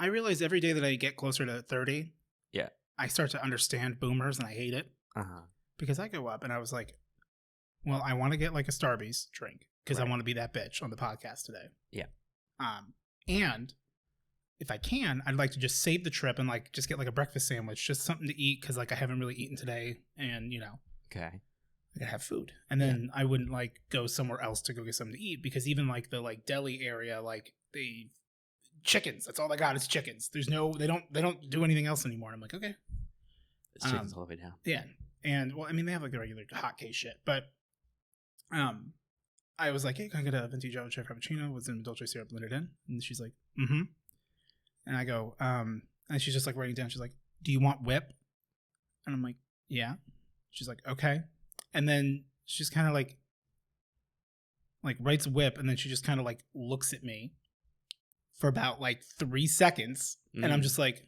I realize every day that I get closer to 30, Yeah. I start to understand boomers and I hate it. Uh-huh. Because I go up and I was like, well, I want to get like a Starbucks drink because I Right. want to be that bitch on the podcast today. Yeah. And if I can, I'd like to just save the trip and like just get like a breakfast sandwich, just something to eat because like I haven't really eaten today, and Okay. I gotta have food. And then I wouldn't like go somewhere else to go get something to eat because even like the like deli area, like the chickens, that's all they got is chickens. They don't do anything else anymore. And I'm like, okay. It's chickens all the way down. Yeah. And well, I mean, they have like the regular hotcake shit, but I was like, hey, can I get a venti gelato frappuccino with some dolce syrup blended in? And she's like, mm-hmm. And I go, and she's just like writing down. She's like, do you want whip? And I'm like, yeah. She's like, okay. And then she's kind of like writes whip, and then she just kind of like looks at me for about like 3 seconds, and I'm just like,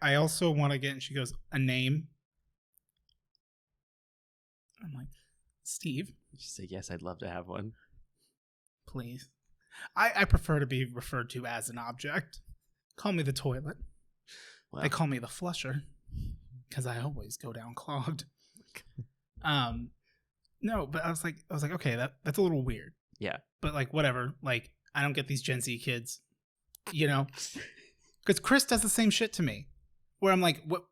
I also want to get. And she goes, a name. I'm like, Steve. She's like, yes, I'd love to have one. Please. I prefer to be referred to as an object. Call me the toilet. Well, They call me the flusher because I always go down clogged. No, but I was like, okay, that's a little weird. Yeah. But like, whatever. Like, I don't get these Gen Z kids, because Chris does the same shit to me, where I'm like, what?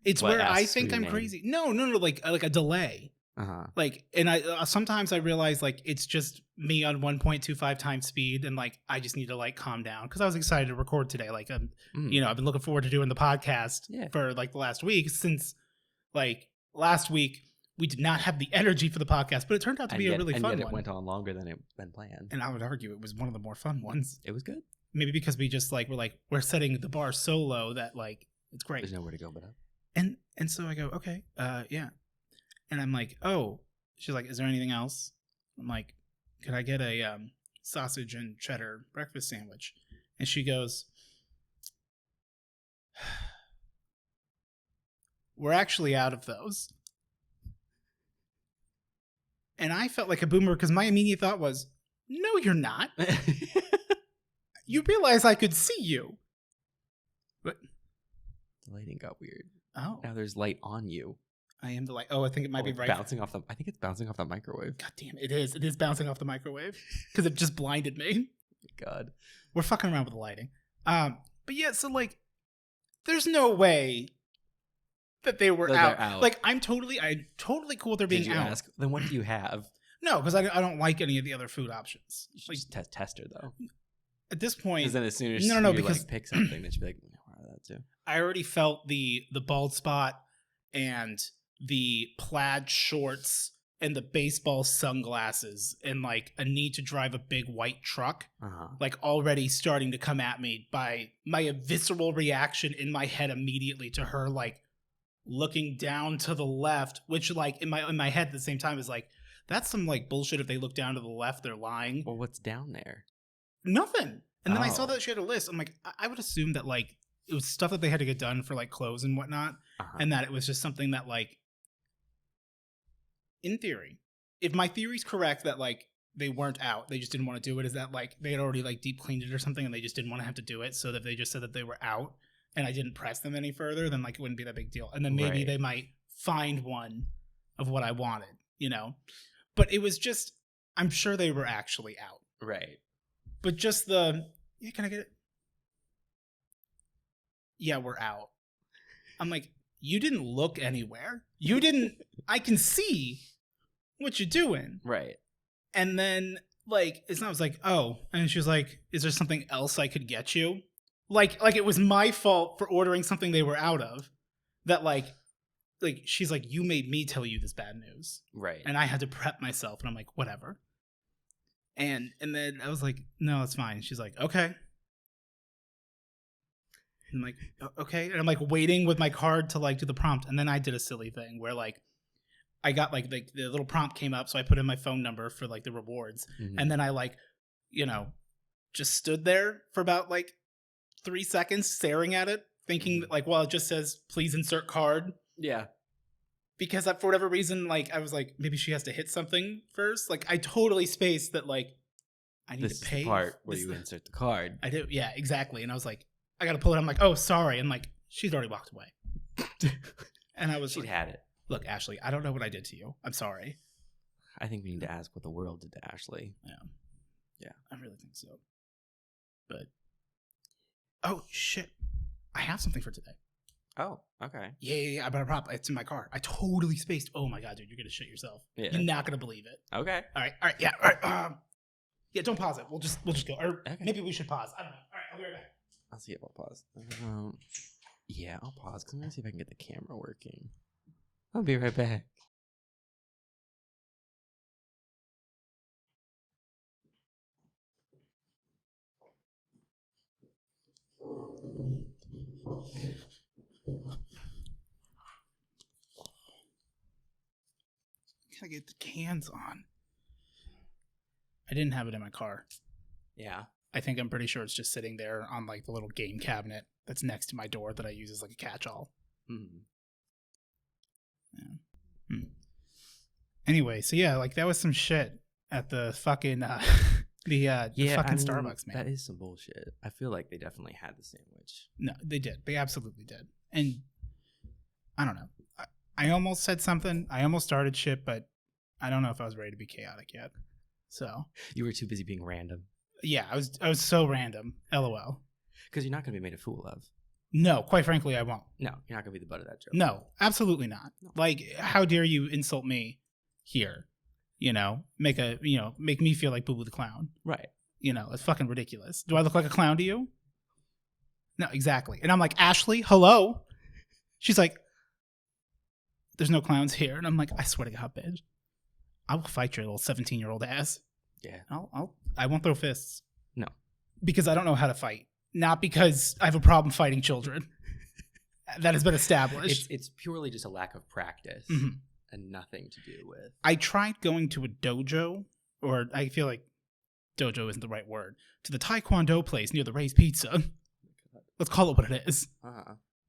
It's where I think I'm crazy. No, like a delay. Uh-huh. Like, and I sometimes I realize like it's just me on 1.25 times speed, and like I just need to like calm down because I was excited to record today. Like, I've been looking forward to doing the podcast for like the last week, since like last week we did not have the energy for the podcast, but it turned out to be a really fun one. And it went on longer than it been planned. And I would argue it was one of the more fun ones. It was good. Maybe because we just like we're setting the bar so low that like it's great. There's nowhere to go but up. And so I go, okay, yeah. And I'm like, oh, she's like, is there anything else? I'm like, could I get a sausage and cheddar breakfast sandwich? And she goes, we're actually out of those. And I felt like a boomer because my immediate thought was, no, you're not. You realize I could see you. But the lighting got weird. Oh. Now there's light on you. I am the light. Oh, I think it might be right. Bouncing off I think it's bouncing off the microwave. God damn, it is. It is bouncing off the microwave because it just blinded me. God. We're fucking around with the lighting. But yeah, so like, there's no way that they were out. Like, I'm totally cool with there being Did you out. ask? Then what do you have? No, because I don't like any of the other food options. You should just test her though. At this point, Because then as soon as because like pick something, then she'd be like, "Wow, that too." I already felt the bald spot and the plaid shorts and the baseball sunglasses and like a need to drive a big white truck, like already starting to come at me by my visceral reaction in my head immediately to her like looking down to the left, which like in my head at the same time is like, that's some like bullshit. If they look down to the left, they're lying. Well, what's down there? Nothing. And then I saw that she had a list. I'm like, I would assume that like it was stuff that they had to get done for like clothes and whatnot, and that it was just something that like, in theory, if my theory's correct that like they weren't out, they just didn't want to do it, is that like they had already like deep cleaned it or something and they just didn't want to have to do it, so that they just said that they were out and I didn't press them any further, then like it wouldn't be that big deal. And then maybe they might find one of what I wanted, But it was just, I'm sure they were actually out. Right. But just can I get it? Yeah, we're out. I'm like, you didn't look anywhere. You didn't, I can see what you're doing. Right. And then like, I was like, oh, and she was like, is there something else I could get you? Like it was my fault for ordering something they were out of, that like she's like, you made me tell you this bad news. Right. And I had to prep myself, and I'm like, whatever. And then I was like, no, it's fine. She's like, okay. And I'm like, okay. And I'm like waiting with my card to like do the prompt. And then I did a silly thing where like I got like the little prompt came up. So I put in my phone number for like the rewards. Mm-hmm. And then I like, just stood there for about like 3 seconds staring at it, thinking that like, well, it just says, please insert card. Yeah. Because for whatever reason, like I was like, maybe she has to hit something first. Like I totally spaced that like I need to pay. This is the part where you insert the card. I do. Yeah, exactly. And I was like, I got to pull it. I'm like, oh, sorry. And like, she's already walked away. And I was She'd had it. Look, Ashley, I don't know what I did to you. I'm sorry. I think we need to ask what the world did to Ashley. Yeah, I really think so. But, oh, shit. I have something for today. Oh, okay. Yeah. I better prop. It's in my car. I totally spaced. Oh my God, dude, you're going to shit yourself. Yeah. You're not going to believe it. Okay. All right. Yeah. All right. Yeah, don't pause it. We'll just go. Or maybe we should pause. I don't know. All right, I'll be right back. I'll see if I'll pause. Yeah, I'll pause because I'm going to see if I can get the camera working. I'll be right back. Gotta get the cans on. I didn't have it in my car. Yeah. I'm pretty sure it's just sitting there on like the little game cabinet that's next to my door that I use as like a catch-all. Yeah. Anyway, so yeah, like that was some shit at the fucking the fucking Starbucks, man. That is some bullshit. I feel like they definitely had the sandwich. No, they did. They absolutely did. And I don't know. I almost said something. I almost started shit, but I don't know if I was ready to be chaotic yet. So you were too busy being random. Yeah, I was so random. LOL. Because you're not going to be made a fool of. No, quite frankly, I won't. No, you're not going to be the butt of that joke. No, absolutely not. No. Like, how dare you insult me here? Make me feel like Boo Boo the Clown. Right. It's fucking ridiculous. Do I look like a clown to you? No, exactly. And I'm like, Ashley, hello? She's like, there's no clowns here. And I'm like, I swear to God, bitch. I will fight your little 17-year-old ass. Yeah. I won't throw fists. No. Because I don't know how to fight. Not because I have a problem fighting children. That has been established. It's purely just a lack of practice and nothing to do with. I tried going to a dojo, or I feel like dojo isn't the right word, to the Taekwondo place near the Ray's Pizza. Let's call it what it is.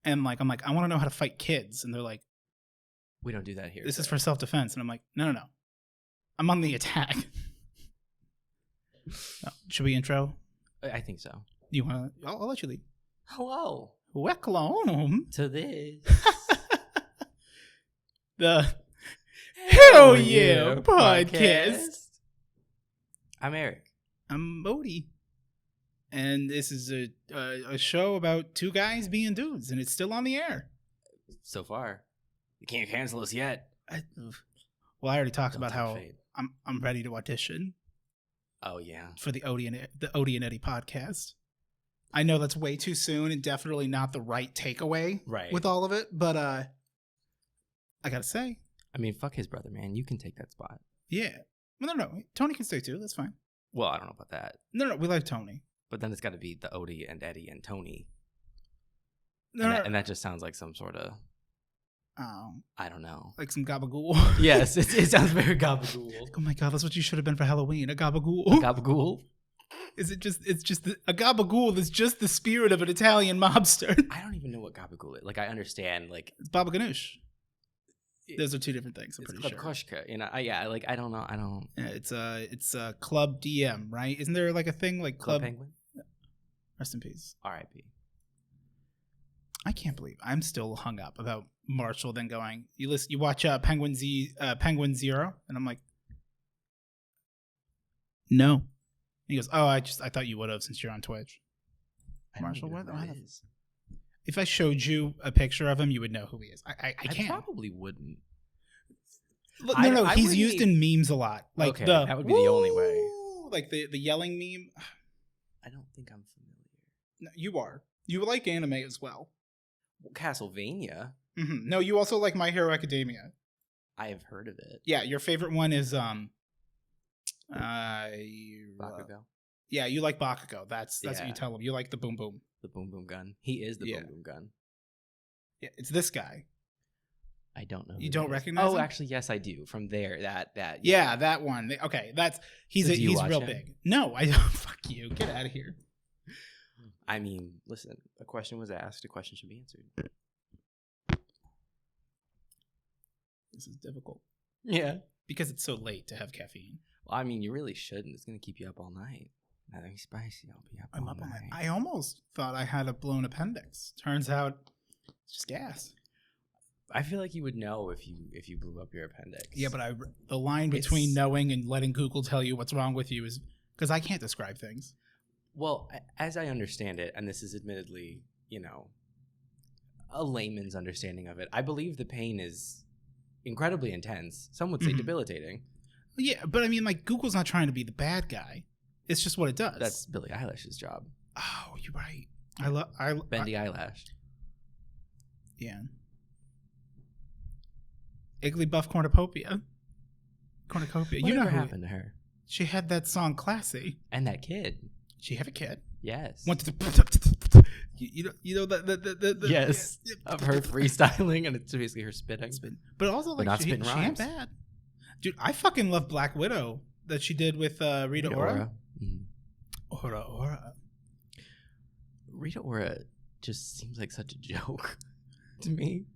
And like, I'm like, I want to know how to fight kids. And they're like, we don't do that here. This is for self-defense. And I'm like, no. I'm on the attack. Should we intro? I think so. You want to? I'll let you lead. Hello. Welcome to this. The Hell Yeah podcast. I'm Eric. I'm Odie. And this is a show about two guys being dudes, and it's still on the air. So far. You can't cancel us yet. I already talked about how I'm ready to audition. Oh, yeah. For the Odie and Eddie podcast. I know that's way too soon and definitely not the right takeaway with all of it, but I gotta say. I mean, fuck his brother, man. You can take that spot. Yeah. Well, no. Tony can stay too. That's fine. Well, I don't know about that. No. We like Tony. But then it's got to be the Odie and Eddie and Tony. No. And that just sounds like some sort of... I don't know. Like some gabagool. Yes, it sounds very gabagool. Oh my God, that's what you should have been for Halloween. A gabagool. A gabagool? It's just a gabagool that's just the spirit of an Italian mobster. I don't even know what gabagool is. Like, I understand, like... It's Baba Ganoush. Those are two different things, I'm pretty sure. It's Koshka, I don't know. Yeah, it's Club DM, right? Isn't there like a thing like Club Penguin? Rest in peace. R.I.P. I can't believe I'm still hung up about Marshall then going, you watch Penguin Zero, and I'm like, no. And he goes, oh, I thought you would have since you're on Twitch. Marshall, what is? If I showed you a picture of him, you would know who he is. I can't. I probably wouldn't. No, he's used in memes a lot. Like okay, that would be the only way. Like the yelling meme. I don't think I'm familiar. No, you are. You like anime as well. Castlevania. Mm-hmm. No, you also like My Hero Academia. I have heard of it. Yeah, your favorite one is Bakugo. Yeah, you like Bakugo. That's what you tell him. You like the boom boom. The boom boom gun. He is the boom boom gun. Yeah, it's this guy. I don't know. You don't recognize him? Oh, actually, yes, I do. From there, that. Yeah, that one. Okay, he's real big. No, I don't. Fuck you. Get out of here. I mean, listen. A question was asked. A question should be answered. This is difficult. Yeah, because it's so late to have caffeine. Well, I mean, you really shouldn't. It's gonna keep you up all night. Nothing spicy. I'll be up I'm all up all night. night. I almost thought I had a blown appendix. Turns out it's just gas. I feel like you would know if you blew up your appendix. Yeah, but the line between knowing and letting Google tell you what's wrong with you is because I can't describe things. Well, as I understand it, and this is admittedly, a layman's understanding of it, I believe the pain is incredibly intense. Some would say debilitating. Yeah, but I mean, like, Google's not trying to be the bad guy. It's just what it does. That's Billie Eilish's job. Oh, you're right. I Bendy eyelash. Yeah. Iggly Buff Cornucopia. Whatever happened to her? She had that song Classy. And that kid. She have a kid? Yes. Went to the yes. Of her freestyling, and it's basically her spitting. But also, like, she ain't bad. Dude, I fucking love Black Widow that she did with Rita Ora. Mm-hmm. Ora. Rita Ora just seems like such a joke to me.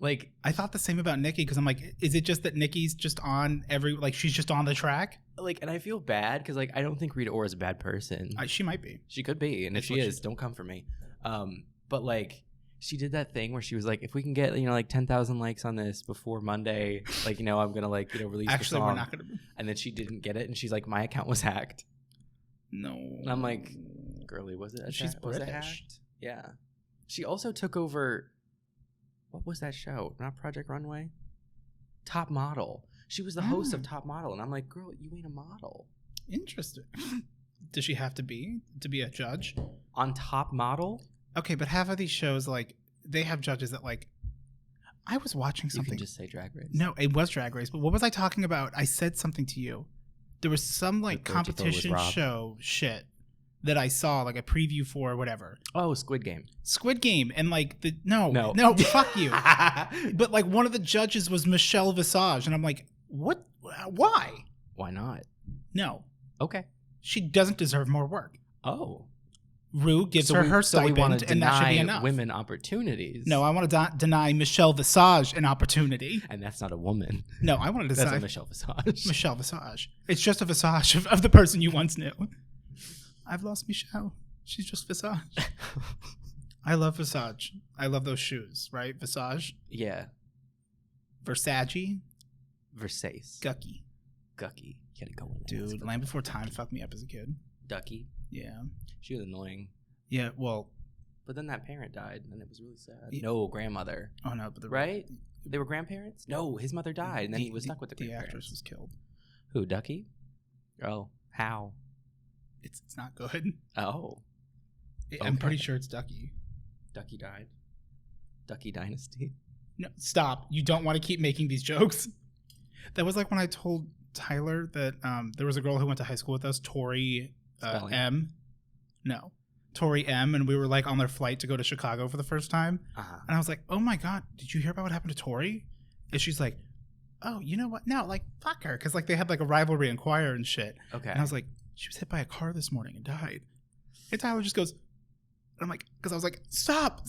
Like, I thought the same about Nikki, because I'm like, is it just that Nikki's just on she's just on the track? Like, and I feel bad because, like, I don't think Rita Ora is a bad person. She might be. She could be, and if she is, don't come for me. But like, she did that thing where she was like, if we can get 10,000 likes on this before Monday, like, I'm gonna release the song. We're not gonna. And then she didn't get it, and she's like, my account was hacked. No. And I'm like, girly, was it? She's British. Was it hacked? Yeah. She also took over. What was that show? Not Project Runway? Top Model. She was the host of Top Model. And I'm like, girl, you ain't a model. Interesting. Does she have to be a judge? On Top Model? Okay, but half of these shows, like, they have judges that, like, I was watching something. You can just say Drag Race. No, it was Drag Race. But what was I talking about? I said something to you. There was some, like, competition show shit that I saw, like a preview for or whatever. Oh, Squid Game. And like no, fuck you. But like one of the judges was Michelle Visage, and I'm like, what? Why? Why not? No. Okay. She doesn't deserve more work. Oh. Rue gives her stipend, and that should be enough. Women opportunities. No, I want to deny Michelle Visage an opportunity. And that's not a woman. No, I want to decide. That's a Michelle Visage. Michelle Visage. It's just a visage of the person you once knew. I've lost Michelle. She's just Visage. I love Visage. I love those shoes, right? Visage. Yeah. Versace. Ducky. You gotta go in there. Dude, Land Before Time fucked me up as a kid. Ducky? Yeah. She was annoying. Yeah, well. But then that parent died, and it was really sad. Yeah. No, grandmother. Oh, no. But right? They were grandparents? No, his mother died, and then he was stuck with the grandparents. The actress was killed. Who, Ducky? Oh, how? It's not good. Oh. I'm pretty sure it's Ducky. Ducky died. Ducky Dynasty. No, stop. You don't want to keep making these jokes. That was like when I told Tyler that there was a girl who went to high school with us, Tori M. No. Tori M. And we were like on their flight to go to Chicago for the first time. Uh-huh. And I was like, oh my God, did you hear about what happened to Tori? And she's like, oh, you know what? No, like, fuck her. Because like they had like a rivalry in choir and shit. Okay. And I was like, she was hit by a car this morning and died. And Tyler just goes, and I'm like, because I was like, stop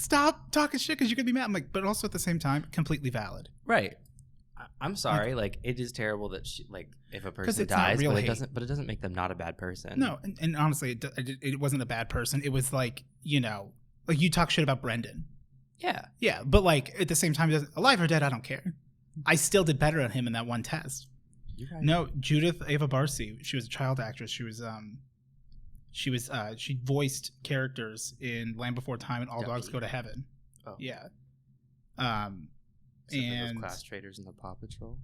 talking shit because you're going to be mad. I'm like, but also at the same time, completely valid. Right. I'm sorry. Like it is terrible that she, like, if a person dies, but it doesn't make them not a bad person. No. And honestly, it wasn't a bad person. It was like, like you talk shit about Brendan. Yeah. Yeah. But like at the same time, alive or dead, I don't care. I still did better on him in that one test. Right. No, Judith Ava Barcy. She was a child actress. She voiced characters in Land Before Time and All Dogs Go to Heaven. Oh. Yeah. And those class traders in the Paw Patrol.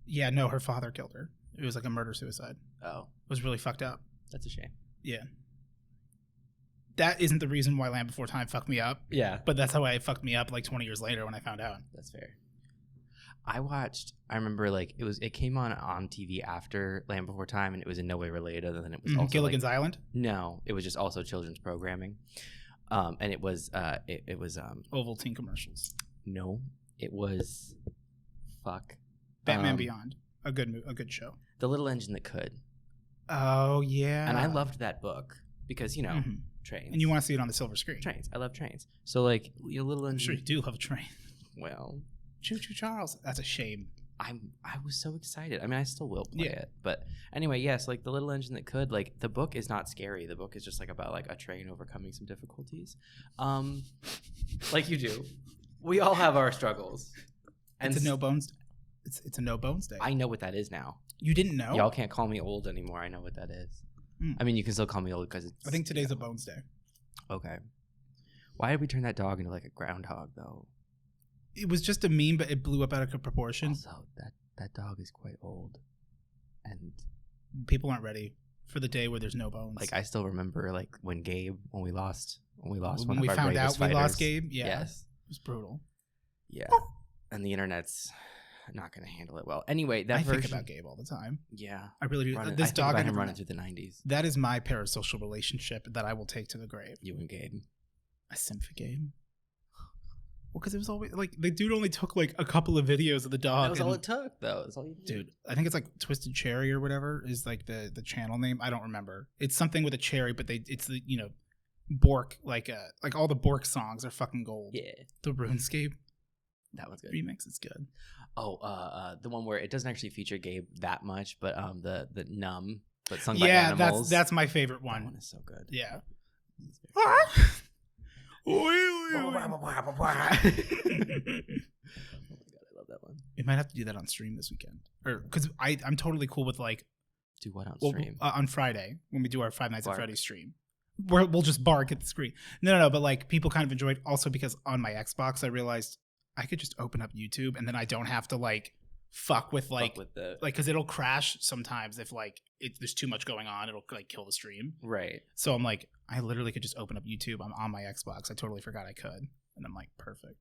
Yeah, no, her father killed her. It was like a murder suicide. Oh, it was really fucked up. That's a shame. Yeah. That isn't the reason why Land Before Time fucked me up. Yeah, but that's how it fucked me up like 20 years later when I found out. That's fair. I remember like it came on TV after Land Before Time, and it was in no way related other than it was also Gilligan's Island? No, it was just also children's programming. And it was Ovaltine commercials. No, it was Batman Beyond. A good show. The Little Engine That Could. Oh yeah. And I loved that book because trains. And you want to see it on the silver screen. Trains. I love trains. So like Little Engine. I'm sure you do love a train. Well, Choo Choo Charles. That's a shame. I was so excited. I mean, I still will play Yeah. it. But anyway, yes, like The Little Engine That Could, like the book is not scary. The book is just like about like a train overcoming some difficulties. Like you do. We all have our struggles. And It's a no bones. It's a no bones day. I know what that is now. You didn't know? Y'all can't call me old anymore. I know what that is. I mean, you can still call me old because it's. I think today's a bones day. Okay. Why did we turn that dog into like a groundhog though? It was just a meme, but it blew up out of proportion. Also, that dog is quite old, and people aren't ready for the day where there's no bones. like I still remember like when we lost when one we of our found out bravest we fighters. lost Gabe. Yeah, Yes. It was brutal. Yeah, and the internet's not going to handle it well. Anyway, that I version, think about Gabe all the time. Yeah, I really do. I This think dog about and him running through the 90s. That is my parasocial relationship that I will take to the grave. You and Gabe. I simp for Gabe. Well, because it was always like the dude only took like a couple of videos of the dog. That was all it took, though. That's all you did. Dude, I think it's like Twisted Cherry or whatever is like the channel name. I don't remember. It's something with a cherry, but it's the Bork like all the Bork songs are fucking gold. Yeah, The RuneScape that one's good. remix is good. Oh, the one where it doesn't actually feature Gabe that much, but the Numb, but sung by animals. that's my favorite one. That one is so good. Yeah. Oh my god, I love that one. We might have to do that on stream this weekend, or because I'm totally cool with like Do what on stream? on Friday when we do our Five Nights Bark. at Freddy's stream. We'll just bark at the screen. No, but like people kind of enjoyed also because on my Xbox I realized I could just open up YouTube and then I don't have to like fuck with the because it'll crash sometimes if like there's too much going on. It'll like kill the stream. right. So I'm like, I literally could just open up YouTube. I'm on my Xbox. I totally forgot I could. And I'm like, perfect.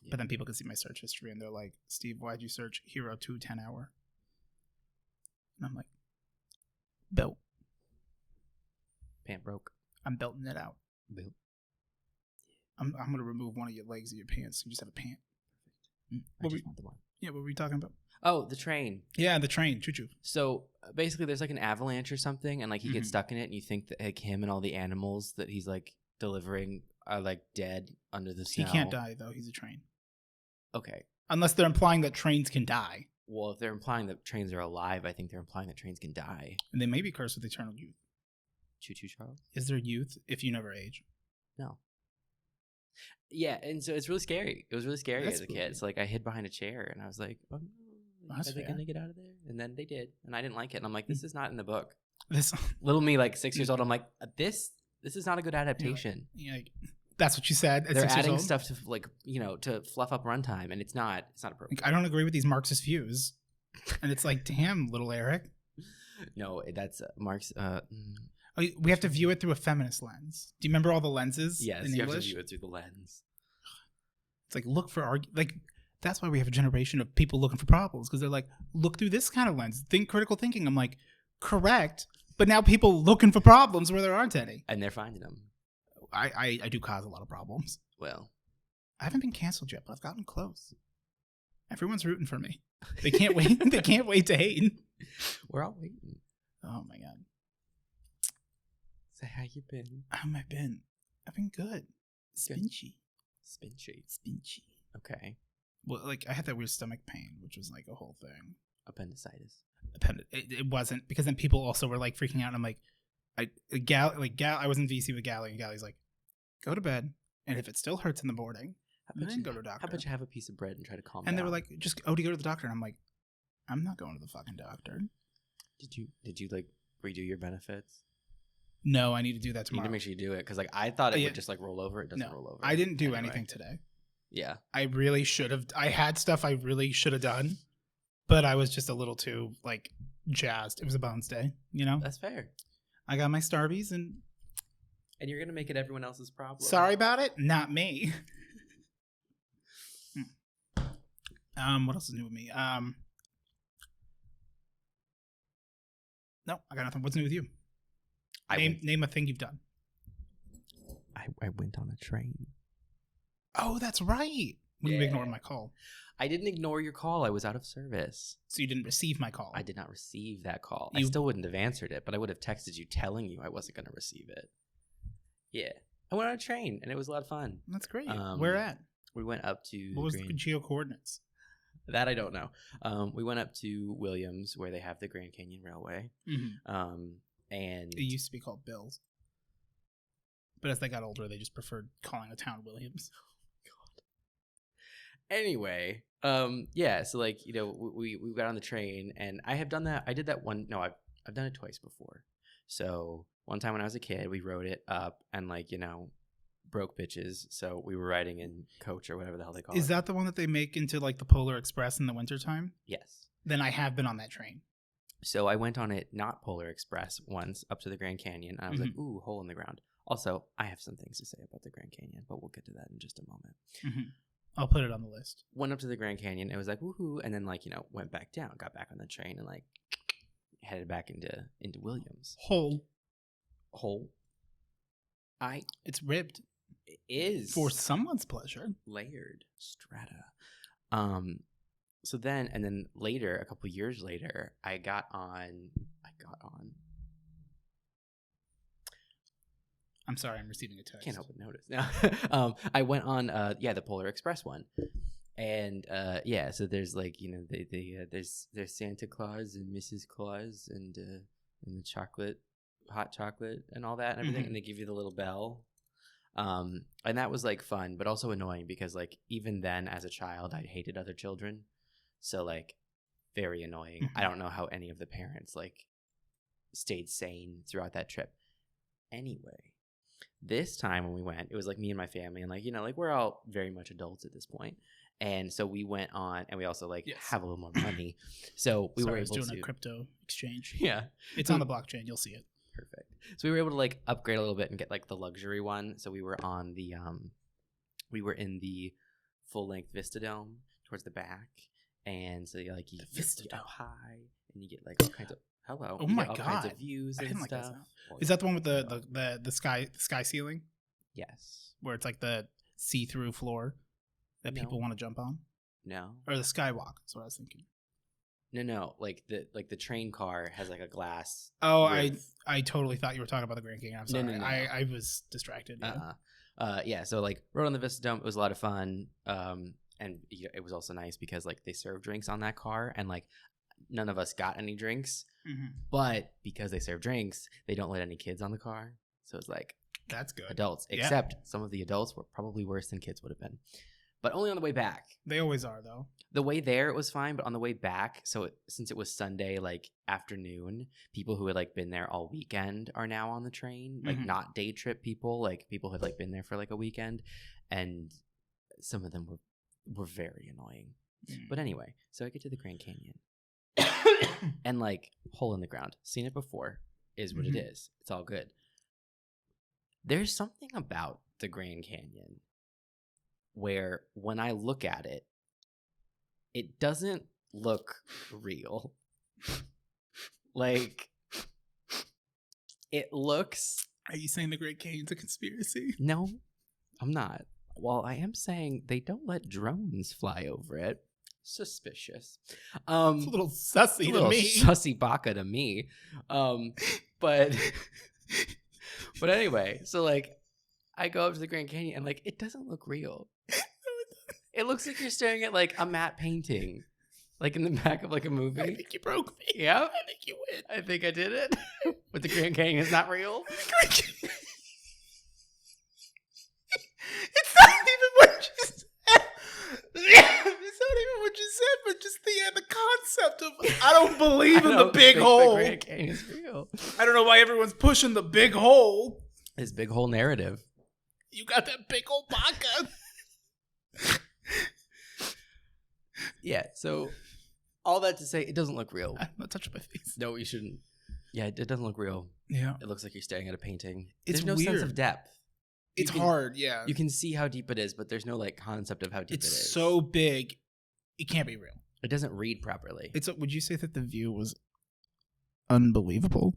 Yeah. But then people can see my search history and they're like, Steve, why'd you search Hero 2 10 hour? And I'm like, belt. Pant broke. I'm belting it out. Belt. I'm going to remove one of your legs of your pants. So you just have a pant. I just want the one. Yeah, what were you talking about? Oh, the train. Yeah, the train. Choo-choo. So basically there's like an avalanche or something and like he gets stuck in it and you think that like him and all the animals that he's like delivering are like dead under the snow. He can't die though. He's a train. Okay. Unless they're implying that trains can die. Well, if they're implying that trains are alive, I think they're implying that trains can die. And they may be cursed with eternal youth. Choo-choo, Charles. Is there youth if you never age? No. Yeah, and so it's really scary. It was really scary as a kid. So like I hid behind a chair and I was like, oh no, are they gonna get out of there? And then they did, and I didn't like it. And I'm like, this is not in the book. This little me, like 6 years old, I'm like, this is not a good adaptation. Like, that's what you said. At They're 6 years adding old? stuff to like to fluff up runtime, and it's not appropriate. Like, I don't agree with these Marxist views, and it's like, damn, little Eric. No, that's Marx. We have to view it through a feminist lens. Do you remember all the lenses? Yes, in you English? have to view it through the lens. It's like look for that's why we have a generation of people looking for problems because they're like, look through this kind of lens. Think critical thinking. I'm like, correct, but now people looking for problems where there aren't any, and they're finding them. I do cause a lot of problems. Well, I haven't been canceled yet, but I've gotten close. Everyone's rooting for me. They can't wait. They can't wait to hate. We're all waiting. Oh my god. So how you been? How have I been? I've been good. Spinchy. Okay. Well, like I had that weird stomach pain, which was like a whole thing. Appendicitis. It wasn't because then people also were like freaking out. And I'm like, I was in VC with Gally, and Gally's like, go to bed, and if it still hurts in the morning, then go to a doctor. How about you have a piece of bread and try to calm down? And they were like, just go to the doctor. And I'm like, I'm not going to the fucking doctor. Did you like redo your benefits? No, I need to do that tomorrow. You need to make sure you do it because like I thought it would just like roll over. It doesn't roll over. I didn't do anything today. Yeah. I really should have. I had stuff I really should have done, but I was just a little too like jazzed. It was a Bones Day, you know? That's fair. I got my Starbies and you're going to make it everyone else's problem. Sorry about it. Not me. What else is new with me? No, I got nothing. What's new with you? Name a thing you've done. I went on a train. Oh, that's right. When you ignored my call. I didn't ignore your call. I was out of service. So you didn't receive my call. I did not receive that call. I still wouldn't have answered it, but I would have texted you telling you I wasn't going to receive it. Yeah. I went on a train, and it was a lot of fun. That's great. Where at? We went up to... What was the geo coordinates? That I don't know. We went up to Williams where they have the Grand Canyon Railway. And it used to be called Bill's. But as they got older, they just preferred calling a town Williams. Anyway, yeah, so like, you know, we got on the train, and I have done that. I did that one. No, I've done it twice before. So one time when I was a kid, we rode it up and like, you know, broke bitches. So we were riding in coach or whatever the hell they call it. Is that the one that they make into like the Polar Express in the wintertime? Yes. Then I have been on that train. So I went on it, not Polar Express, once up to the Grand Canyon. And I was like, ooh, hole in the ground. Also, I have some things to say about the Grand Canyon, but we'll get to that in just a moment. I'll put it on the list. Went up to the Grand Canyon. It was like, woohoo. And then like, you know, went back down, got back on the train and like headed back into Williams. Hole. It's ribbed. It is. For someone's pleasure. Layered strata. So then, and then later, a couple years later, I got on. I'm sorry, I'm receiving a text. Can't help but notice. No, I went on, the Polar Express one, and yeah. So there's like, you know, there's Santa Claus and Mrs. Claus and the chocolate, hot chocolate, and all that and everything, and they give you the little bell. And that was like fun, but also annoying because like even then as a child, I hated other children. So like very annoying. I don't know how any of the parents like stayed sane throughout that trip. Anyway, this time when we went, it was like me and my family, and like, you know, like we're all very much adults at this point. And so we went on, and we also like have a little more money. So we were able to. I was doing a crypto exchange. Yeah. It's on the blockchain. You'll see it. Perfect. So we were able to like upgrade a little bit and get like the luxury one. So we were on the we were in the full length Vista Dome towards the back, and so you get up high and you get like all kinds of oh my god, kinds of views and stuff. Like is that the one with the sky ceiling? Yes. Where it's like the see-through floor that people want to jump on? No. Or the skywalk? That's what I was thinking. No, like the train car has like a glass. Oh, roof. I totally thought you were talking about the Grand Canyon. I'm sorry. No. I was distracted. Yeah. Yeah. So like rode on the Vista Dome. It was a lot of fun. And it was also nice because like they serve drinks on that car, and like none of us got any drinks. But because they serve drinks, they don't let any kids on the car. So it's like that's good. Adults, except some of the adults were probably worse than kids would have been. But only on the way back. They always are, though. The way there, it was fine, but on the way back, since it was Sunday, like, afternoon, people who had, like, been there all weekend are now on the train. Like, not day trip people. Like, people who had, like, been there for, like, a weekend. And some of them were very annoying. But anyway, so I get to the Grand Canyon. And, like, hole in the ground. Seen it before is what it is. It's all good. There's something about the Grand Canyon where when I look at it, it doesn't look real. Like, it looks... Are you saying the Grand Canyon's a conspiracy? No, I'm not. Well, I am saying they don't let drones fly over it. Suspicious. It's a little sussy to me. Sussy baka to me. But anyway, so like, I go up to the Grand Canyon and like, it doesn't look real. It looks like you're staring at like a matte painting, like in the back of like a movie. I think you broke me. Yeah, I think you win. I think I did it. But the Grand Canyon is not real. It's not even what you said. It's not even what you said, but just the concept of I don't believe in the big hole. The Grand Canyon is real. I don't know why everyone's pushing the big hole. This big hole narrative. You got that big old baka. Yeah, so all that to say, it doesn't look real. I'm not touching my face. No, you shouldn't. Yeah, it doesn't look real. Yeah. It looks like you're staring at a painting. It's There's no sense of depth. It's hard, yeah. You can see how deep it is, but there's no like concept of how deep it is. It's so big, it can't be real. It doesn't read properly. Would you say that the view was unbelievable?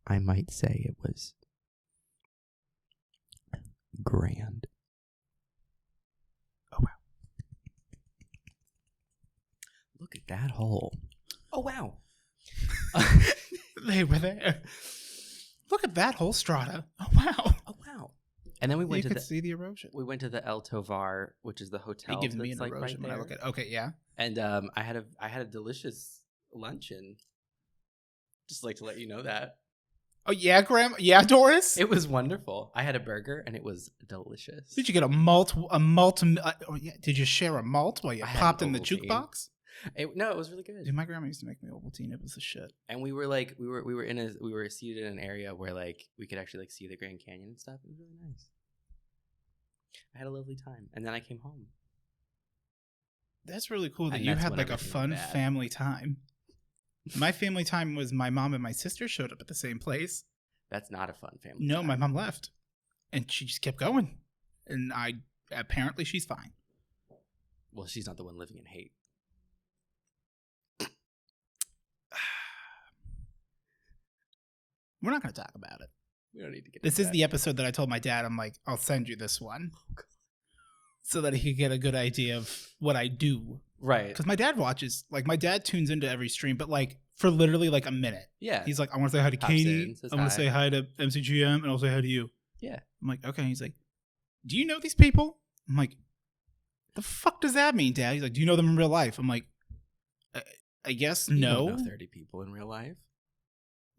I might say it was grand. Oh, wow. Look at that hole. Oh, wow. They were there. Look at that whole strata. Oh, wow. Oh, wow. And then we went you to could see the erosion. We went to the El Tovar, which is the hotel. It gives me that's, an like, erosion right when I there. look at. Okay, yeah. And I had a delicious luncheon. Just like to let you know that. Oh yeah, Grandma. Yeah, Doris. It was wonderful. I had a burger and it was delicious. Did you get a malt? Yeah, did you share a malt while you popped in the Ovaltine. jukebox? No, it was really good. Dude, my grandma used to make me Ovaltine. It was the shit. And we were seated in an area where like we could actually like see the Grand Canyon and stuff. It was really nice. I had a lovely time, and then I came home. That's really cool that And you that's had when like a everything fun went bad. family time. My family time was my mom and my sister showed up at the same place. That's not a fun family. No, time. my mom left, and she just kept going, and apparently she's fine. Well, she's not the one living in hate. We're not going to talk about it. We don't need to get. This is the episode that I told my dad. I'm like, I'll send you this one, so that he could get a good idea of what I do. Right. Because my dad watches, like, my dad tunes into every stream, but like for literally like a minute. Yeah. He's like, I want to say hi to Pops Katie. in, says I want hi. to say hi to MCGM, and I'll say hi to you. Yeah. I'm like, okay. He's like, do you know these people? I'm like, the fuck does that mean, Dad? He's like, do you know them in real life? I'm like, I guess You no. don't know 30 people in real life.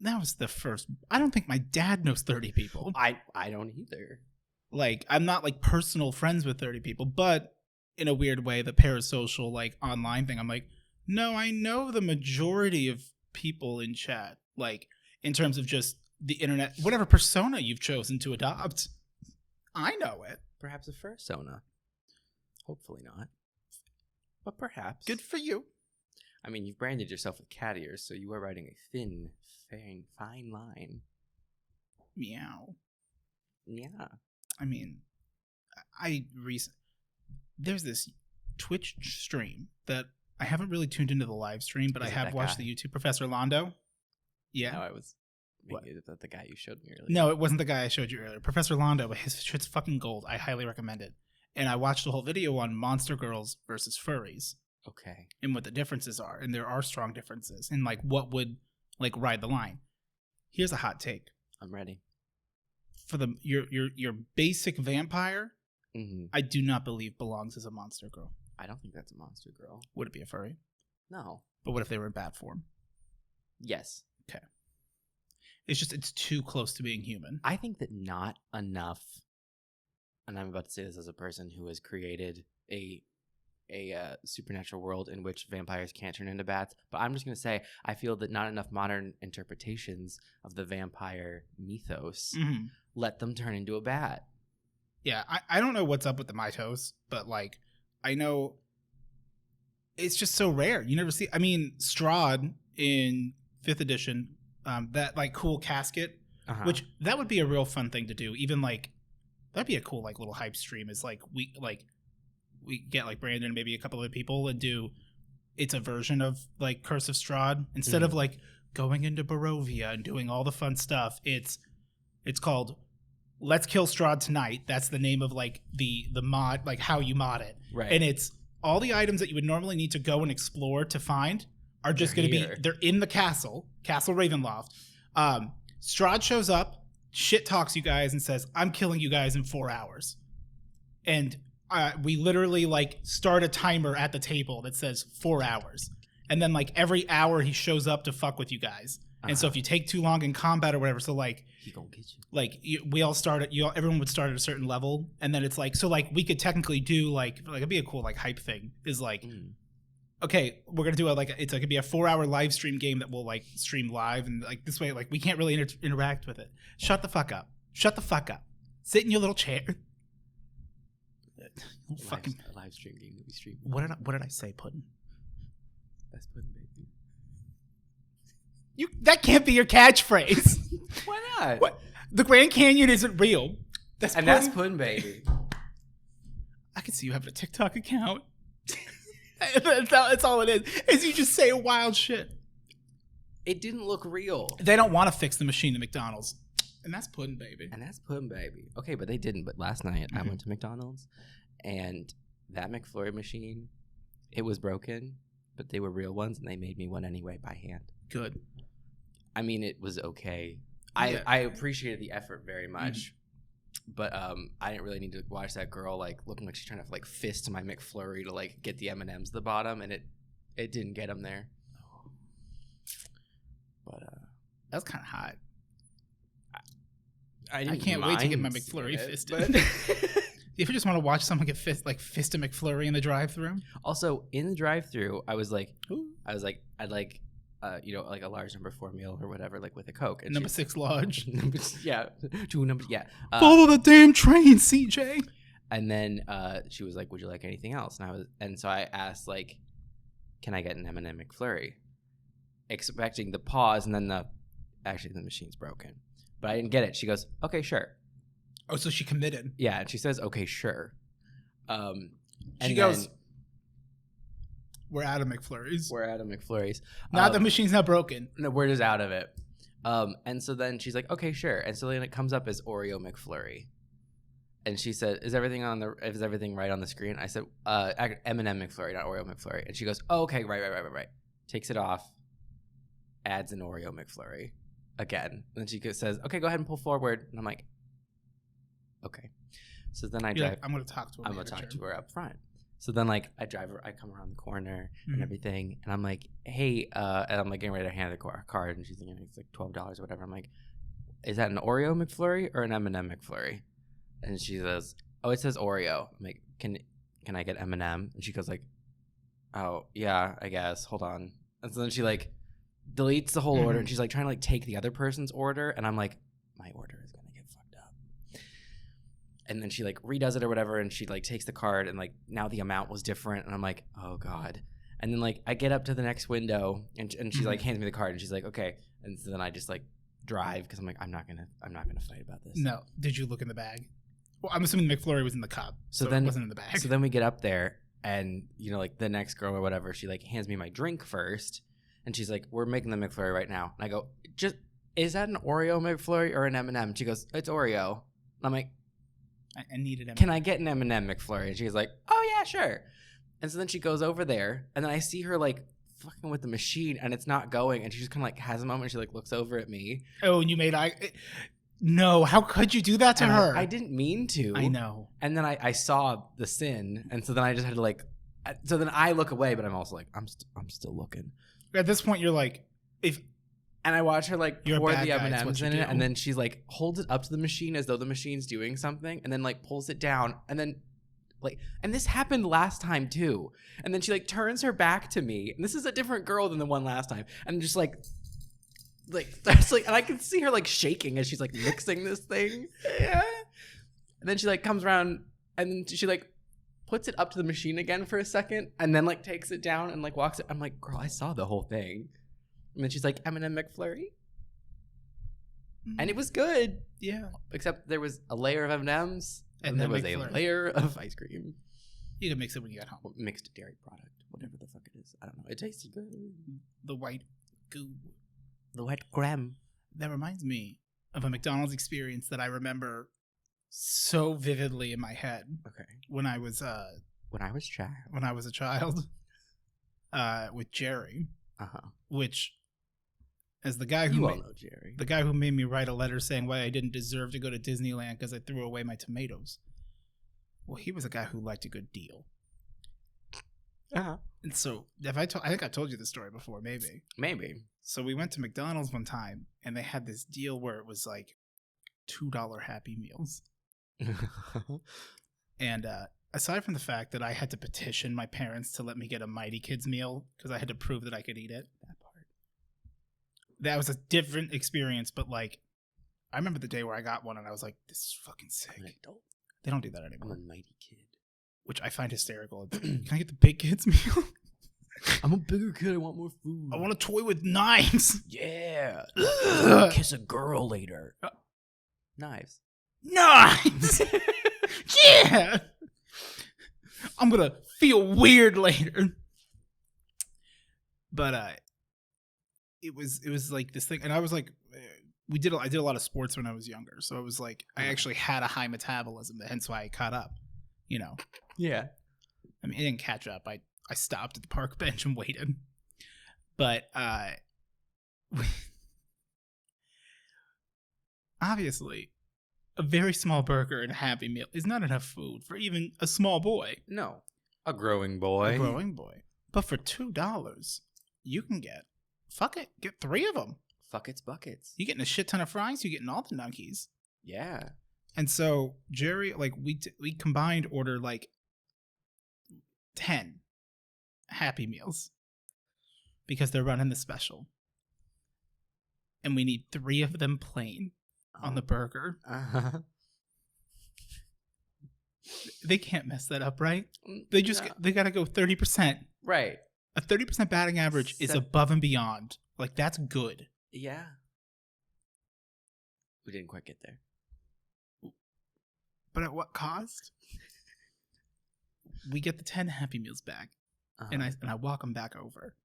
That was the first. I don't think my dad knows 30 people. I don't either. Like, I'm not like personal friends with 30 people, but in a weird way, the parasocial like online thing, I'm like, no, I know the majority of people in chat, like in terms of just the internet, whatever persona you've chosen to adopt. I know it. Perhaps a fursona. Hopefully not. But perhaps. Good for you. I mean, you've branded yourself with cat ears, so you are riding a thin, fine line. Meow. Yeah. I mean, there's this Twitch stream that I haven't really tuned into the live stream, but I have watched the YouTube Professor Londo. Yeah. No, I was What? the guy you showed me earlier. No, it wasn't the guy I showed you earlier. Professor Londo, his shit's fucking gold. I highly recommend it. And I watched the whole video on monster girls versus furries Okay. and what the differences are. And there are strong differences. And like what would like ride the line. Here's a hot take. I'm ready. For your basic vampire, Mm-hmm. I do not believe belongs as a monster girl. I don't think that's a monster girl. Would it be a furry? No. But what if they were in bat form? Yes. Okay. It's too close to being human. I think that not enough, and I'm about to say this as a person who has created a supernatural world in which vampires can't turn into bats, but I'm just going to say I feel that not enough modern interpretations of the vampire mythos let them turn into a bat. Yeah, I don't know what's up with the mitos, but like I know it's just so rare. You never see. I mean, Strahd in 5th edition, that like cool casket, which that would be a real fun thing to do. Even like that'd be a cool like little hype stream. Is like we get like Brandon and maybe a couple of people and do. It's a version of like Curse of Strahd instead of like going into Barovia and doing all the fun stuff. It's called Let's Kill Strahd Tonight. That's the name of like the mod, like how you mod it. Right. And it's all the items that you would normally need to go and explore to find are just going to be, they're in the Castle Ravenloft. Strahd shows up, shit talks you guys and says, I'm killing you guys in 4 hours. And we literally like start a timer at the table that says 4 hours. And then like every hour he shows up to fuck with you guys. And so if you take too long in combat or whatever, so like he gonna get you. Like we all start at everyone would start at a certain level, and then it's like so like we could technically do like it'd be a cool like hype thing is like okay, we're gonna do it could be a 4-hour live stream game that we'll like stream live, and like this way like we can't really interact with it. Shut the fuck up. Sit in your little chair. A live stream game that we stream. What did I say, Puddin'? That's Puddin' baby. That can't be your catchphrase. Why not? What? The Grand Canyon isn't real. That's Puddin' baby. I can see you having a TikTok account. That's all it is you just say wild shit. It didn't look real. They don't want to fix the machine at McDonald's. And that's Puddin' baby. Okay, but they didn't. But last night I went to McDonald's and that McFlurry machine, it was broken, but they were real ones and they made me one anyway by hand. Good. I mean, it was okay. Yeah. I appreciated the effort very much. But I didn't really need to watch that girl like looking like she's trying to like fist my McFlurry to like get the M&Ms to the bottom, and it didn't get them there. But that's kind of hot. I can't wait to get my McFlurry fisted. You ever just want to watch someone get fist a McFlurry in the drive-thru? Also, in the drive-thru, I was like, I'd like, like a large number 4 meal or whatever, like with a Coke. And number 6 large. Follow the damn train, CJ. And then she was like, "Would you like anything else?" And so I asked, like, "Can I get an M&M McFlurry?" Expecting the pause, and then the machine's broken, but I didn't get it. She goes, "Okay, sure." Oh, so she committed. Yeah, and she says, "Okay, sure." She goes, "We're out of McFlurries." Now the machine's not broken. No, we're just out of it. And so then she's like, "Okay, sure." And so then it comes up as Oreo McFlurry. And she said, "Is everything right on the screen?" I said, "M&M McFlurry, not Oreo McFlurry." And she goes, "Oh, okay, right." Takes it off, adds an Oreo McFlurry again. And then she says, "Okay, go ahead and pull forward." And I'm like, "Okay." So then I drive. Like, I'm going to talk to her. I'm going to talk to her up front. So then, like, I come around the corner and everything, and I'm like, "Hey," and I'm like getting ready to hand the card, and she's thinking it's like $12 or whatever. I'm like, "Is that an Oreo McFlurry or an M&M McFlurry?" And she says, "Oh, it says Oreo." I'm like, "Can I get M&M?" And she goes like, "Oh, yeah, I guess. Hold on." And so then she like deletes the whole order, and she's like trying to like take the other person's order, and I'm like, my order is gonna get fucked up. And then she like redoes it or whatever, and she like takes the card, and like now the amount was different, and I'm like, oh god. And then like I get up to the next window, and she like hands me the card, and she's like, okay. And so then I just like drive because I'm like, I'm not gonna fight about this. No. Did you look in the bag? Well, I'm assuming the McFlurry was in the cup, so then it wasn't in the bag. So then we get up there, and like the next girl or whatever, she like hands me my drink first, and she's like, "We're making the McFlurry right now." And I go, "Is that an Oreo McFlurry or an M&M?" She goes, "It's Oreo." And I'm like, I need an M&M. "Can I get an M&M McFlurry?" And she's like, "Oh yeah, sure." And so then she goes over there, and then I see her like fucking with the machine, and it's not going, and she just kind of like has a moment. She like looks over at me. Oh, and you made No, how could you do that to her? I didn't mean to. I know. And then I saw the sin, and so then I just had to like. So then I look away, but I'm also like, I'm still looking. At this point, you're like, and I watch her like pour the M&Ms in it, and then she's like holds it up to the machine as though the machine's doing something, and then like pulls it down, and then like, and this happened last time too, and then she like turns her back to me, and this is a different girl than the one last time, and just like that's like, and I can see her like shaking as she's like mixing this thing, yeah. And then she like comes around, and then she like puts it up to the machine again for a second, and then like takes it down and like walks it. I'm like, girl, I saw the whole thing. And then she's like, M&M McFlurry, and it was good. Yeah, except there was a layer of M&Ms, and there was a layer of ice cream. You can mix it when you get home. Mixed dairy product, whatever the fuck it is. I don't know. It tasted good. The white goo. The white creme. That reminds me of a McDonald's experience that I remember so vividly in my head. Okay. When I was a child, with Jerry. Which, as the guy who the guy who made me write a letter saying why I didn't deserve to go to Disneyland because I threw away my tomatoes. Well, he was a guy who liked a good deal. And so, I think I told you this story before, maybe. So we went to McDonald's one time, and they had this deal where it was like $2 Happy Meals. And aside from the fact that I had to petition my parents to let me get a Mighty Kids meal because I had to prove that I could eat it. That was a different experience, but like, I remember the day where I got one, and I was like, "This is fucking sick." They don't do that anymore. I'm a Mighty Kid, which I find hysterical. Can I get the Big Kids meal? I'm a bigger kid. I want more food. I want a toy with knives. Yeah. Kiss a girl later. Knives. Yeah. I'm gonna feel weird later. But it was like this thing, and I was like, I did a lot of sports when I was younger, so I was like, I actually had a high metabolism, hence why I caught up. Yeah. I mean, I didn't catch up. I stopped at the park bench and waited. But obviously, a very small burger and a Happy Meal is not enough food for even a small boy. No. A growing boy. A growing boy. But for $2, you can get 3 of them. Fuck it's buckets. You're getting a shit ton of fries. You're getting all the nuggies. Yeah. And so Jerry, like we combined order like 10 Happy Meals because they're running the special, and we need 3 of them plain on the burger. They can't mess that up, right? They gotta go 30%. Right. A 30% batting average is above and beyond. Like, that's good. Yeah. We didn't quite get there. But at what cost? We get the 10 Happy Meals back, and I walk them back over,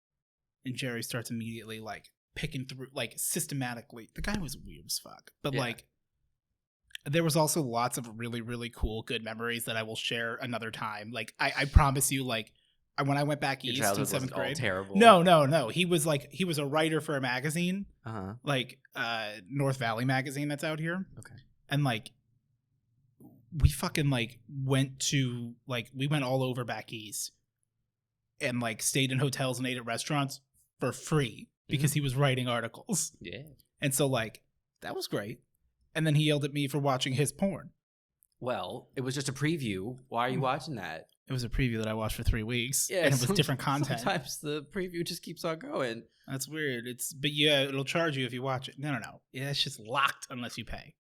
and Jerry starts immediately like picking through, like systematically. The guy was weird as fuck, but like there was also lots of really, really cool, good memories that I will share another time. Like I promise you, like when I went back east in 7th grade, terrible. No. He was a writer for a magazine, like North Valley magazine that's out here. Okay, and like. We fucking like went all over back east and like stayed in hotels and ate at restaurants for free because he was writing articles. Yeah. And so like that was great. And then he yelled at me for watching his porn. Well, it was just a preview. Why are you watching that? It was a preview that I watched for 3 weeks. Yeah, and it was different content. Sometimes the preview just keeps on going. That's weird. But yeah, it'll charge you if you watch it. No. Yeah, it's just locked unless you pay.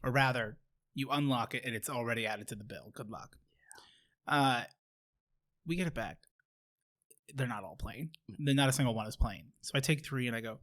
Or rather, you unlock it and it's already added to the bill. Good luck. Yeah. We get it back. They're not all plain. Not a single one is plain. So I take 3 and I go,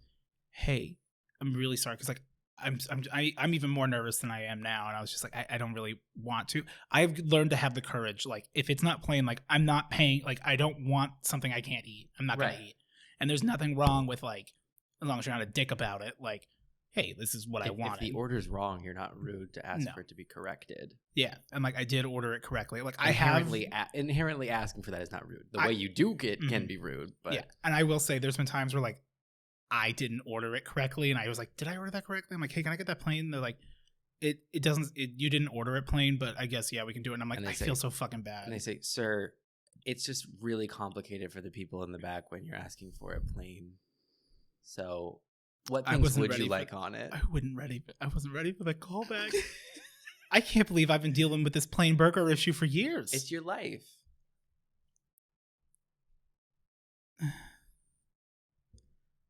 "Hey, I'm really sorry," because like I'm even more nervous than I am now, and I was just like, I don't really want to. I've learned to have the courage. Like if it's not plain, like I'm not paying. Like I don't want something I can't eat. I'm not gonna eat. And there's nothing wrong with like, as long as you're not a dick about it. Like, hey, this is what I wanted. If the order's wrong, you're not rude to ask for it to be corrected. Yeah, and like I did order it correctly. Like inherently asking for that is not rude. The way you do it can be rude. But yeah, and I will say there's been times where like I didn't order it correctly, and I was like, did I order that correctly? I'm like, hey, can I get that plain? They're like, it doesn't. You didn't order it plain, but I guess we can do it. And I'm like, I feel so fucking bad. And they say, sir, it's just really complicated for the people in the back when you're asking for it plain. So. What things would you like on it? I wasn't ready for the callback. I can't believe I've been dealing with this plain burger issue for years. It's your life.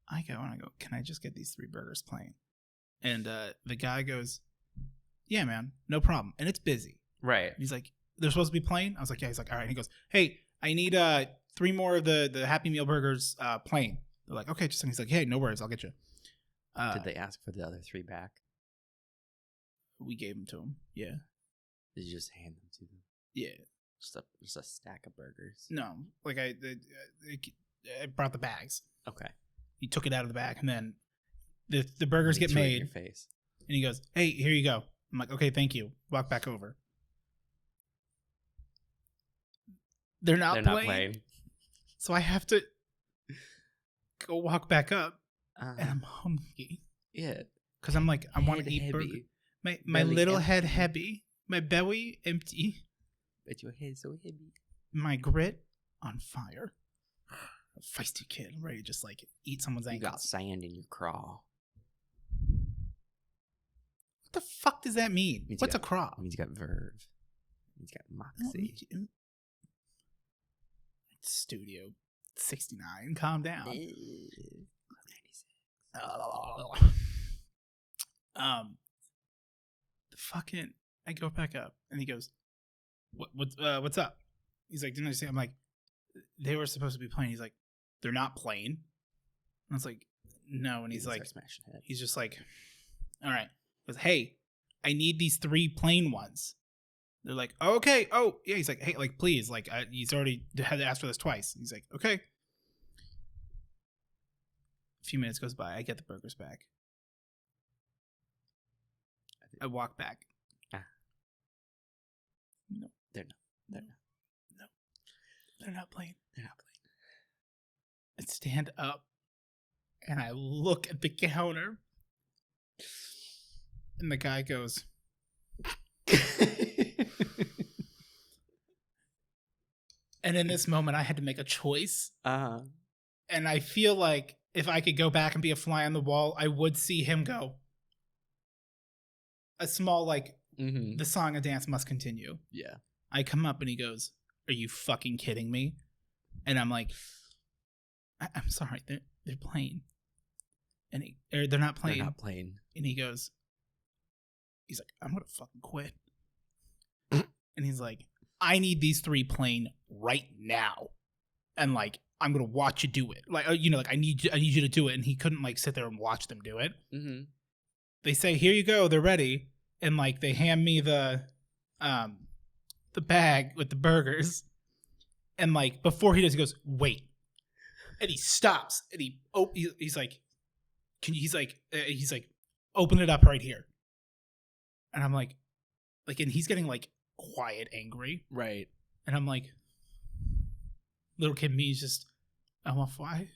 I go, can I just get these 3 burgers plain? And the guy goes, yeah, man, no problem. And it's busy. Right. He's like, they're supposed to be plain? I was like, yeah. He's like, all right. And he goes, hey, I need 3 more of the Happy Meal burgers plain. They're like, okay. And he's like, hey, no worries. I'll get you. Did they ask for the other 3 back? We gave them to him. Yeah. Did you just hand them to them? Yeah. Just a stack of burgers? No. Like I brought the bags. Okay. He took it out of the bag, and then the burgers get made. In your face. And he goes, hey, here you go. I'm like, okay, thank you. Walk back over. They're not plain. So I have to go walk back up. And I'm hungry. Yeah. Because I'm like, I want to eat burger. My little head heavy. My belly empty. But your head so heavy. My grit on fire. A feisty kid. I'm ready to just like eat someone's ankles. You got sand in your craw. What the fuck does that mean? What's a craw? It means you got verve. It means you got moxie. Studio 69. Calm down. I go back up and he goes, what's up? He's like, didn't I say? I'm like, they were supposed to be plain. He's like, they're not plain. And I was like, no. And he's like, he's just like, all right. He goes, hey, I need these 3 plain ones. They're like, oh, okay. Oh yeah. He's like, hey, like, please, like, he's already had to ask for this twice. He's like, okay. A few minutes goes by. I get the burgers back. I walk back. No, they're not. No, they're not plain. I stand up and I look at the counter, and the guy goes, And in this moment, I had to make a choice. Uh-huh. And I feel like if I could go back and be a fly on the wall, I would see him go. A small, like, the song and dance must continue. Yeah. I come up and he goes, "Are you fucking kidding me?" And I'm like, I'm sorry, they're playing. And they're not playing. They're not playing. And he's like, "I'm gonna fucking quit." And he's like, "I need these 3 playing right now, and like I'm gonna watch you do it. Like, you know, like I need you to do it." And he couldn't like sit there and watch them do it. Mm-hmm. They say, "Here you go, they're ready," and like they hand me the bag with the burgers, and like before he does, he goes, "Wait," and he stops, and he's like, he's like, "Open it up right here," and I'm like, and he's getting like quiet, angry, right, and I'm like, little kid me's just, "I want fly."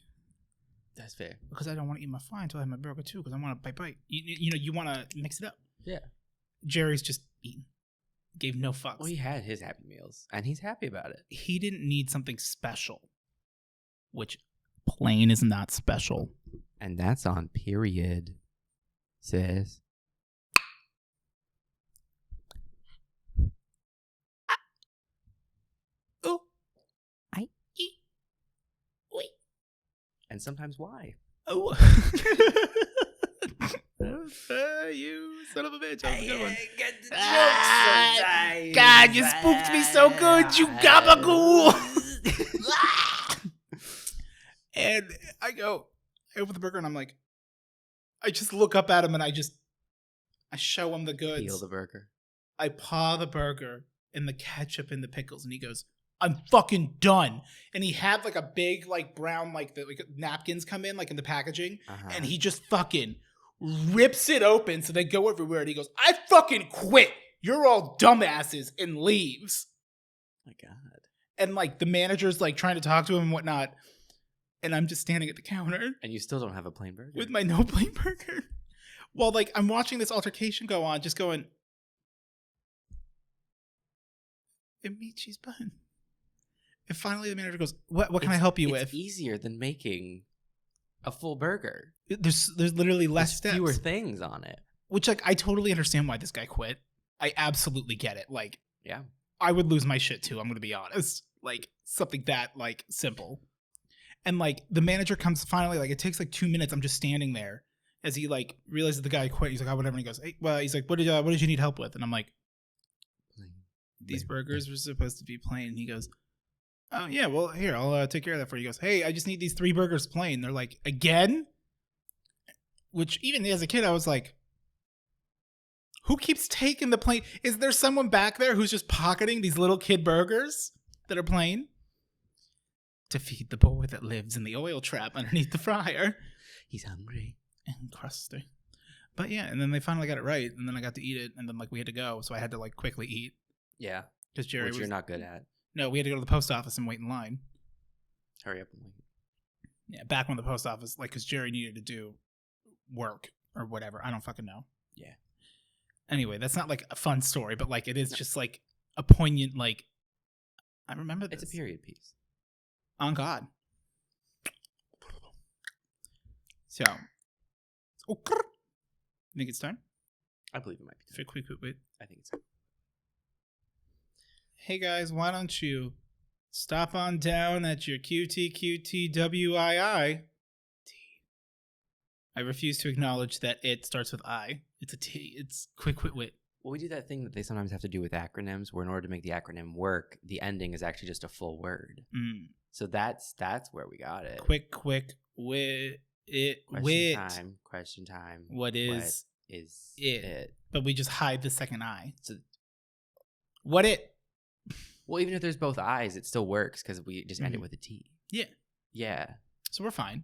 That's fair. Because I don't want to eat my fly until I have my burger too. Because I want to bite. You know, you want to mix it up. Yeah. Jerry's just eating. Gave no fucks. Well, he had his Happy Meals, and he's happy about it. He didn't need something special, which plain is not special. And that's on period, sis. Oh, I eat. Wait. And sometimes why? Oh. You son of a bitch. That was a good one. Get the jokes sometimes. God, you spooked me so good, you gabagool. And I open the burger and I'm like, I just look up at him and I show him the goods. Peel the burger. I paw the burger and the ketchup and the pickles, and he goes, "I'm fucking done." And he had like a big like brown like the napkins come in like in the packaging, and he just fucking rips it open so they go everywhere, and he goes, "I fucking quit. You're all dumbasses," and leaves. My God. And like the manager's like trying to talk to him and whatnot, and I'm just standing at the counter. And you still don't have a plain burger. With my no plain burger. While like I'm watching this altercation go on, just going, "Amichi's bun." And finally the manager goes, What can I help you with? It's easier than making a full burger. There's literally less steps. Fewer things on it. Which like I totally understand why this guy quit. I absolutely get it. Like, yeah. I would lose my shit too, I'm gonna be honest. Like something that like simple. And like the manager comes finally, like it takes like 2 minutes. I'm just standing there as he like realizes the guy quit. He's like, "Oh, whatever." And he goes, "Hey," well, he's like, what did you need help with?" And I'm like, "These burgers were supposed to be plain." And he goes, "Oh yeah, well here, I'll take care of that for you." He goes, "Hey, I just need these 3 burgers plain." They're like, "Again?" Which even as a kid, I was like, who keeps taking the plain? Is there someone back there who's just pocketing these little kid burgers that are plain? To feed the boy that lives in the oil trap underneath the fryer. He's hungry. And crusty. But yeah, and then they finally got it right, and then I got to eat it, and then like we had to go, so I had to like quickly eat. Yeah. Because Jerry Which you're not good at. No, we had to go to the post office and wait in line. Hurry up and wait. Yeah, back when the post office, like, because Jerry needed to do work or whatever. I don't fucking know. Yeah. Anyway, that's not like a fun story, but like it is just like a poignant, like, I remember this. It's a period piece. On God. So, you think it's time? I believe it might be time. Wait. I think it's time. Hey guys, why don't you stop on down at your QTQTWII? I refuse to acknowledge that it starts with I. It's a T. It's quick wit. Well, we do that thing that they sometimes have to do with acronyms, where in order to make the acronym work, the ending is actually just a full word. So that's where we got it. Quick wit. Question time. What is it? But we just hide the second I. So what it? Well, even if there's both I's, it still works because we just end it with a T. Yeah. Yeah. So we're fine.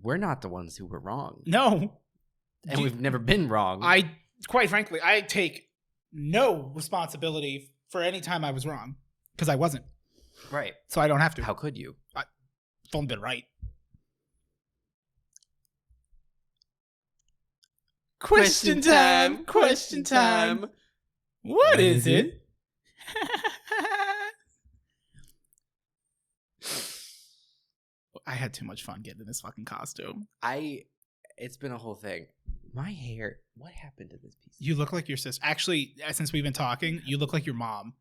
We're not the ones who were wrong. No. And we've never been wrong. Quite frankly, I take no responsibility for any time I was wrong because I wasn't. Right. So I don't have to. How could you? I've only been right. Question time. What is it? I had too much fun getting in this fucking costume. It's been a whole thing. My hair, what happened to this piece? You look like your sister. Actually, since we've been talking, you look like your mom.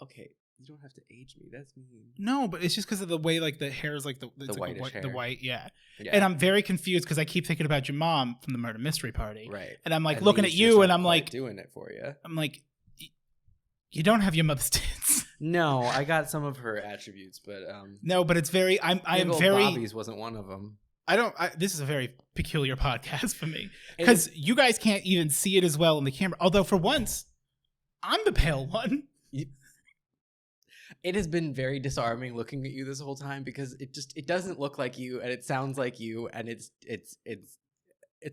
Okay, you don't have to age me. That's mean. No, but it's just because of the way like the hair is like the whitish like hair. The white, yeah. And I'm very confused because I keep thinking about your mom from the Murder Mystery Party. Right. And I'm like looking at you and I'm like doing it for you. I'm like, you don't have your mother's tits. No, I got some of her attributes, but no, but it's very. I am very. Bobby's wasn't one of them. This is a very peculiar podcast for me because you guys can't even see it as well in the camera. Although for once, I'm the pale one. It has been very disarming looking at you this whole time because it doesn't look like you and it sounds like you and it's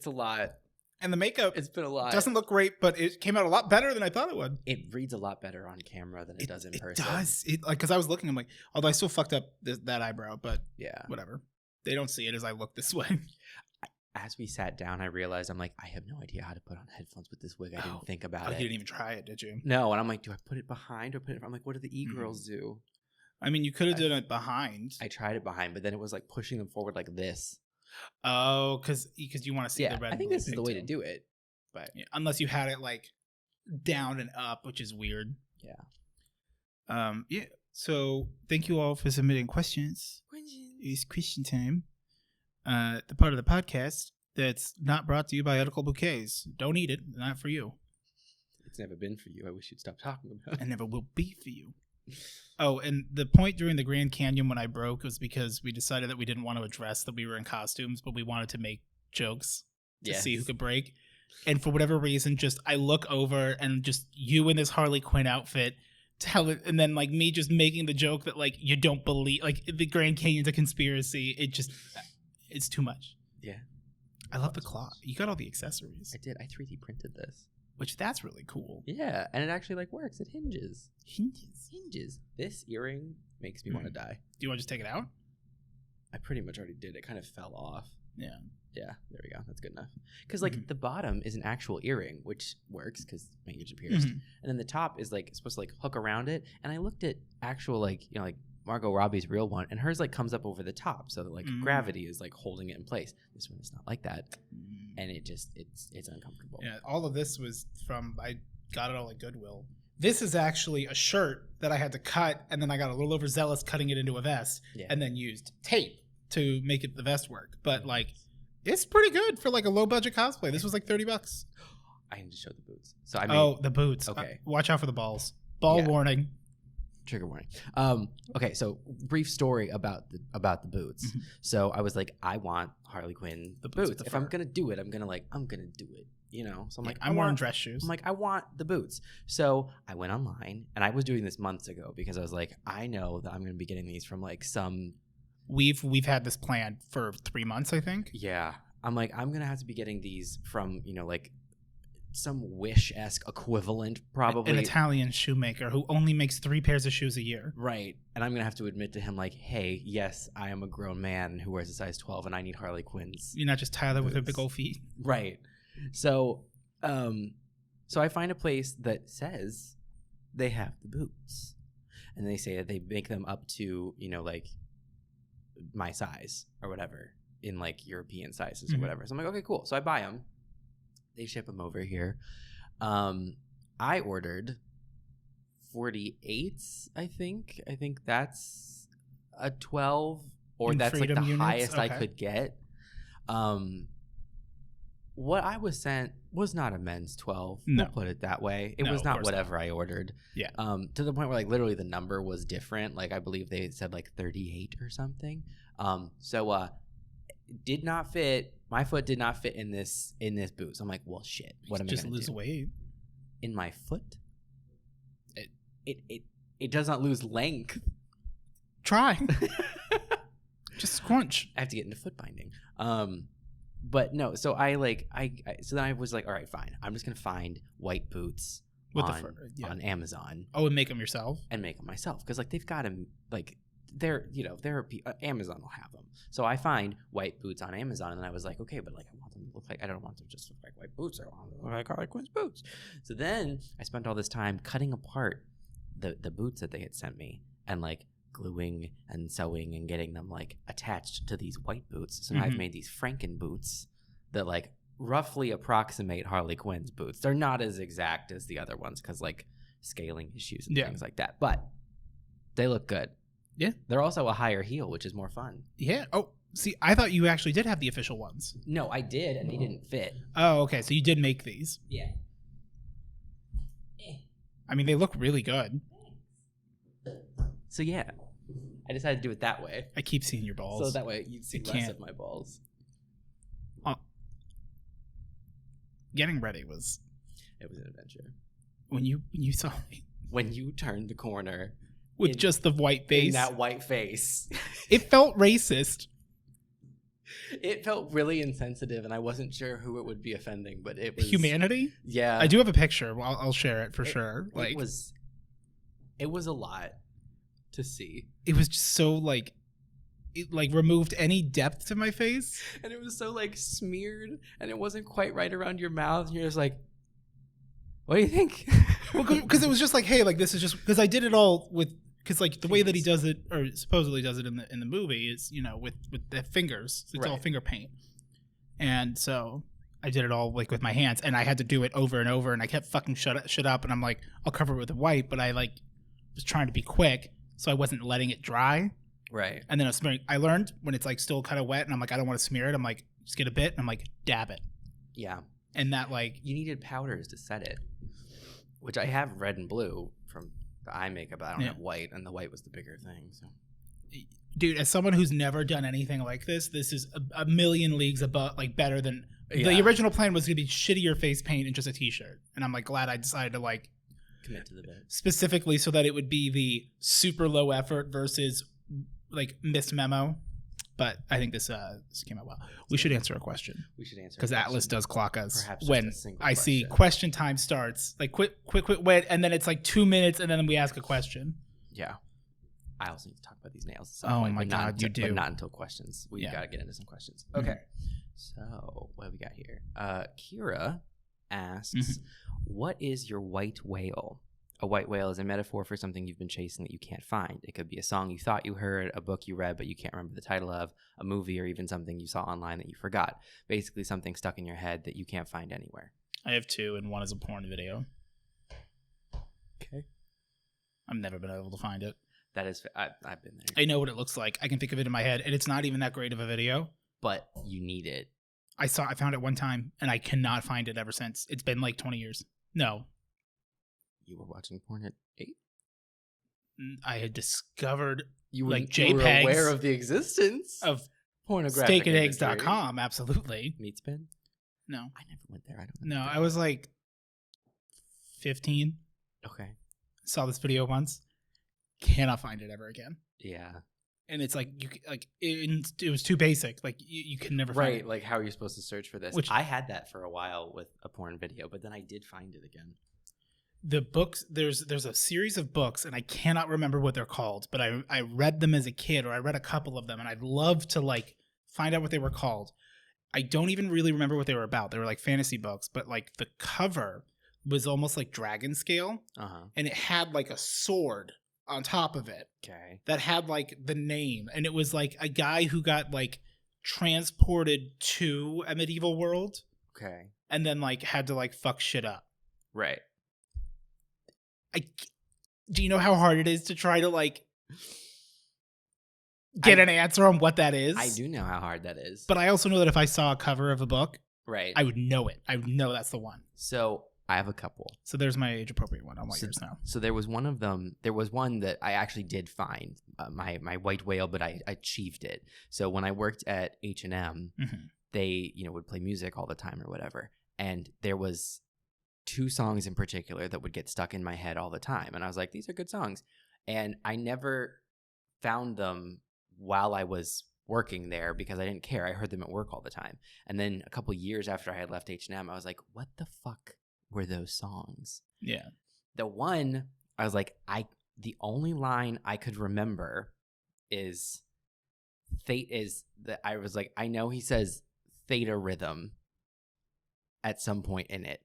a lot. And the makeup, it's been a lot. Doesn't look great, but it came out a lot better than I thought it would. It reads a lot better on camera than it does in person. It does. Because I was looking, I'm like, although I still fucked up that eyebrow, but yeah, whatever. They don't see it as I look this way. As we sat down, I realized I'm like, I have no idea how to put on headphones with this wig. I didn't think about it. You didn't even try it, did you? No, and I'm like, do I put it behind or put it? I'm like, what do the e-girls do? I mean, you could have done it behind. I tried it behind, but then it was like pushing them forward like this. Oh, because you want to see the red. I think this is the way to do it. But unless you had it like down and up, which is weird. Yeah. Yeah. So thank you all for submitting questions. It's question time. The part of the podcast that's not brought to you by Edible Bouquets. Don't eat it. Not for you. It's never been for you. I wish you'd stop talking about it. And never will be for you. Oh, and the point during the Grand Canyon when I broke was because we decided that we didn't want to address that we were in costumes, but we wanted to make jokes to see who could break. And for whatever reason, just I look over and just you in this Harley Quinn outfit tell it, and then like me just making the joke that like you don't believe like the Grand Canyon's a conspiracy. It's too much. Yeah. I love the cloth. You got all the accessories. I did. I 3D printed this. Which that's really cool. Yeah, and it actually like works. It hinges. Hinges. This earring makes me want to die. Do you want to just take it out? I pretty much already did. It kind of fell off. Yeah. Yeah, there we go. That's good enough. Because like the bottom is an actual earring, which works because my ears are pierced, and then the top is like supposed to like hook around it. And I looked at actual like like Margot Robbie's real one, and hers like comes up over the top, so that like gravity is like holding it in place. This one is not like that, and it's uncomfortable. Yeah, all of this was from I got it all at Goodwill. This is actually a shirt that I had to cut, and then I got a little overzealous cutting it into a vest, and then used tape to make it the vest work. But like, it's pretty good for like a low budget cosplay. This was like $30. I need to show the boots. So I mean, the boots. Okay, watch out for the balls. Ball warning. Trigger warning. Okay, so brief story about the boots. So I was like, I want Harley Quinn the boots. If I'm gonna do it, I'm gonna do it. You know, so I'm like, I'm wearing dress shoes. I'm like, I want the boots. So I went online, and I was doing this months ago because I was like, I know that I'm gonna be getting these from like some. We've had this planned for 3 months, I think. Yeah, I'm like, I'm gonna have to be getting these from like some Wish-esque equivalent, probably an Italian shoemaker who only makes 3 pairs of shoes a year. Right. And I'm gonna have to admit to him like, hey, yes, I am a grown man who wears a size 12 and I need Harley Quinn's. You're not just Tyler with her big old feet. Right. So so I find a place that says they have the boots, and they say that they make them up to like my size or whatever in like European sizes or whatever. So I'm like, okay, cool. So I buy them. They ship them over here. I ordered 48s, I think. I think that's a 12, or in that's like the units? highest I could get. What I was sent was not a men's 12. No. We'll put it that way. It was not whatever I ordered. Yeah. To the point where like literally the number was different. Like I believe they said like 38 or something. So did not fit. My foot did not fit in this boot. So I'm like, well, shit. What am I just lose weight in my foot? It does not lose length. Try. Just scrunch. I have to get into foot binding. But no. So so then I was like, all right, fine. I'm just gonna find white boots on Amazon. Oh, and make them yourself. And make them myself because like they've got them like. Amazon will have them. So I find white boots on Amazon, and then I was like, okay, but like I want them to look like, I don't want them to just look like white boots. I want to look like Harley Quinn's boots. So then I spent all this time cutting apart the boots that they had sent me and like gluing and sewing and getting them like attached to these white boots. So now I've made these Franken boots that like roughly approximate Harley Quinn's boots. They're not as exact as the other ones because like scaling issues and things like that, but they look good. Yeah. They're also a higher heel, which is more fun. Yeah. Oh, see, I thought you actually did have the official ones. No, I did, and they didn't fit. Oh, okay. So you did make these. Yeah. I mean, they look really good. So yeah, I decided to do it that way. I keep seeing your balls. So that way you'd see less of my balls. Getting ready was... It was an adventure. When you saw me. When you turned the corner. With just the white face. In that white face. It felt racist. It felt really insensitive, and I wasn't sure who it would be offending, but it was... Humanity? Yeah. I do have a picture. I'll share it for sure. Like, it was a lot to see. It was just so, like... It like removed any depth to my face, and it was so like smeared, and it wasn't quite right around your mouth, and you're just like, what do you think? Well, because it was just like, hey, like this is just because I did it all with, because like the way that he does it, or supposedly does it in the movie is, you know, with the fingers. It's all finger paint, and so I did it all like with my hands, and I had to do it over and over, and I kept fucking shut up, and I'm like, I'll cover it with a wipe, but I like was trying to be quick, so I wasn't letting it dry. Right. And then I learned when it's like still kind of wet and I'm like, I don't want to smear it. I'm like, just get a bit and I'm like, dab it. Yeah. And that like... You needed powders to set it, which I have red and blue from the eye makeup. I don't have white, and the white was the bigger thing. So, dude, as someone who's never done anything like this is a million leagues above, like better than... The original plan was going to be shittier face paint and just a t-shirt. And I'm like glad I decided to like... Commit to the bit. Specifically so that it would be the super low effort versus... like missed memo, but I think this came out well. We should answer a question. We should answer because Atlas does clock us. Perhaps when I see question time starts, like quick, wait, and then it's like 2 minutes, and then we ask a question. Yeah, I also need to talk about these nails. Oh my god, you do, but not until questions. We gotta get into some questions. Okay, so what have we got here? Kira asks, "What is your white whale?" A white whale is a metaphor for something you've been chasing that you can't find. It could be a song you thought you heard, a book you read but you can't remember the title of, a movie, or even something you saw online that you forgot. Basically something stuck in your head that you can't find anywhere. I have two, and one is a porn video. Okay. I've never been able to find it. That is, I've been there. I know what it looks like. I can think of it in my head, and it's not even that great of a video. But you need it. I found it one time, and I cannot find it ever since. It's been like 20 years. No. You were watching porn at 8? I had discovered you like JPEGs. You were aware of the existence of pornographic steakandeggs.com. Absolutely. Meatspin? No. I never went there. I don't know. No, I was like 15. Okay. Saw this video once. Cannot find it ever again. Yeah. And it's like it was too basic. Like you can never find it. Right. Like how are you supposed to search for this? Which I had that for a while with a porn video, but then I did find it again. The books, there's a series of books, and I cannot remember what they're called, but I read them as a kid, or I read a couple of them, and I'd love to like find out what they were called. I don't even really remember what they were about. They were like fantasy books, but like the cover was almost like dragon scale, and it had like a sword on top of it. Okay. That had like the name, and it was like a guy who got like transported to a medieval world. Okay. And then like had to like fuck shit up. Right. Do you know how hard it is to try to like get an answer on what that is? I do know how hard that is. But I also know that if I saw a cover of a book, right, I would know it. I would know that's the one. So I have a couple. So there's my age appropriate one. On what yours now? So there was one of them. There was one that I actually did find my white whale, but I achieved it. So when I worked at H&M, they would play music all the time or whatever, and there was 2 songs in particular that would get stuck in my head all the time. And I was like, these are good songs. And I never found them while I was working there because I didn't care. I heard them at work all the time. And then a couple years after I had left H&M, I was like, what the fuck were those songs? Yeah. The one, I was like, the only line I could remember is Fate is that I was like, I know he says theta rhythm. at some point in it.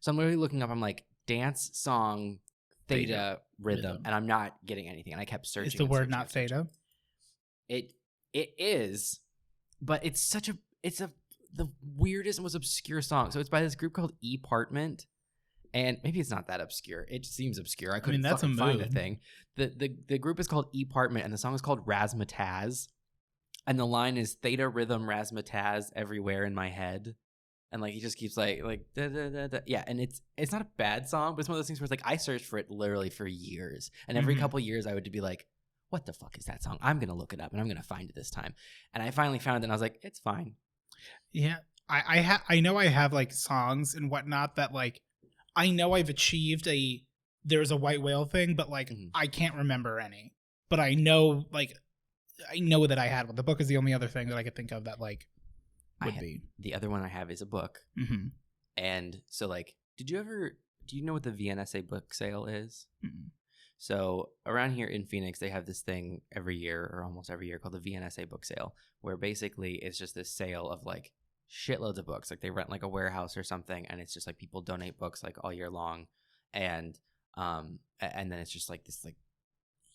So I'm literally looking up, I'm like, dance song theta rhythm, and I'm not getting anything. And I kept searching. Is the word not theta? It is, but it's the weirdest and most obscure song. So it's by this group called Epartment, and maybe it's not that obscure. It seems obscure. I couldn't find the thing. The group is called Epartment, and the song is called Razzmatazz, and the line is theta rhythm razzmatazz everywhere in my head. And like he just keeps like da, da, da, da. Yeah, and it's not a bad song, but it's one of those things where it's like I searched for it literally for years, and every couple years I would be like, "What the fuck is that song? I'm gonna look it up and I'm gonna find it this time." And I finally found it, and I was like, "It's fine." Yeah, I know I have like songs and whatnot that like I know I've achieved there's a white whale thing, but like I can't remember any. But I know that I had one. The book is the only other thing that I could think of that like. The other one I have is a book. And so like, do you know what the VNSA book sale is? So around here in Phoenix, they have this thing every year or almost every year called the VNSA book sale, where basically it's just this sale of like shitloads of books. Like they rent like a warehouse or something, and it's just like people donate books like all year long. And then it's just like this like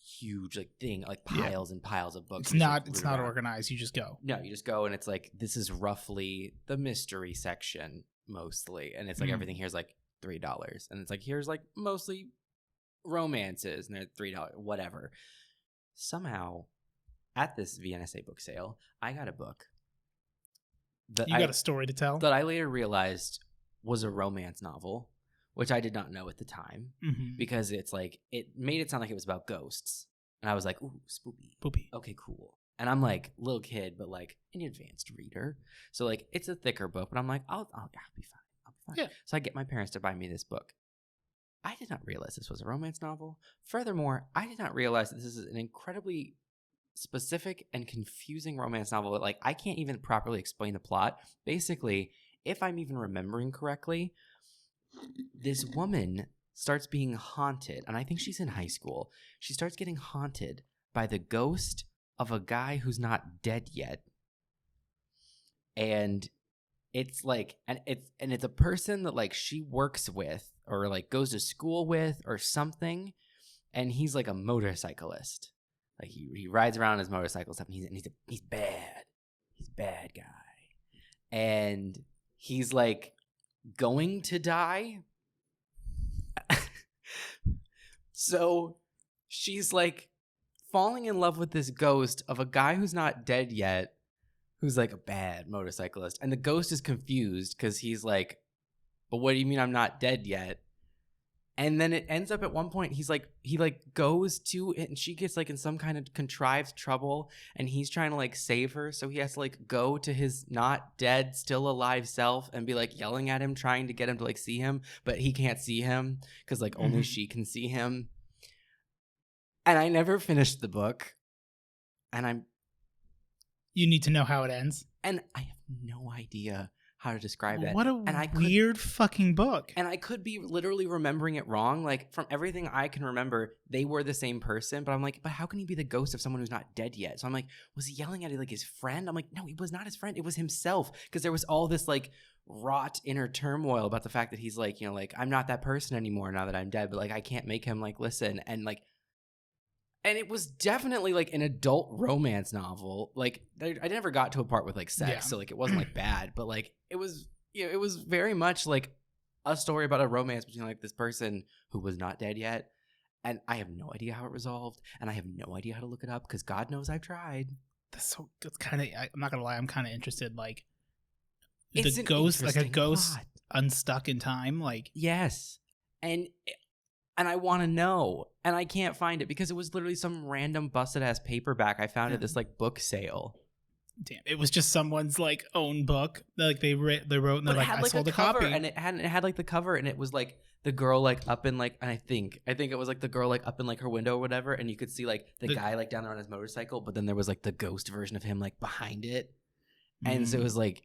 huge like thing, like piles and piles of books. It's not organized. You just go. No, you just go, and it's like this is roughly the mystery section mostly, and it's like everything here's like $3, and it's like here's like mostly romances, and they're $3, whatever. Somehow, at this VNSA book sale, I got a book. You got a story to tell that I later realized was a romance novel, which I did not know at the time, because it's like it made it sound like it was about ghosts, and I was like, "Ooh, spoopy, okay, cool." And I'm like little kid, but like an advanced reader, so like it's a thicker book, but I'm like, I'll be fine. Yeah. So I get my parents to buy me this book. I did not realize this was a romance novel. Furthermore, I did not realize that this is an incredibly specific and confusing romance novel. Like I can't even properly explain the plot. Basically, if I'm even remembering correctly, this woman starts being haunted, and I think she's in high school. She starts getting haunted by the ghost of a guy who's not dead yet. And it's like, and it's a person that like she works with or like goes to school with or something. And he's like a motorcyclist. Like he rides around on his motorcycle stuff, and he's bad. He's a bad guy. And he's like going to die. So she's like falling in love with this ghost of a guy who's not dead yet, who's like a bad motorcyclist. And the ghost is confused because he's like, "But what do you mean I'm not dead yet?" And then it ends up at one point, he goes to it, and she gets like in some kind of contrived trouble, and he's trying to like save her. So he has to like go to his not dead, still alive self and be like yelling at him, trying to get him to like see him, but he can't see him because like only she can see him. And I never finished the book, and you need to know how it ends. And I have no idea how to describe it. What a weird fucking book. And I could be literally remembering it wrong. Like, from everything I can remember, they were the same person. But I'm like, but how can he be the ghost of someone who's not dead yet? So I'm like, was he yelling at like his friend? I'm like, no, he was not his friend. It was himself. Because there was all this like wrought inner turmoil about the fact that he's like, you know, like, I'm not that person anymore now that I'm dead. But like, I can't make him like listen. And like, and it was definitely like an adult romance novel. Like I never got to a part with like sex, so like it wasn't like bad, but like it was, you know, it was very much like a story about a romance between like this person who was not dead yet. And I have no idea how it resolved, and I have no idea how to look it up because God knows I've tried. That's kind of. I'm not gonna lie, I'm kind of interested. Like the ghost, like a ghost plot. Unstuck in time. Like yes, and I want to know, and I can't find it because it was literally some random busted ass paperback I found at this like book sale. Damn, it was just someone's like own book. Like they wrote, and they're like, I sold a copy, and it had like the cover, and it was like the girl like up in like, and I think it was like the girl like up in like her window or whatever, and you could see like the guy like down there on his motorcycle, but then there was like the ghost version of him like behind it, and so it was like,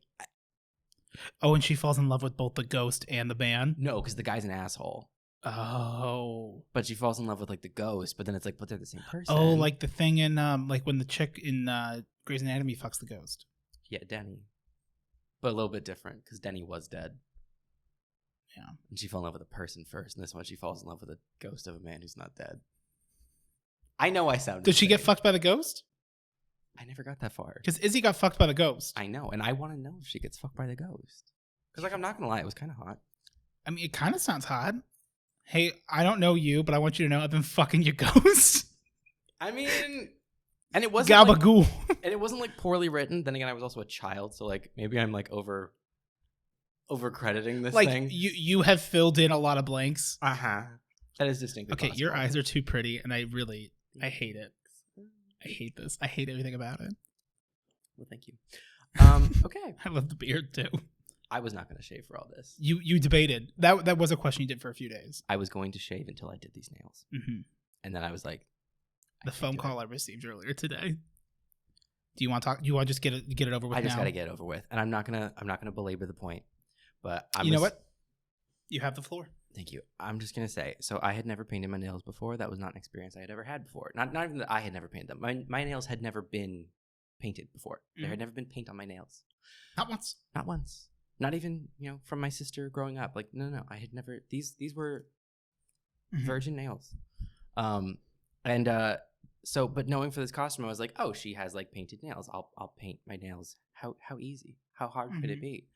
oh, and she falls in love with both the ghost and the band. No, because the guy's an asshole. Oh, but she falls in love with like the ghost, but then it's like, but they're the same person. Oh, like the thing in like when the chick in Grey's Anatomy fucks the ghost. Yeah, Denny, but a little bit different because Denny was dead. Yeah. And she fell in love with a person first, and this one she falls in love with a ghost of a man who's not dead. I know I sound Did she get insane. fucked by the ghost? I never got that far. Because Izzy got fucked by the ghost. I know, and I want to know if she gets fucked by the ghost. Because, like, I'm not going to lie, it was kind of hot. I mean, it kind of sounds hot. Hey, I don't know you, but I want you to know I've been fucking your ghost. I mean, and it wasn't Gabagool. Like, and it wasn't like poorly written. Then again, I was also a child, so like maybe I'm like over crediting this like, thing. You have filled in a lot of blanks. That is distinctly Okay, possible. your eyes are too pretty, and I hate it. I hate this. I hate everything about it. Well, thank you. Okay. I love the beard too. I was not going to shave for all this. You debated that was a question you did for a few days. I was going to shave until I did these nails, and then I was like, the phone call I received earlier today. Do you want to talk? Do you want to just get it over with? I just got to get it over with, and I'm not gonna belabor the point. But you know what? You have the floor. Thank you. I'm just gonna say. So I had never painted my nails before. That was not an experience I had ever had before. Not even that I had never painted them. My nails had never been painted before. There had never been paint on my nails. Not once. Not once. Not even from my sister growing up. Like no. I had never. These were virgin nails. So, but knowing for this costume, I was like, oh, she has like painted nails. I'll paint my nails. How easy? How hard could it be?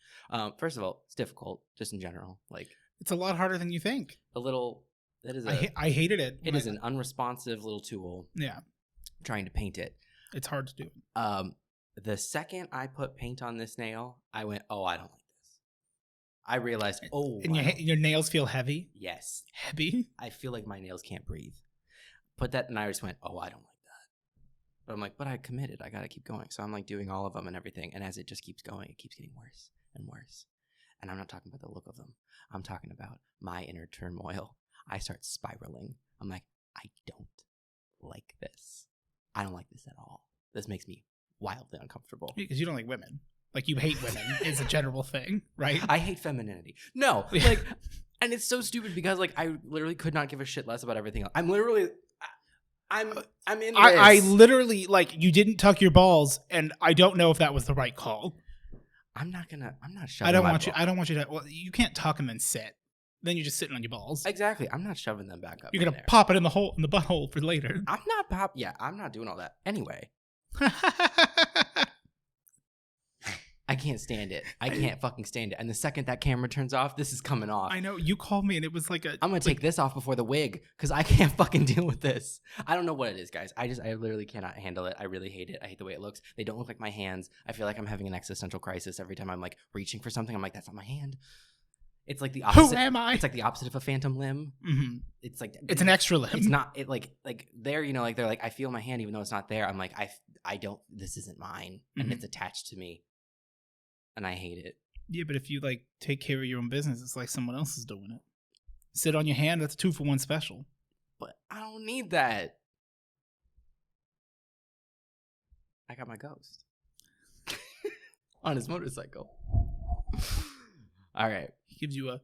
First of all, it's difficult just in general. Like it's a lot harder than you think. I hated it. It is an unresponsive little tool. Yeah. Trying to paint it. It's hard to do. The second I put paint on this nail, I went, oh, I don't like this. I realized, and your nails feel heavy. Yes. Heavy. I feel like my nails can't breathe. Put that, and I just went, oh, I don't like that. But I'm like, but I committed. I got to keep going. So I'm like doing all of them and everything. And as it just keeps going, it keeps getting worse and worse. And I'm not talking about the look of them. I'm talking about my inner turmoil. I start spiraling. I'm like, I don't like this. I don't like this at all. This makes me wildly uncomfortable. Because you don't like women. Like you hate women is a general thing, right? I hate femininity. No, like, and it's so stupid because like I literally could not give a shit less about everything else. I'm in this. I literally, like, you didn't tuck your balls, and I don't know if that was the right call. I'm not shoving I don't want you to, well, you can't tuck them and sit. Then you're just sitting on your balls. Exactly. I'm not shoving them back up. You're going to pop it in the butthole for later. I'm not doing all that. Anyway. I can't stand it. I can't fucking stand it. And the second that camera turns off, this is coming off. I know. You called me and it was like I'm going to take this off before the wig because I can't fucking deal with this. I don't know what it is, guys. I literally cannot handle it. I really hate it. I hate the way it looks. They don't look like my hands. I feel like I'm having an existential crisis every time I'm like reaching for something. I'm like, that's not my hand. It's like the opposite. Who am I? It's like the opposite of a phantom limb. Mm-hmm. It's like it's an extra limb. It's not. It like there. Like they're like I feel my hand even though it's not there. I'm like I don't. This isn't mine, and it's attached to me, and I hate it. Yeah, but if you like take care of your own business, it's like someone else is doing it. Sit on your hand. That's a 2-for-1 special. But I don't need that. I got my ghost on his motorcycle. All right. He gives you a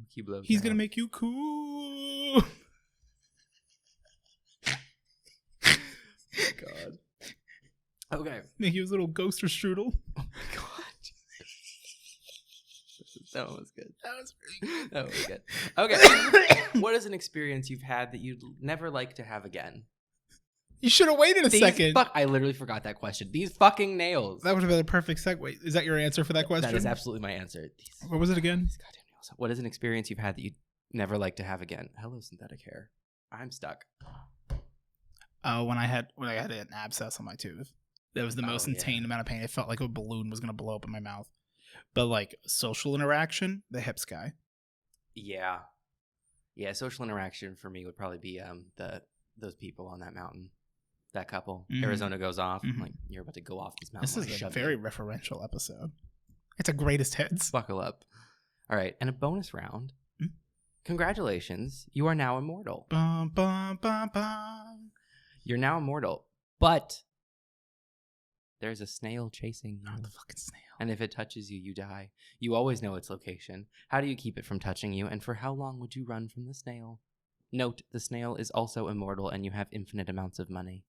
He blows. He's going to make you cool. God. Okay. Make you a little ghost or strudel. Oh my God. That one was good. That was good. Okay. What is an experience you've had that you'd never like to have again? You should have waited a second. I literally forgot that question. These fucking nails. That would have been a perfect segue. Is that your answer for that question? That is absolutely my answer. What was it again? These goddamn nails. What is an experience you've had that you'd never like to have again? Hello, synthetic hair. I'm stuck. When I had an abscess on my tooth. That was the most insane amount of pain. It felt like a balloon was going to blow up in my mouth. But like social interaction, the hips guy. Yeah. Yeah, social interaction for me would probably be those people on that mountain. That couple. Arizona goes off. I'm like, you're about to go off this mountain. This is a very referential episode. It's a greatest hits. Buckle up. All right. And a bonus round. Congratulations. You are now immortal. Bum, bum, bum, bum. You're now immortal. But there's a snail chasing you. Oh, the fucking snail. And if it touches you, you die. You always know its location. How do you keep it from touching you? And for how long would you run from the snail? Note, the snail is also immortal and you have infinite amounts of money.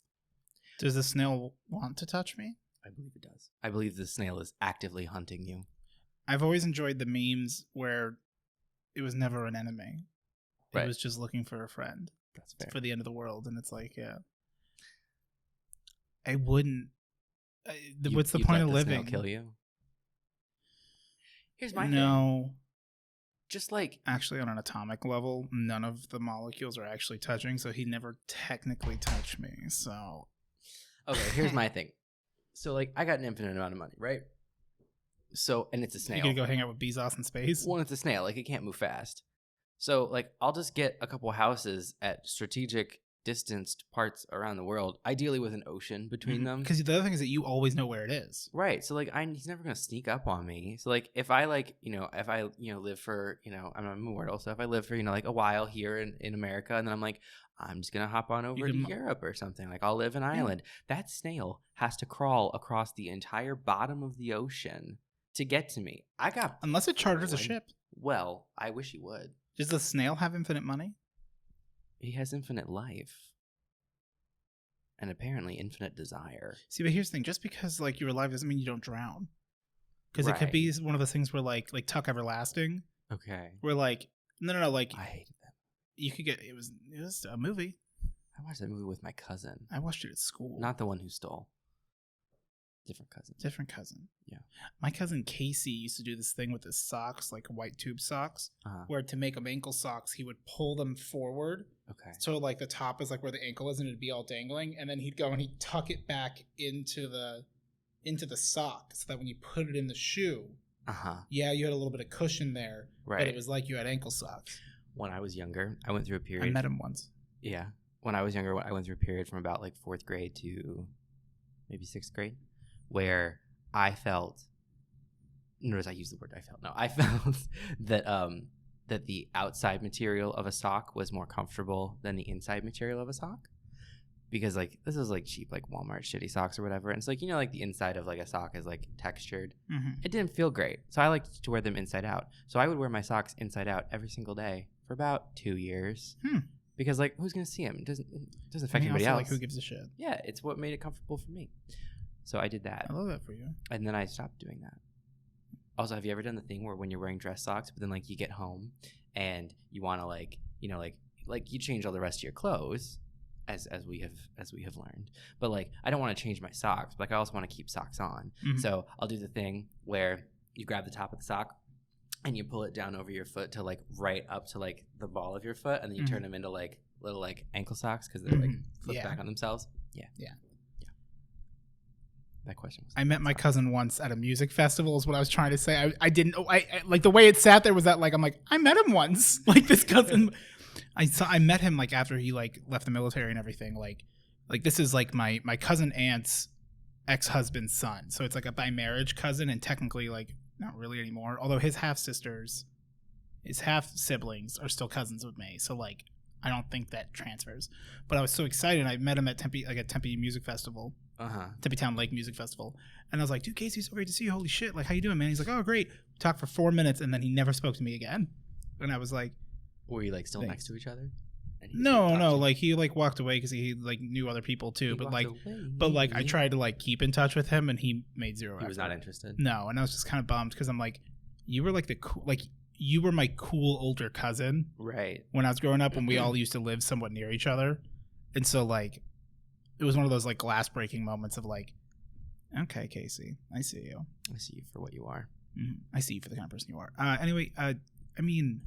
Does the snail want to touch me? I believe it does. I believe the snail is actively hunting you. I've always enjoyed the memes where it was never an enemy. It was just looking for a friend. That's fair. For the end of the world. And it's like, yeah. I wouldn't. What's the point of living? Kill you? Here's my thing. No. Just like... Actually, on an atomic level, none of the molecules are actually touching, so he never technically touched me, so... Okay, here's my thing. So, like, I got an infinite amount of money, right? So, and it's a snail. You gonna go hang out with Bezos in space? Well, it's a snail. Like, it can't move fast. So, like, I'll just get a couple houses at strategic distanced parts around the world, ideally with an ocean between them. Because the other thing is that you always know where it is. Right. So, like, he's never going to sneak up on me. So, like, if I, like, if I, live for, I'm immortal. So if I live for, like, a while here in America, and then I'm like, I'm just going to hop on over to Europe or something. Like, I'll live in Ireland. That snail has to crawl across the entire bottom of the ocean to get to me. Unless it charters a ship. Well, I wish he would. Does the snail have infinite money? He has infinite life. And apparently infinite desire. See, but here's the thing. Just because, like, you're alive doesn't mean you don't drown. Because it could be one of those things where, like Tuck Everlasting. Okay. Where, like, no, like... I hated that. You could get... It was a movie. I watched that movie with my cousin. I watched it at school. Not the one who stole. Different cousin. Yeah. My cousin Casey used to do this thing with his socks, like white tube socks, where to make them ankle socks, he would pull them forward. Okay. So like the top is like where the ankle is, and it'd be all dangling, and then he'd go and he'd tuck it back into the sock, so that when you put it in the shoe, yeah, you had a little bit of cushion there, right? But it was like you had ankle socks. When I was younger, I went through a period. I met him once. Yeah. When I was younger, I went through a period from about like 4th grade to maybe 6th grade. Where I felt, notice I use the word I felt. No, I felt that that the outside material of a sock was more comfortable than the inside material of a sock, because like this is like cheap like Walmart shitty socks or whatever, and it's like like the inside of like a sock is like textured. It didn't feel great, so I liked to wear them inside out. So I would wear my socks inside out every single day for about 2 years. Because like who's gonna see them? It doesn't affect anybody else. Like who gives a shit? Yeah, it's what made it comfortable for me. So I did that. I love that for you. And then I stopped doing that. Also, have you ever done the thing where when you're wearing dress socks, but then like you get home and you want to like you change all the rest of your clothes, as we have learned. But like I don't want to change my socks, but like I also want to keep socks on. So I'll do the thing where you grab the top of the sock and you pull it down over your foot to like right up to like the ball of your foot, and then you turn them into like little like ankle socks because they're like flip back on themselves. Yeah. That question was. I met my cousin once at a music festival. Is what I was trying to say. I didn't. I like the way it sat there was that like I'm like I met him once. Like this cousin, I met him like after he like left the military and everything. Like this is like my cousin aunt's ex-husband's son. So it's like a by marriage cousin, and technically like not really anymore. Although his half siblings are still cousins with me. So like I don't think that transfers. But I was so excited. I met him at Tempe, like at Tempe Music Festival. Tempe Town Lake Music Festival. And I was like, dude, Casey, so great to see you. Holy shit. Like, how you doing, man? He's like, oh, great. We talked for 4 minutes, and then he never spoke to me again. And I was like... Were you, like, still next to each other? No. Like, he, like, walked away because he, like, knew other people, too. But I tried to, like, keep in touch with him, and he made zero effort. He was not interested? No, and I was just kind of bummed because I'm like, you were, like, you were my cool older cousin. Right. When I was growing up, when we all used to live somewhat near each other. And so, like... It was one of those like glass breaking moments of like, okay, Casey, I see you. I see you for what you are. I see you for the kind of person you are. Anyway, I mean,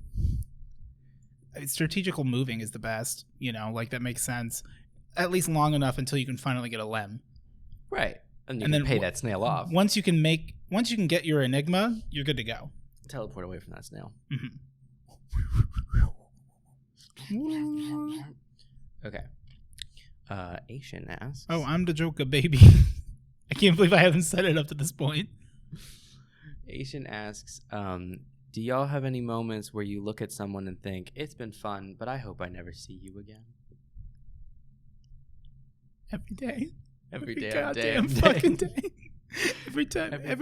strategical moving is the best. Like that makes sense. At least long enough until you can finally get a lem. Right, and then pay that snail off. Once you can get your enigma, you're good to go. Teleport away from that snail. Okay. Asian asks. Oh, I'm the Joker, baby. I can't believe I haven't said it up to this point. Asian asks, do y'all have any moments where you look at someone and think, it's been fun, but I hope I never see you again? Every day. Every day. Goddamn fucking day. Every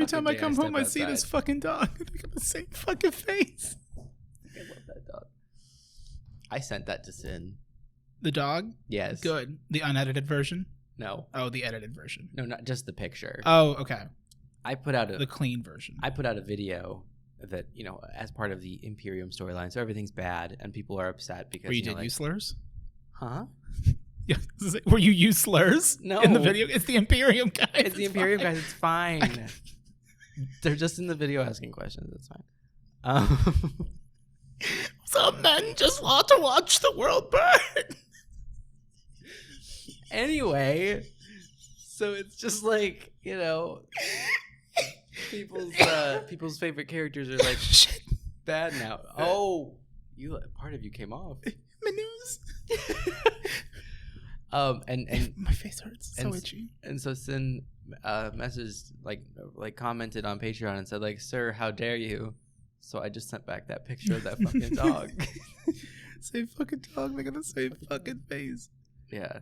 time I come home, I see this fucking dog. I think of the same fucking face. I love that dog. I sent that to Sin. The dog? Yes. Good. The unedited version? No. Oh, the edited version. No, not just the picture. Oh, okay. I put out the clean version. I put out a video that, you know, as part of the Imperium storyline, so everything's bad and people are upset because Where you did use slurs? Huh? Yeah. Where you use slurs? No. In the video? It's the Imperium guys. It's the Imperium guys. It's fine. They're just in the video asking questions. It's fine. Some men just want to watch the world burn. Anyway, so it's just like, you know, people's favorite characters are like bad now. Oh, part of you came off. My nose. And my face hurts. So itchy. And so Sin messaged like commented on Patreon and said like, "Sir, how dare you?" So I just sent back that picture of that fucking dog. Same fucking dog making the same fucking face. Yeah.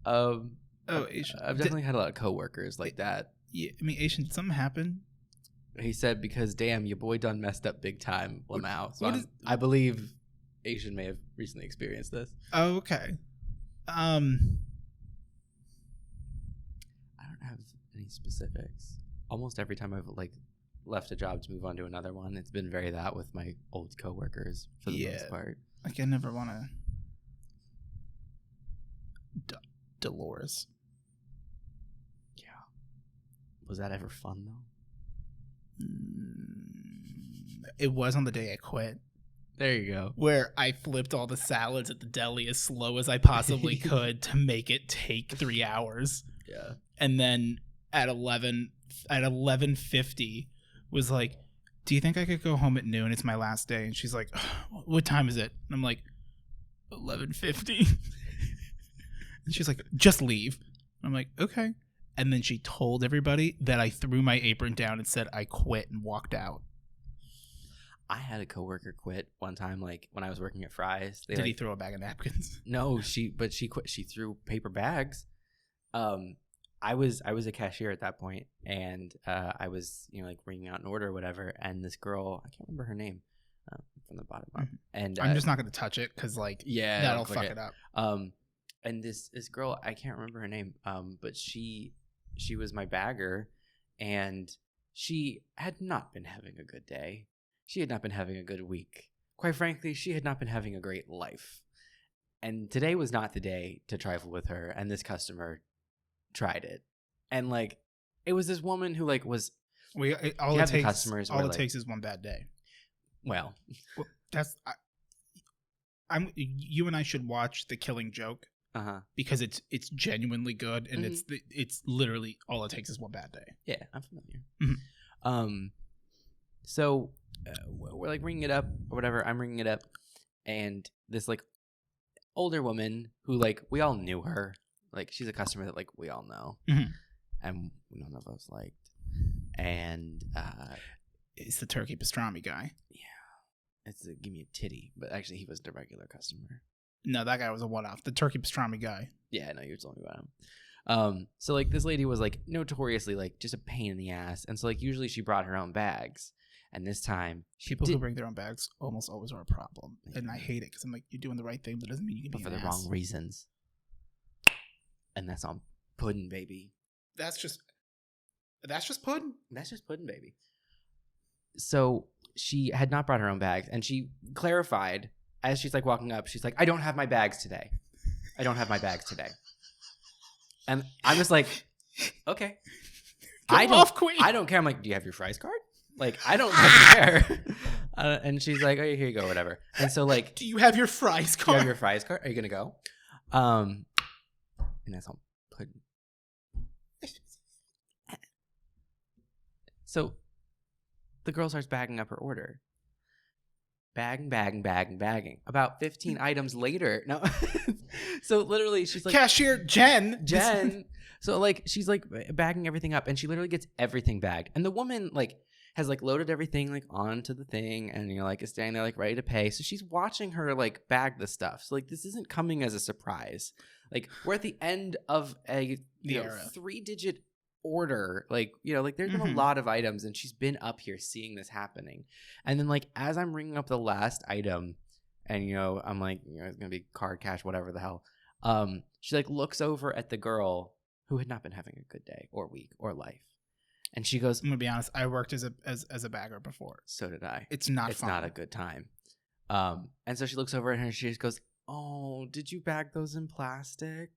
Asian. I've definitely had a lot of coworkers like that. Yeah, I mean, Asian, did something happen? He said, because damn, your boy done messed up big time, Lamau. So I believe Asian may have recently experienced this. Oh, okay. I don't have any specifics. Almost every time I've like left a job to move on to another one, it's been very that with my old coworkers for the most part. Like I never want to. Dolores. Yeah. Was that ever fun though? It was on the day I quit. There you go. Where I flipped all the salads at the deli as slow as I possibly could to make it take 3 hours. Yeah. And then at 11:50 was like, "Do you think I could go home at noon? It's my last day." And she's like, "What time is it?" And I'm like, 11:50. And she's like, "Just leave." I'm like, "Okay." And then she told everybody that I threw my apron down and said I quit and walked out. I had a coworker quit one time, like when I was working at Fry's. Did he throw a bag of napkins? No, she quit. She threw paper bags. I was a cashier at that point, and I was, you know, like ringing out an order or whatever. And this girl, I can't remember her name, from the bottom up. And I'm just not going to touch it because like that'll fuck it up. And this girl, I can't remember her name, but she was my bagger, and she had not been having a good day. She had not been having a good week. Quite frankly, she had not been having a great life. And today was not the day to trifle with her, and this customer tried it. And like, it was this woman who like was... all it takes is one bad day. Well that's... you and I should watch The Killing Joke. Because it's genuinely good, and it's literally all it takes is one bad day. Yeah, I'm familiar. Mm-hmm. So we're like ringing it up or whatever. I'm ringing it up, and this like older woman who like we all knew her. Like she's a customer that like we all know, and none of us liked. And it's the turkey pastrami guy. Yeah, it's give me a titty, but actually he was the regular customer. No, that guy was a one-off. The turkey pastrami guy. Yeah, no, you were telling me about him. So like this lady was like notoriously like just a pain in the ass, and so like usually she brought her own bags, and this time people who bring their own bags almost always are a problem, and I hate it because I'm like, you're doing the right thing, but it doesn't mean you can be for the wrong reasons. And that's on pudding, baby. That's just pudding. That's just pudding, baby. So she had not brought her own bags, and she clarified. As she's like walking up, she's like, "I don't have my bags today. I don't have my bags today." And I'm just like, "Okay." I don't care. I'm like, "Do you have your Fry's card?" Like, I don't care. And she's like, "Oh, here you go, whatever." And so like, "Do you have your Fry's card? Do you have your Fry's card? Are you gonna go?" And that's all pudding. So the girl starts bagging up her order. Bagging. About 15 items later. No. So literally she's like... Cashier Jen. So like she's like bagging everything up, and she literally gets everything bagged. And the woman like has like loaded everything like onto the thing, and you're like is standing there like ready to pay. So she's watching her like bag the stuff. So like this isn't coming as a surprise. Like we're at the end of a 3-digit order, like, you know, like there's been a lot of items, and she's been up here seeing this happening. And then like as I'm ringing up the last item, and you know I'm like, you know, it's gonna be card, cash, whatever the hell, she like looks over at the girl who had not been having a good day or week or life, And she goes, I'm gonna be honest. I worked as a bagger before. so did I. It's not It's fun. not a good time. And so she looks over at her and she just goes, oh, did you bag those in plastic?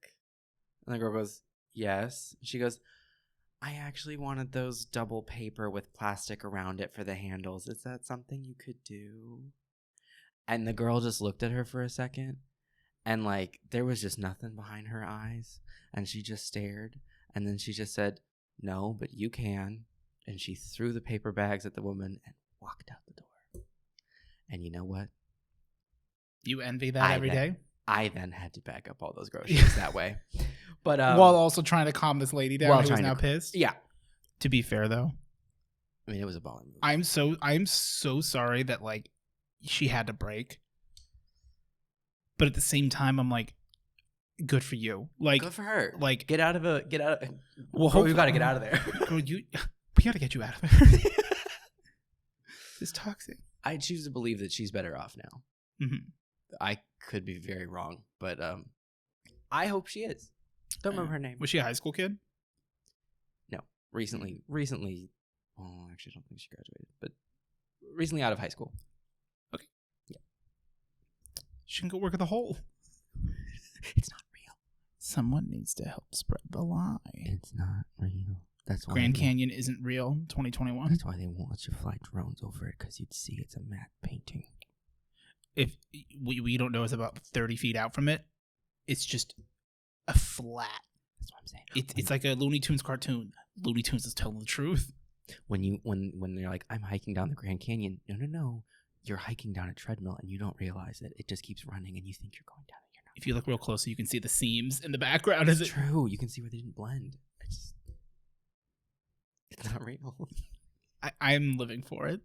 And the girl goes, yes. She goes, I actually wanted those double paper with plastic around it for the handles. Is that something you could do? And the girl just looked at her for a second, and like there was just nothing behind her eyes, and she just stared, and then she just said, no, but you can. And she threw the paper bags at the woman and walked out the door. And you know what? You envy that every day? I then had to bag up all those groceries that way. But while also trying to calm this lady down who was now pissed? Yeah. To be fair, though. I mean, it was a baller move. I'm so sorry that, like, she had to break. But at the same time, I'm like, good for you. Like, good for her. Like, get out of. Well, we've got to get out of there. Girl, we got to get you out of there. It's toxic. I choose to believe that she's better off now. Mm-hmm. I could be very wrong, but I hope she is. Don't remember her name. Was she a high school kid? No. Recently. Oh, actually, I don't think she graduated, but recently out of high school. Okay. Yeah. She can go work at the Hole. It's not real. Someone needs to help spread the lie. It's not real. That's why Grand Canyon isn't real. 2021. That's why they won't let you fly drones over it, because you'd see it's a matte painting. If we don't know, it's about 30 feet out from it. It's just a flat. That's what I'm saying. It's like a Looney Tunes cartoon. Looney Tunes is telling the truth. When they're like, I'm hiking down the Grand Canyon. No. You're hiking down a treadmill and you don't realize it. It just keeps running and you think you're going down it. You're not. If you look real closely, you can see the seams in the background. It's true. You can see where they didn't blend. It's not real. I'm living for it.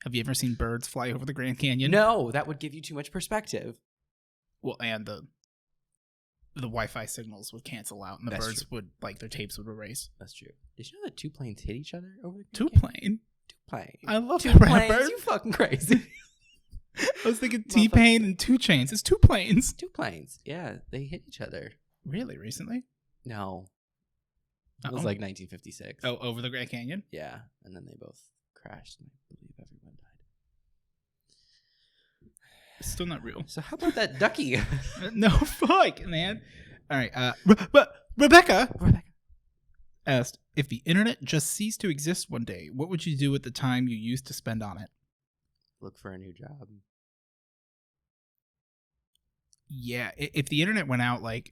Have you ever seen birds fly over the Grand Canyon? No, that would give you too much perspective. Well, and the Wi-Fi signals would cancel out, and the birds would, like, their tapes would erase. That's true. Did you know that two planes hit each other over the Two plane? Two planes. I love two that planes. rapper. You fucking crazy. I was thinking T-Pain and 2 Chainz. It's 2 planes. 2 planes. Yeah, they hit each other. Really? Recently? No. It was like 1956. Oh, over the Grand Canyon? Yeah, and then they both crashed, and I believe everyone died. It's still not real. So how about that Ducky? No, fuck, man. All right. Rebecca asked, if the internet just ceased to exist one day, what would you do with the time you used to spend on it? Look for a new job. Yeah, if the internet went out, like,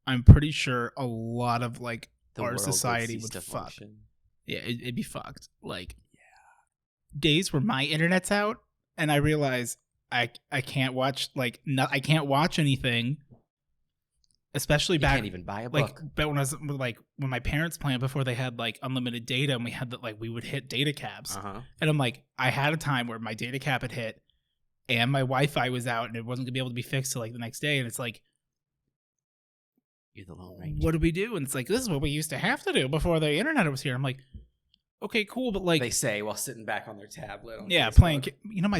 I'm pretty sure a lot of, like, our society would fuck. Yeah, it'd be fucked. Like, days where my internet's out and I realize I can't watch, like, I can't watch anything. Especially back, you can't even buy a book. But when I was like, when my parents planned before they had like unlimited data, and we had that, like, we would hit data caps, and I'm like, I had a time where my data cap had hit, and my Wi-Fi was out, and it wasn't gonna be able to be fixed till like the next day, and it's like, you're the Lone Ranger. What do we do? And it's like, this is what we used to have to do before the internet was here. I'm like, okay, cool, but like they say while sitting back on their tablet. On yeah, Facebook. playing. You know, my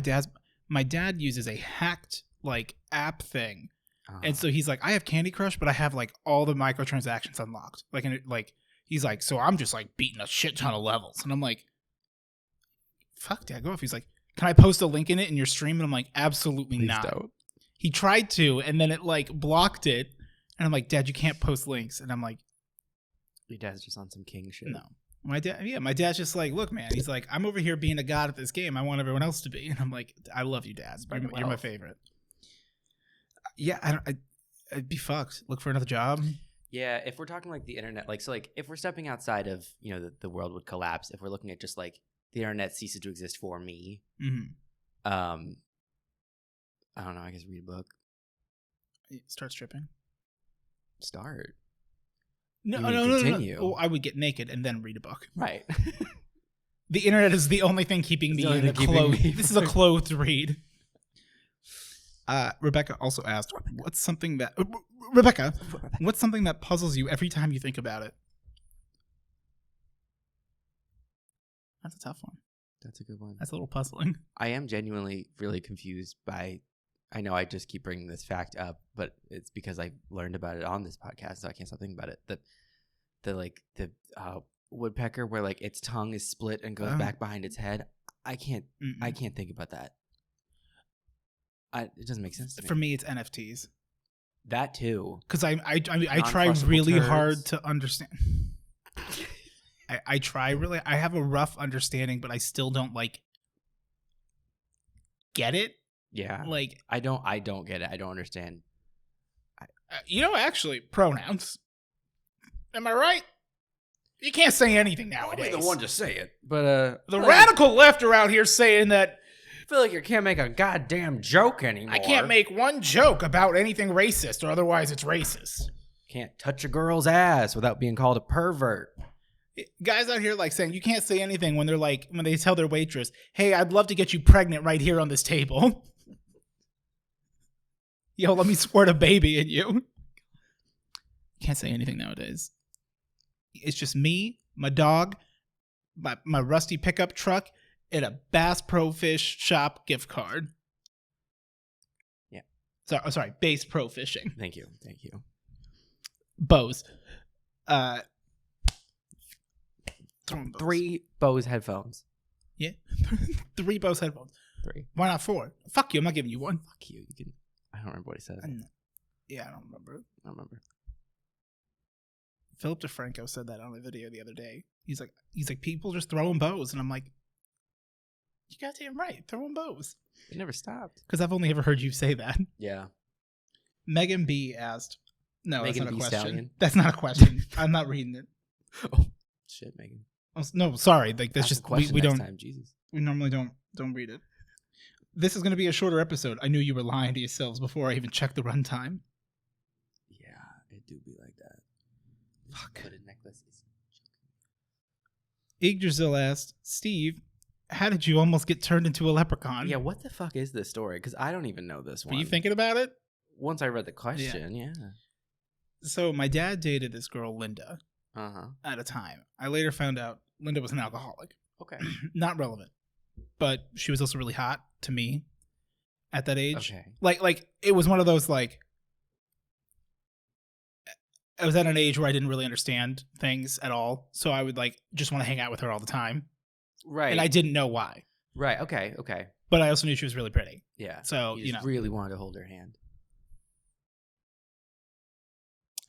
dad uses a hacked like app thing. And so he's like, I have Candy Crush, but I have like all the microtransactions unlocked. Like, and it, like, he's like, so I'm just like beating a shit ton of levels. And I'm like, fuck, Dad, go off. He's like, can I post a link in it in your stream? And I'm like, absolutely Please not. Don't. He tried to, and then it like blocked it. And I'm like, Dad, you can't post links. And I'm like, your dad's just on some king shit. No. My dad's just like, look, man. He's like, I'm over here being a god at this game. I want everyone else to be. And I'm like, I love you, Dad. You're my favorite. Yeah, I'd be fucked. Look for another job. Yeah, if we're talking like the internet, like, so like if we're stepping outside of, you know, the world would collapse. If we're looking at just like the internet ceases to exist for me, I don't know. I guess read a book. Start stripping. Start. No. Oh, I would get naked and then read a book. Right. The internet is the only thing keeping me in a clothed. This is a clothed read. Rebecca also asked, what's something that puzzles you every time you think about it? That's a tough one. That's a good one. That's a little puzzling. I am genuinely really confused by, I know I just keep bringing this fact up, but it's because I learned about it on this podcast, so I can't stop thinking about it. woodpecker where like its tongue is split and goes back behind its head. I can't think about that. It doesn't make sense to me. For me, it's NFTs. That too. Because I try really hard to understand. I try really. I have a rough understanding, but I still don't like get it. Yeah. Like I don't get it. I don't understand. Actually, pronouns. Am I right? You can't say anything nowadays. I'll be the one to say it. But the radical left are out here saying that I feel like you can't make a goddamn joke anymore. I can't make one joke about anything racist, or otherwise it's racist. Can't touch a girl's ass without being called a pervert. Guys out here like saying you can't say anything when they tell their waitress, "Hey, I'd love to get you pregnant right here on this table." Yo, let me squirt a baby in you. Can't say anything nowadays. It's just me, my dog, my rusty pickup truck, and a Bass Pro Fish shop gift card. Yeah. Sorry, Bass Pro Fishing. Thank you. Bose. 3 Bose headphones. Yeah. 3 Bose headphones. 3. Why not 4? Fuck you, I'm not giving you 1. Fuck you. You can. I don't remember what he said. Yeah, I don't remember. I don't remember. Philip DeFranco said that on a video the other day. He's like, people just throwing bows, and I'm like, you goddamn right, throwing bows. It never stopped. Because I've only ever heard you say that. Yeah. Megan B asked. No, Megan that's not a B. question. Stallion. That's not a question. I'm not reading it. Oh shit, Megan. No, sorry. Like that's Ask just a question we next don't. Time, Jesus. We normally don't read it. This is going to be a shorter episode. I knew you were lying to yourselves before I even checked the runtime. Yeah, it do be like that. Fuck. Necklace is... Yggdrasil asked, Steve, how did you almost get turned into a leprechaun? Yeah, what the fuck is this story? Because I don't even know this one. Were you thinking about it? Once I read the question, yeah. So my dad dated this girl, Linda, at a time. I later found out Linda was an alcoholic. Okay. Not relevant. But she was also really hot to me at that age. Okay. Like it was one of those, like, I was at an age where I didn't really understand things at all. So I would just want to hang out with her all the time. Right. And I didn't know why. Right. Okay. But I also knew she was really pretty. Yeah. So, you just really wanted to hold her hand.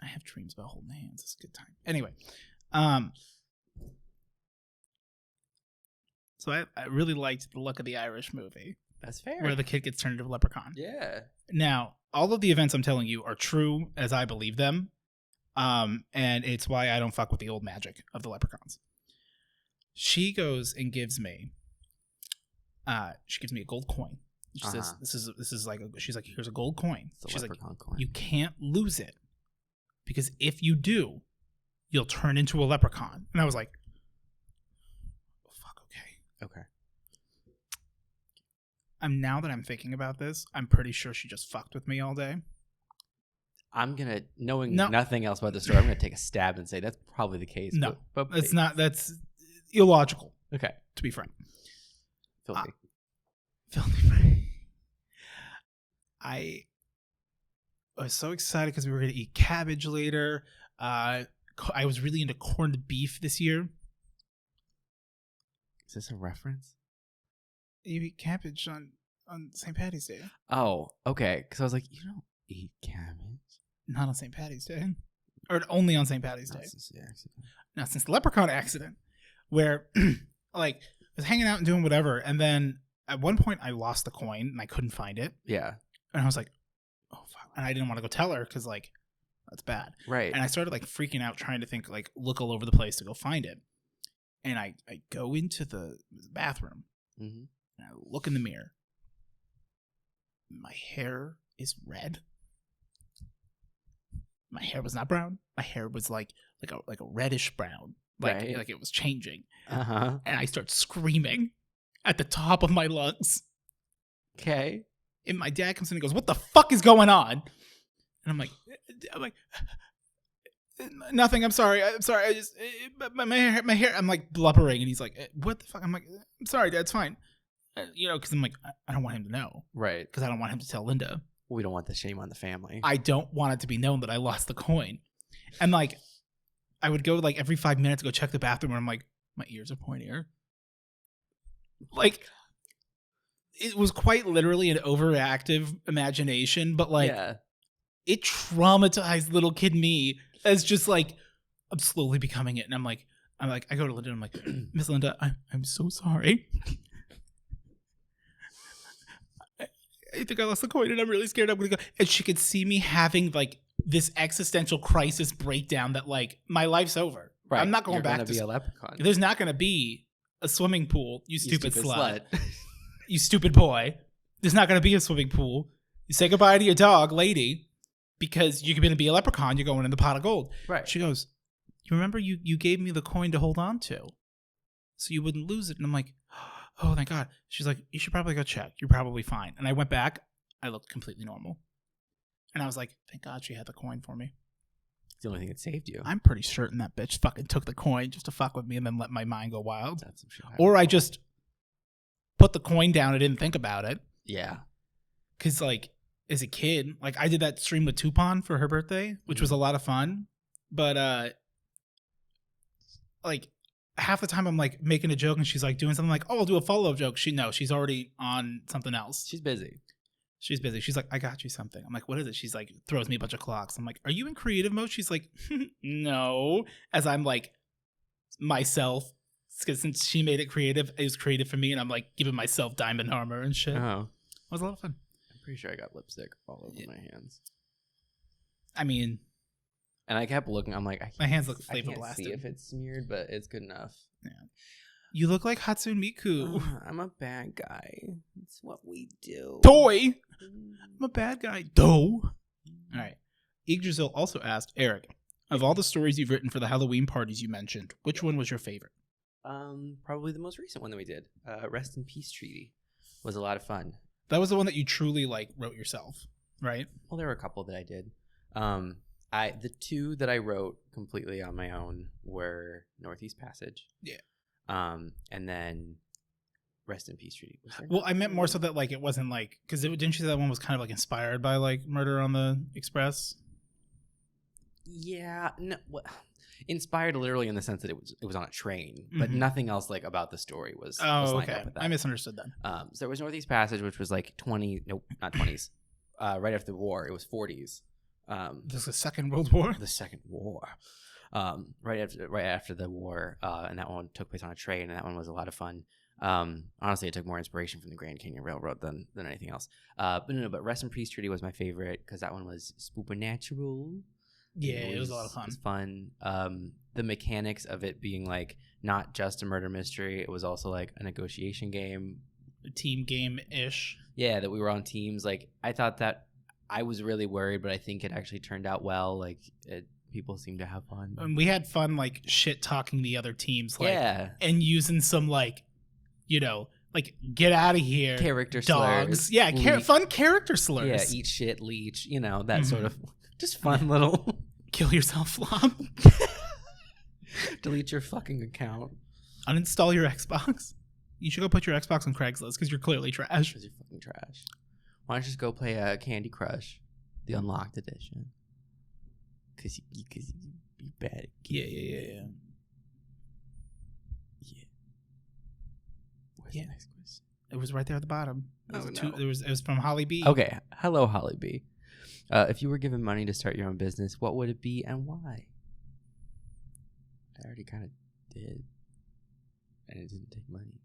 I have dreams about holding hands. It's a good time. Anyway. So I really liked the look of the Irish movie. That's fair. Where the kid gets turned into a leprechaun. Yeah. Now, all of the events I'm telling you are true as I believe them. And it's why I don't fuck with the old magic of the leprechauns. She goes and gives me a gold coin. She says, this is like, she's like, here's a gold coin. She's like, coin. You can't lose it because if you do, you'll turn into a leprechaun. And I was like, oh, fuck. Okay. Now that I'm thinking about this, I'm pretty sure she just fucked with me all day. I'm going to, knowing nothing else about the story, I'm going to take a stab and say that's probably the case. No, but it's not. That's illogical. Okay. To be frank. Filthy. I was so excited because we were going to eat cabbage later. I was really into corned beef this year. Is this a reference? You eat cabbage on St. Patty's Day. Oh, okay. Because I was like, you don't eat cabbage. Not on St. Patty's Day. Or only on St. Patty's Day. Since the accident. Now, since the leprechaun accident, where I was hanging out and doing whatever, and then at one point I lost the coin and I couldn't find it. Yeah. And I was like, oh, fuck. And I didn't want to go tell her because, that's bad. Right. And I started, freaking out trying to think, look all over the place to go find it. And I go into the bathroom. Mm-hmm. And I look in the mirror. My hair is red. My hair was not brown. My hair was like a reddish brown. Like it was changing. Uh-huh. And I start screaming at the top of my lungs. Okay. And my dad comes in and goes, "What the fuck is going on?" And I'm like, "Nothing. I'm sorry. I just my hair. I'm blubbering, and he's like, "What the fuck?" I'm like, "I'm sorry, Dad. It's fine." Because I'm like, I don't want him to know. Right. Because I don't want him to tell Linda. We don't want the shame on the family. I don't want it to be known that I lost the coin. And I would go like every 5 minutes to go check the bathroom, and I'm like, my ears are pointier. Like, it was quite literally an overactive imagination, but like, it traumatized little kid me as just like, I'm slowly becoming it. And I'm like, I go to Linda, and I'm like, Miss Linda, I'm so sorry. I think I lost the coin and I'm really scared I'm going to go. And she could see me having like this existential crisis breakdown that like my life's over. Right. I'm not going back to be a leprechaun. There's not going to be a swimming pool. You stupid slut. You stupid boy. There's not going to be a swimming pool. You say goodbye to your dog, lady, because you're going to be a leprechaun. You're going in the pot of gold. Right. She goes, you remember you gave me the coin to hold on to so you wouldn't lose it. And I'm like, oh, thank God. She's like, you should probably go check. You're probably fine. And I went back. I looked completely normal. And I was like, thank God she had the coin for me. It's the only thing that saved you. I'm pretty certain that bitch fucking took the coin just to fuck with me and then let my mind go wild. That's some shit. Or I just put the coin down and didn't think about it. Yeah. Because, like, as a kid, like, I did that stream with Tupon for her birthday, which was a lot of fun. But, like, half the time I'm like making a joke and she's like doing something like, oh, I'll do a follow-up joke. She's already on something else. She's busy. She's like, I got you something. I'm like, what is it? She's like, throws me a bunch of clocks. I'm like, are you in creative mode? She's like, no. As I'm like myself, because since she made it creative, it was creative for me. And I'm like giving myself diamond armor and shit. Oh, it was a lot of fun. I'm pretty sure I got lipstick all over my hands. I mean, and I kept looking. I'm like, my hands look flavor blasted. I can't see if it's smeared, but it's good enough. Yeah. You look like Hatsune Miku. I'm a bad guy. It's what we do. Toy. I'm a bad guy. Doe. All right. Yggdrasil also asked, Eric, of all the stories you've written for the Halloween parties you mentioned, which one was your favorite? Probably the most recent one that we did. Rest in Peace Treaty was a lot of fun. That was the one that you truly like wrote yourself, right? Well, there were a couple that I did. The two that I wrote completely on my own were Northeast Passage. Yeah. And then Rest in Peace Treaty. Well, I meant more so that like it wasn't like, because didn't you say that one was kind of like inspired by like Murder on the Express? Yeah, no, inspired literally in the sense that it was on a train, but nothing else like about the story was. Oh, okay. I misunderstood then. So there was Northeast Passage, which was like not 20s, right after the war. It was 40s. This is the Second World War. The Second War. Right after the war, and that one took place on a train, and that one was a lot of fun. Honestly, it took more inspiration from the Grand Canyon Railroad than anything else. But Rest in Peace Treaty was my favorite because that one was supernatural. Yeah, it was a lot of fun. It was fun. The mechanics of it being like not just a murder mystery, it was also like a negotiation game, a team game ish. Yeah, that we were on teams. Like I thought that I was really worried, but I think it actually turned out well. Like people seem to have fun. And we had fun, like shit talking the other teams, like, and using some like, like get out of here, character dogs, slurs. Yeah, fun character slurs. Yeah, eat shit, leech, that sort of just fun little. Kill yourself, flop. Delete your fucking account. Uninstall your Xbox. You should go put your Xbox on Craigslist because you're clearly trash. Because you're fucking trash. Why don't you just go play Candy Crush, the unlocked edition? Because you bad. Yeah. Where's the next quiz? It was right there at the bottom. It was from Holly B. Okay. Hello, Holly B. If you were given money to start your own business, what would it be and why? I already kind of did. And it didn't take money.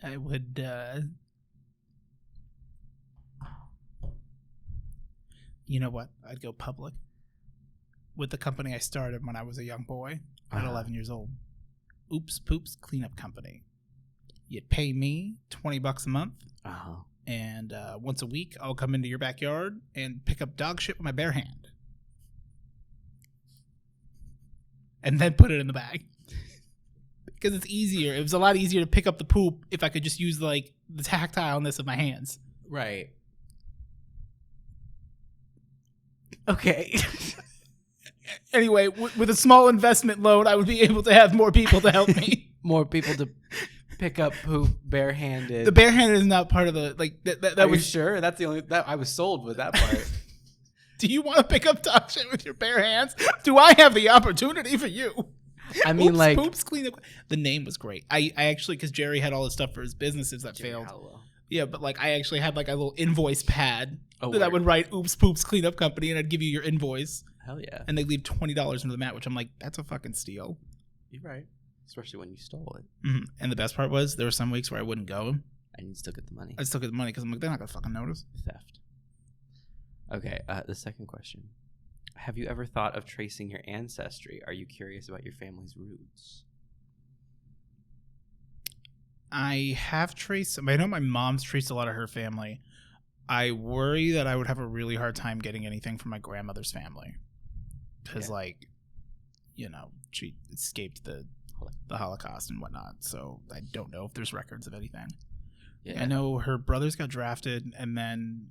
I would you know what? I'd go public with the company I started when I was a young boy at 11 years old. Oops Poops Cleanup Company. You'd pay me $20 a month. And once a week, I'll come into your backyard and pick up dog shit with my bare hand. And then put it in the bag. Because it's easier. It was a lot easier to pick up the poop if I could just use like the tactileness of my hands. Right. Okay. Anyway, with a small investment loan, I would be able to have more people to help me. More people to pick up poop barehanded. The barehanded is not part of the like that Are was you sure? That's the only that I was sold with that part. Do you want to pick up dog shit with your bare hands? Do I have the opportunity for you? I mean, Oops, like poops clean up. The name was great. I actually, because Jerry had all this stuff for his businesses that failed. Hallowell. Yeah, but like I actually had like a little invoice pad that I word. would write "Oops Poops Cleanup Company" and I'd give you your invoice. Hell yeah. And they leave $20 into the mat, which I'm like, that's a fucking steal. You're right. Especially when you stole it. Mm-hmm. And the best part was there were some weeks where I wouldn't go. And you'd still get the money. I'd still get the money because I'm like, they're not gonna fucking notice. Theft. Okay, the second question. Have you ever thought of tracing your ancestry? Are you curious about your family's roots? I have traced. I know my mom's traced a lot of her family. I worry that I would have a really hard time getting anything from my grandmother's family because, like, you know, she escaped the Holocaust and whatnot. So I don't know if there's records of anything. Yeah. I know her brothers got drafted, and then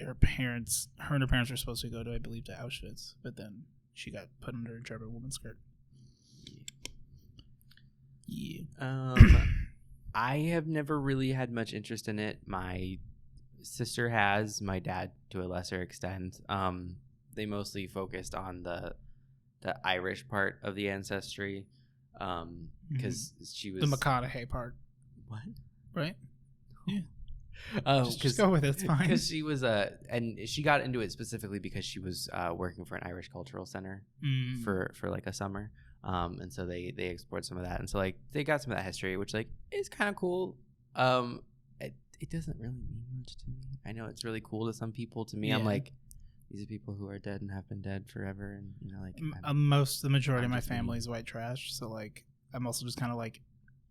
her and her parents were supposed to go to, I believe, to Auschwitz, but then she got put under a German woman's skirt. Yeah. I have never really had much interest in it. My sister has, my dad to a lesser extent. They mostly focused on the Irish part of the ancestry, because she was the McConaughey part. What? Right? Yeah. Just go with it. It's fine. Because she was and she got into it specifically because she was working for an Irish cultural center for like a summer. And so they explored some of that, and so like they got some of that history, which like is kind of cool. It doesn't really mean much to me. I know it's really cool to some people. To me, yeah. I'm like, these are people who are dead and have been dead forever, and you know, like the majority of my family is white trash. So like, I'm also just kind of like,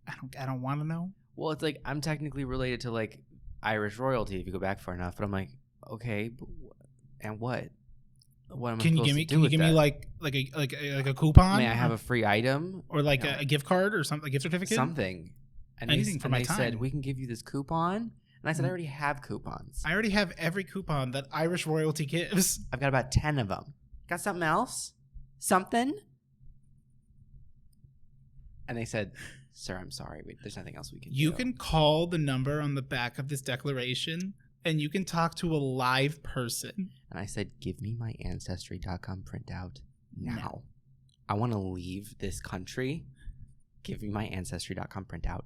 I don't want to know. Well, it's like I'm technically related to like Irish royalty if you go back far enough, but I'm like, okay, but and what? What am I supposed to do? Can you give me like a coupon? May I have a free item or like a gift card or something, a gift certificate, something? And anything for my time. They said we can give you this coupon, and I said I already have coupons. I already have every coupon that Irish royalty gives. I've got about 10 of them. Got something else? Something? And they said, "Sir, I'm sorry. There's nothing else we can do." You can call the number on the back of this declaration, and you can talk to a live person. And I said, "Give me my Ancestry.com printout now. No. I want to leave this country. Give me my Ancestry.com printout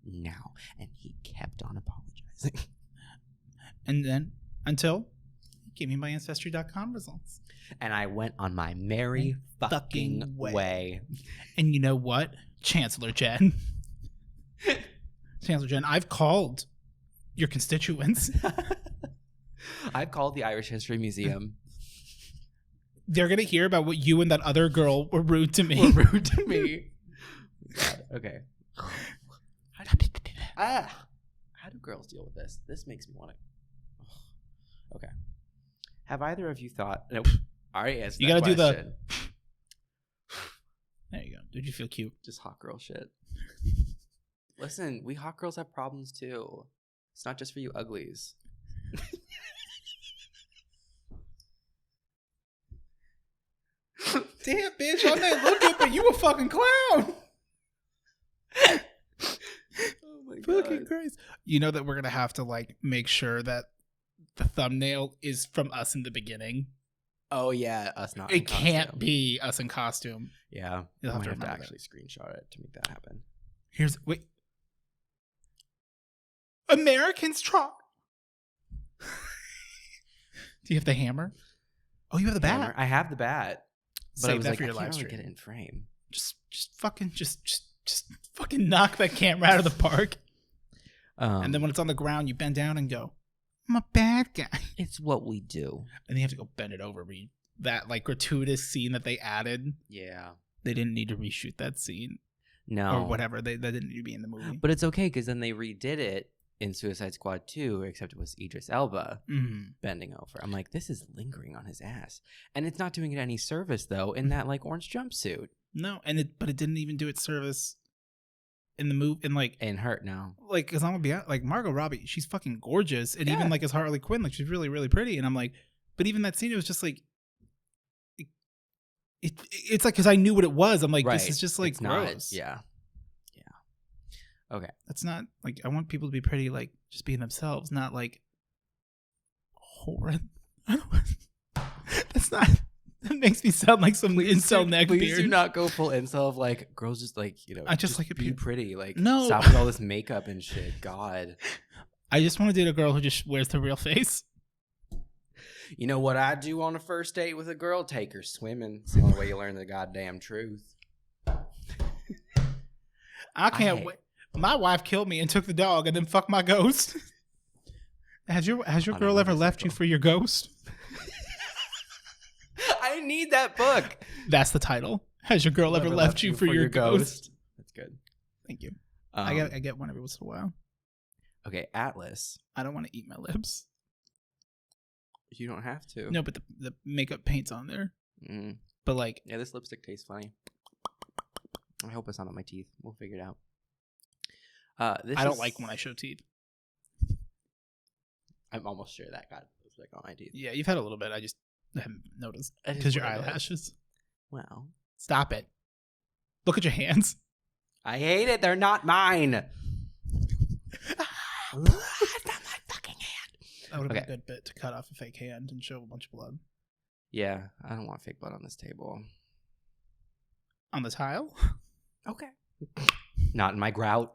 now." And he kept on apologizing. And then, until he gave me my Ancestry.com results. And I went on my merry fucking way. And you know what? Chancellor Jen, I've called your constituents. I've called the Irish History Museum. They're going to hear about what you and that other girl were rude to me. God, okay. How do girls deal with this? This makes me want to... Okay. Have either of you thought... Nope. All right, yes. You got to do the... There you go. Did you feel cute? Just hot girl shit. Listen, we hot girls have problems too. It's not just for you uglies. Damn, bitch, I may look it, but you a fucking clown. Oh my god. Fucking Christ. You know that we're going to have to like make sure that the thumbnail is from us in the beginning. Oh yeah, us not. It can't be us in costume. Yeah, you'll have to actually screenshot it to make that happen. Wait. Americans try. Do you have the hammer? Oh, you have the bat. Hammer. I have the bat. But Save I was that like, for your I can't live really stream. get it in frame. Just fucking knock that camera out of the park. And then when it's on the ground, you bend down and go, "I'm a bad guy." It's what we do. And you have to go bend it over. That like gratuitous scene that they added. Yeah. They didn't need to reshoot that scene. No. Or whatever. That didn't need to be in the movie. But it's okay because then they redid it in Suicide Squad 2, except it was Idris Elba bending over. I'm like, this is lingering on his ass. And it's not doing it any service, though, in that like orange jumpsuit. No, but it didn't even do its service in the movie. And hurt now. Like, because I'm gonna be like, Margot Robbie, she's fucking gorgeous. And even like as Harley Quinn, like she's really, really pretty. And I'm like, but even that scene, it was just like, it's like, because I knew what it was. I'm like, This is just like it's gross. Not, yeah. Okay. That's not like I want people to be pretty, like just being themselves, not like horrid. That's not. That makes me sound like some incel neckbeard. Please do not go full incel of like girls just like I just like be pretty. Like no. Stop with all this makeup and shit. God. I just want to date a girl who just wears the real face. You know what I do on a first date with a girl? Take her swimming. It's the only way you learn the goddamn truth. I can't wait. My wife killed me and took the dog and then fucked my ghost. Has your girl ever left you for your ghost? I need that book. That's the title. Has your girl ever left you for your ghost? That's good. Thank you. I get one every once in a while. Okay, Atlas. I don't want to eat my lips. You don't have to. No, but the makeup paint's on there. Mm. But like, yeah, this lipstick tastes funny. I hope it's not on my teeth. We'll figure it out. I don't like when I show teeth. I'm almost sure that got lipstick on my teeth. Yeah, you've had a little bit. I just haven't noticed because your eyelashes. Well, stop it. Look at your hands. I hate it. They're not mine. It's not my fucking hand. That would have been a good bit to cut off a fake hand and show a bunch of blood. Yeah, I don't want fake blood on this table. On the tile? Okay. Not in my grout.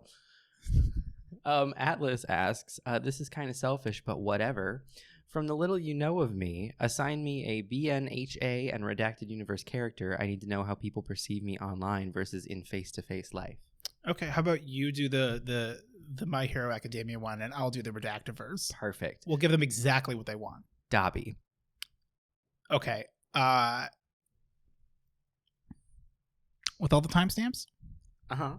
Atlas asks, this is kind of selfish, but whatever. From the little you know of me, assign me a BNHA and Redacted Universe character. I need to know how people perceive me online versus in face-to-face life. Okay, how about you do the My Hero Academia one, and I'll do the Redactiverse. Perfect. We'll give them exactly what they want. Dobby. Okay. With all the timestamps? Uh-huh.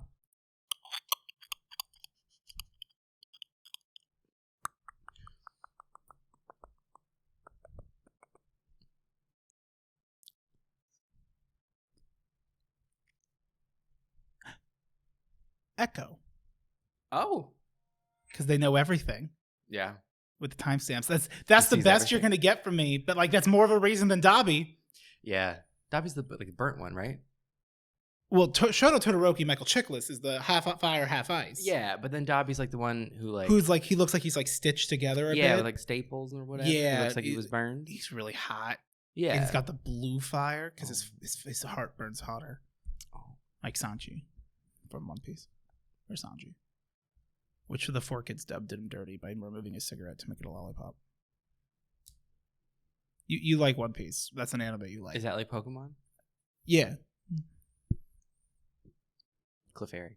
Echo. Oh. Because they know everything. Yeah. With the timestamps. That's the best you're going to get from me. But like that's more of a reason than Dobby. Yeah. Dobby's the burnt one, right? Well, Shoto Todoroki, Michael Chiklis, is the half fire, half ice. Yeah, but then Dobby's like the one who's like he looks like he's like stitched together a bit. Yeah, with like staples or whatever. Yeah, he looks like he was burned. He's really hot. Yeah, and he's got the blue fire because his heart burns hotter. Oh, like Sanji from One Piece, or Sanji, which the 4Kids dub did him dirty by removing his cigarette to make it a lollipop. You like One Piece? That's an anime you like. Is that like Pokemon? Yeah. Clefairy.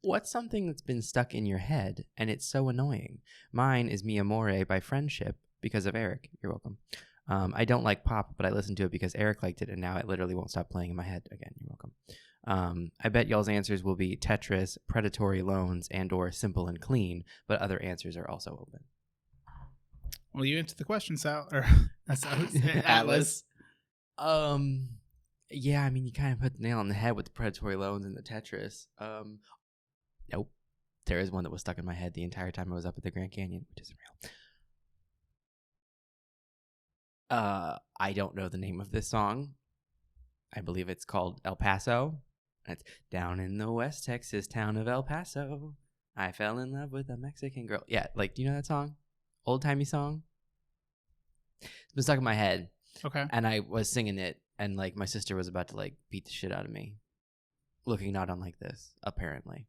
What's something that's been stuck in your head and it's so annoying? Mine is Mi Amore by Friendship because of Eric. You're welcome. I don't like pop, but I listened to it because Eric liked it, and now it literally won't stop playing in my head again. You're welcome. I bet y'all's answers will be Tetris, Predatory Loans, and or Simple and Clean, but other answers are also open. Well, you answered the question, Sal. Or that's Atlas. Yeah, I mean, you kind of put the nail on the head with the Predatory Loans and the Tetris. Nope. There is one that was stuck in my head the entire time I was up at the Grand Canyon, which isn't real. I don't know the name of this song. I believe it's called El Paso. It's down in the West Texas town of El Paso. I fell in love with a Mexican girl. Yeah, like, do you know that song? Old-timey song? It's been stuck in my head. Okay. And I was singing it, and like my sister was about to like beat the shit out of me, looking not unlike this, apparently,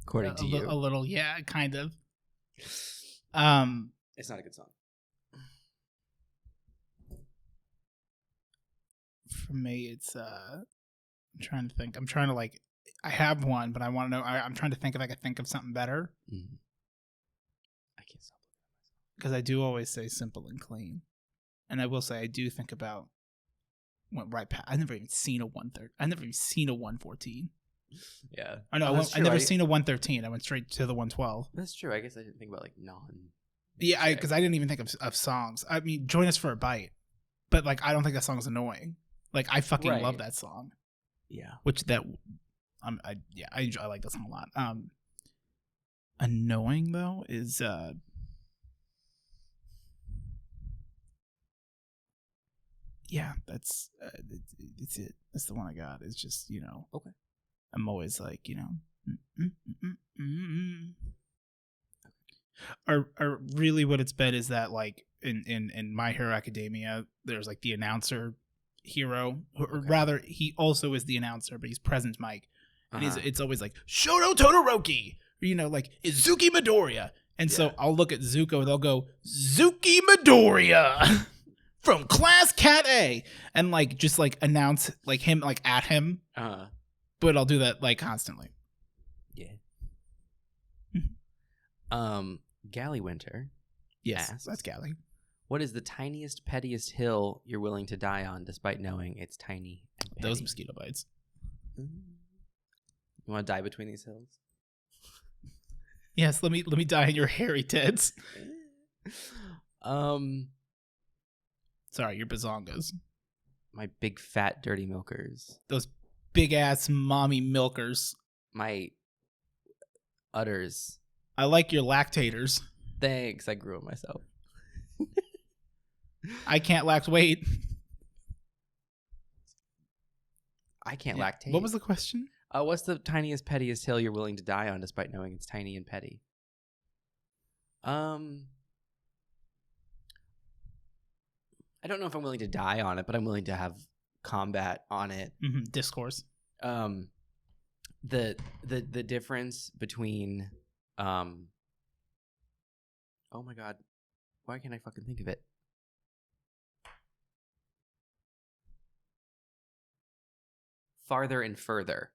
according to you. A little, yeah, kind of. It's not a good song. For me, it's I'm trying to think. I'm trying to like. I have one, but I want to know. I'm trying to think if I could think of something better. I can't stop because I do always say Simple and Clean, and I will say I do think about. Went right past. I've never even seen a 130. I've never even seen a 114. Yeah. I know. I've never seen a 113. I went straight to the 112. That's true. I guess I didn't think about like non. Yeah, because I didn't even think of songs. I mean, Join Us for a Bite, but like I don't think that song's annoying. Like I fucking love that song. Yeah. Which that, I like that song a lot. Annoying though is yeah, it's it. That's the one I got. It's just, okay. I'm always like, Are really what it's been is that like in My Hero Academia, there's like the announcer hero, or rather he also is the announcer, but he's present Mike, and it's always like Shoto Todoroki, or, like Izuki Midoriya, and so I'll look at Zuko and they'll go Zuki Midoriya from Class Cat A, and like just like announce like him like at him, but I'll do that like constantly. Gallywinter. Yes, asks, that's Gally. What is the tiniest, pettiest hill you're willing to die on, despite knowing it's tiny and petty? Those mosquito bites. You want to die between these hills? Yes, let me die in your hairy tits. Sorry, your bazongas. My big fat dirty milkers. Those big ass mommy milkers. My udders. I like your lactators. Thanks, I grew them myself. I can't lact weight. I can't lactate. What was the question? What's the tiniest, pettiest hill you're willing to die on, despite knowing it's tiny and petty? I don't know if I'm willing to die on it, but I'm willing to have combat on it. Discourse. The difference between oh my god, why can't I fucking think of it? Farther and further.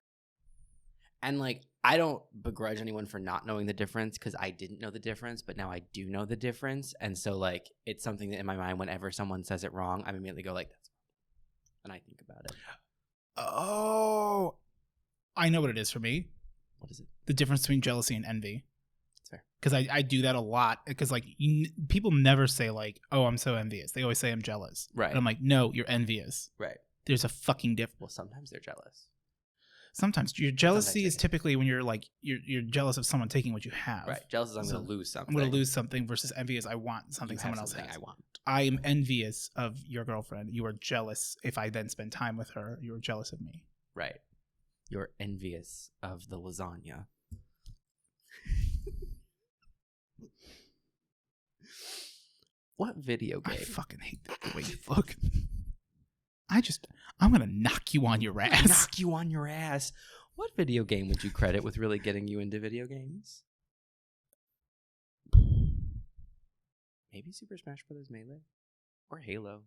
And like, I don't begrudge anyone for not knowing the difference, because I didn't know the difference, but now I do know the difference. And so like, it's something that in my mind, whenever someone says it wrong, I immediately go like, that's wrong. And I think about it. Oh, I know what it is for me. What is it? The difference between jealousy and envy. That's fair. Because I do that a lot. Because like people never say like, oh, I'm so envious. They always say I'm jealous. Right. And I'm like, no, you're envious. Right. There's a fucking difference. Well, sometimes they're jealous. Sometimes your jealousy is typically when you're like you're jealous of someone taking what you have. Right. Jealous is I'm going to lose something. I'm going to lose something, versus envious I want something someone else has. I want. I am envious of your girlfriend. You are jealous if I then spend time with her. You are jealous of me. Right. You're envious of the lasagna. What video game? I fucking hate the way you look. I'm going to knock you on your ass. Knock you on your ass. What video game would you credit with really getting you into video games? Maybe Super Smash Bros. Melee? Or Halo?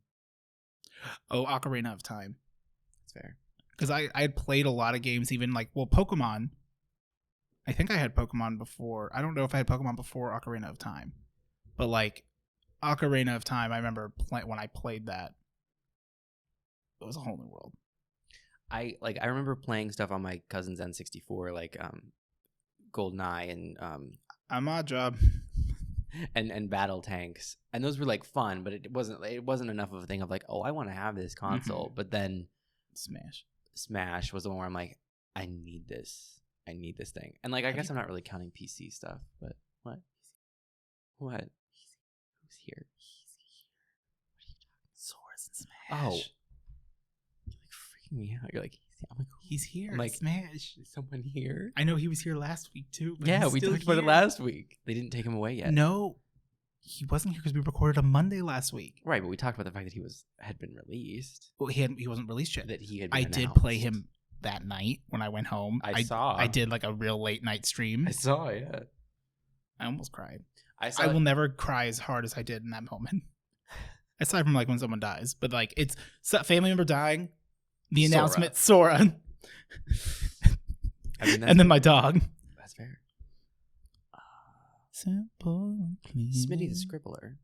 Oh, Ocarina of Time. That's fair. Because I had played a lot of games, even like, well, Pokemon. I think I had Pokemon before. I don't know if I had Pokemon before Ocarina of Time. But like, Ocarina of Time, I remember when I played that. It was a whole new world. I remember playing stuff on my cousin's N64, like GoldenEye and I'm odd job. and Battle Tanks, and those were like fun, but it wasn't enough of a thing of like, oh, I want to have this console. Mm-hmm. But then Smash was the one where I'm like, I need this thing. And like, I guess I'm not really counting PC stuff, but what? Who's here? What are you talking? Swords and Smash. Oh. Me out. You're like, I'm like, he's here. I'm like, Smash. Is someone here? I know he was here last week too. But yeah, we talked about it last week. They didn't take him away yet. No, he wasn't here because we recorded a Monday last week. Right, but we talked about the fact that he had been released. Well, he wasn't released yet. That he had. Been I did play him that night when I went home. I saw. I did like a real late night stream. I saw. Yeah. I almost cried. I will never cry as hard as I did in that moment. Aside from like when someone dies, but like it's a family member dying. The announcement, Sora. And then my dog. That's fair. Simple. Smitty the Scribbler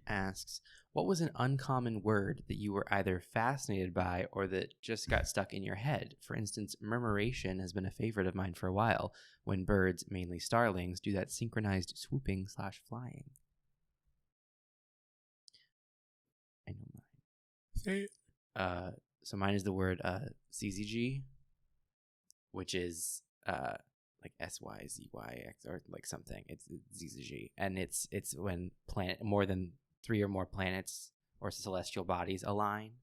asks, what was an uncommon word that you were either fascinated by or that just got stuck in your head? For instance, murmuration has been a favorite of mine for a while, when birds, mainly starlings, do that synchronized swooping/flying. I know mine. Say it. So mine is the word CZG, which is like SYZYX or like something. It's ZZG, and it's when more than 3 or more planets or celestial bodies align.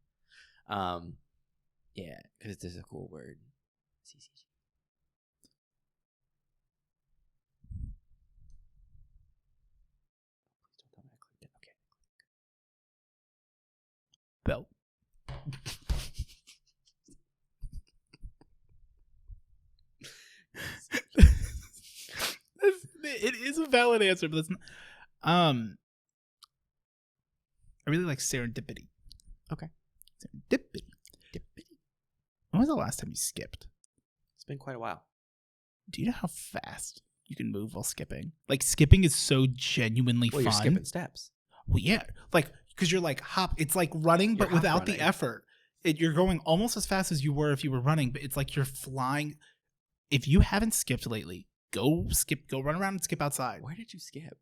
Yeah, because it's just a cool word. CZG. It is a valid answer, but it's not. I really like serendipity. Okay. Serendipity. When was the last time you skipped? It's been quite a while. Do you know how fast you can move while skipping? Like, skipping is so genuinely fun. You're skipping steps. Well, yeah. Like, because you're like hop. It's like running, but without the effort. You're going almost as fast as you were if you were running, but it's like you're flying. If you haven't skipped lately, go run around and skip outside. Where did you skip?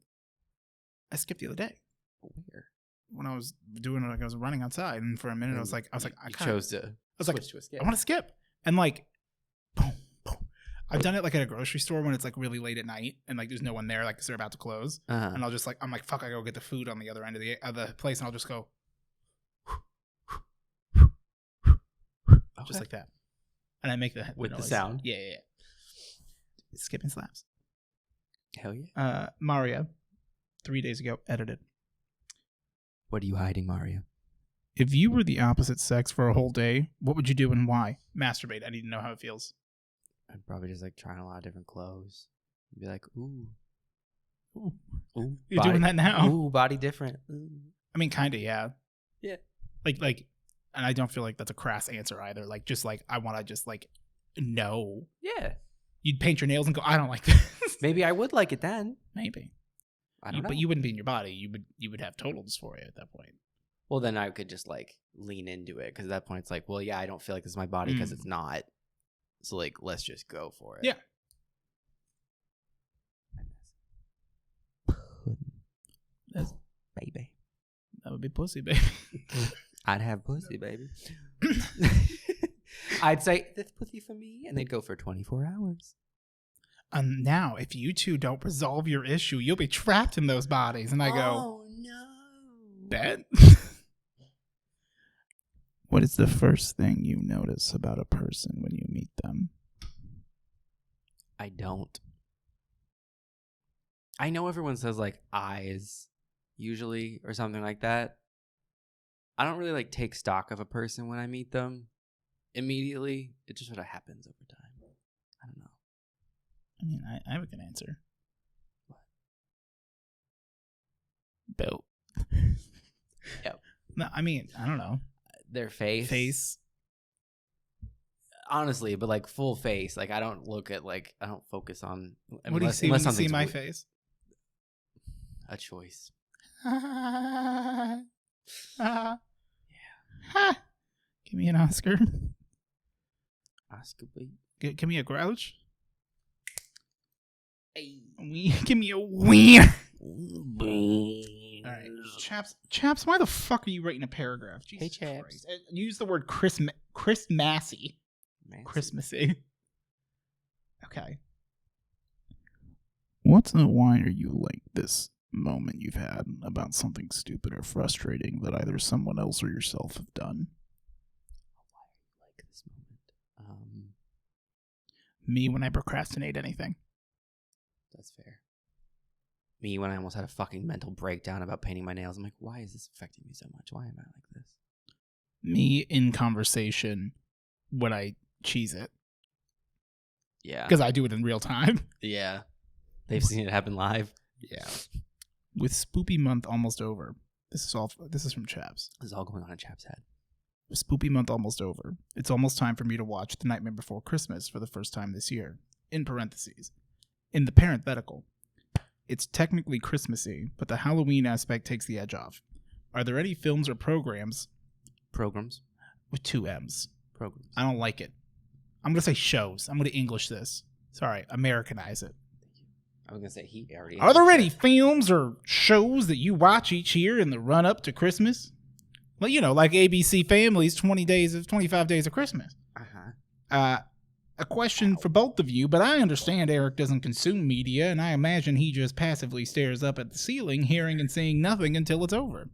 I skipped the other day. Where? When I was doing it, like I was running outside, and for a minute I was like, I chose to switch to a skip. I want to skip, and like, boom, boom. I've done it like at a grocery store when it's like really late at night and like there's no one there, like 'cause they're about to close, and I'll just like I'm like fuck, I go get the food on the other end of the place, and I'll just go, just like that, and I make the with noise. the sound. Yeah. Skipping slaps. Hell yeah. Mario, 3 days ago, edited. What are you hiding, Mario? If you were the opposite sex for a whole day, what would you do and why? Masturbate. I need to know how it feels. I'd probably just like try on a lot of different clothes. Be like, ooh. You're doing that now? Ooh, body different. Ooh. I mean, kind of, yeah. Yeah. Like, and I don't feel like that's a crass answer either. Like, just like, I want to just like, know. Yeah. You'd paint your nails and go, I don't like this. Maybe I would like it then. Maybe. I don't know. But you wouldn't be in your body. You would have total dysphoria at that point. Well, then I could just like lean into it because at that point it's like, well, yeah, I don't feel like this is my body because it's not. So like, let's just go for it. Yeah. That's baby. That would be pussy, baby. I'd have pussy, baby. I'd say, that's pussy for me. And they'd go for 24 hours. And now, if you two don't resolve your issue, you'll be trapped in those bodies. And I go, oh, no. Bet? What is the first thing you notice about a person when you meet them? I don't. I know everyone says like eyes, usually, or something like that. I don't really like take stock of a person when I meet them immediately. It just sort of happens over time. I don't know. I mean, I have a good answer. What? Belt. Yep. No, I mean, I don't know. Their face. Honestly, but like full face. Like I don't look at like I don't focus on. What do you see when you see my face? A choice. Yeah. Yeah. Give me an Oscar. Oscar, please. Give me a grouch. Hey. Give me a wiener. All right, Chaps. Why the fuck are you writing a paragraph? Jesus hey, Chaps. Christ. Use the word Christmassy. Christmassy. Okay. What's the why are you like this moment you've had about something stupid or frustrating that either someone else or yourself have done? Why are you like this moment? Me when I procrastinate anything. That's fair. Me when I almost had a fucking mental breakdown about painting my nails. I'm like, why is this affecting me so much? Why am I like this? Me in conversation when I cheese it. Yeah. Because I do it in real time. Yeah. They've seen it happen live. Yeah. With Spoopy Month almost over. This is from Chaps. This is all going on in Chap's head. With Spoopy Month almost over, it's almost time for me to watch The Nightmare Before Christmas for the first time this year. In parentheses. In the parenthetical. It's technically Christmassy, but the Halloween aspect takes the edge off. Are there any films or programs? Programs? With 2 M's. Programs. I don't like it. I'm going to say shows. I'm going to English this. Sorry, Americanize it. I was going to say he already... Are there any films or shows that you watch each year in the run-up to Christmas? Well, you know, like ABC Family's 25 Days of Christmas. Uh-huh. A question for both of you, but I understand Eric doesn't consume media, and I imagine he just passively stares up at the ceiling, hearing and seeing nothing until it's over.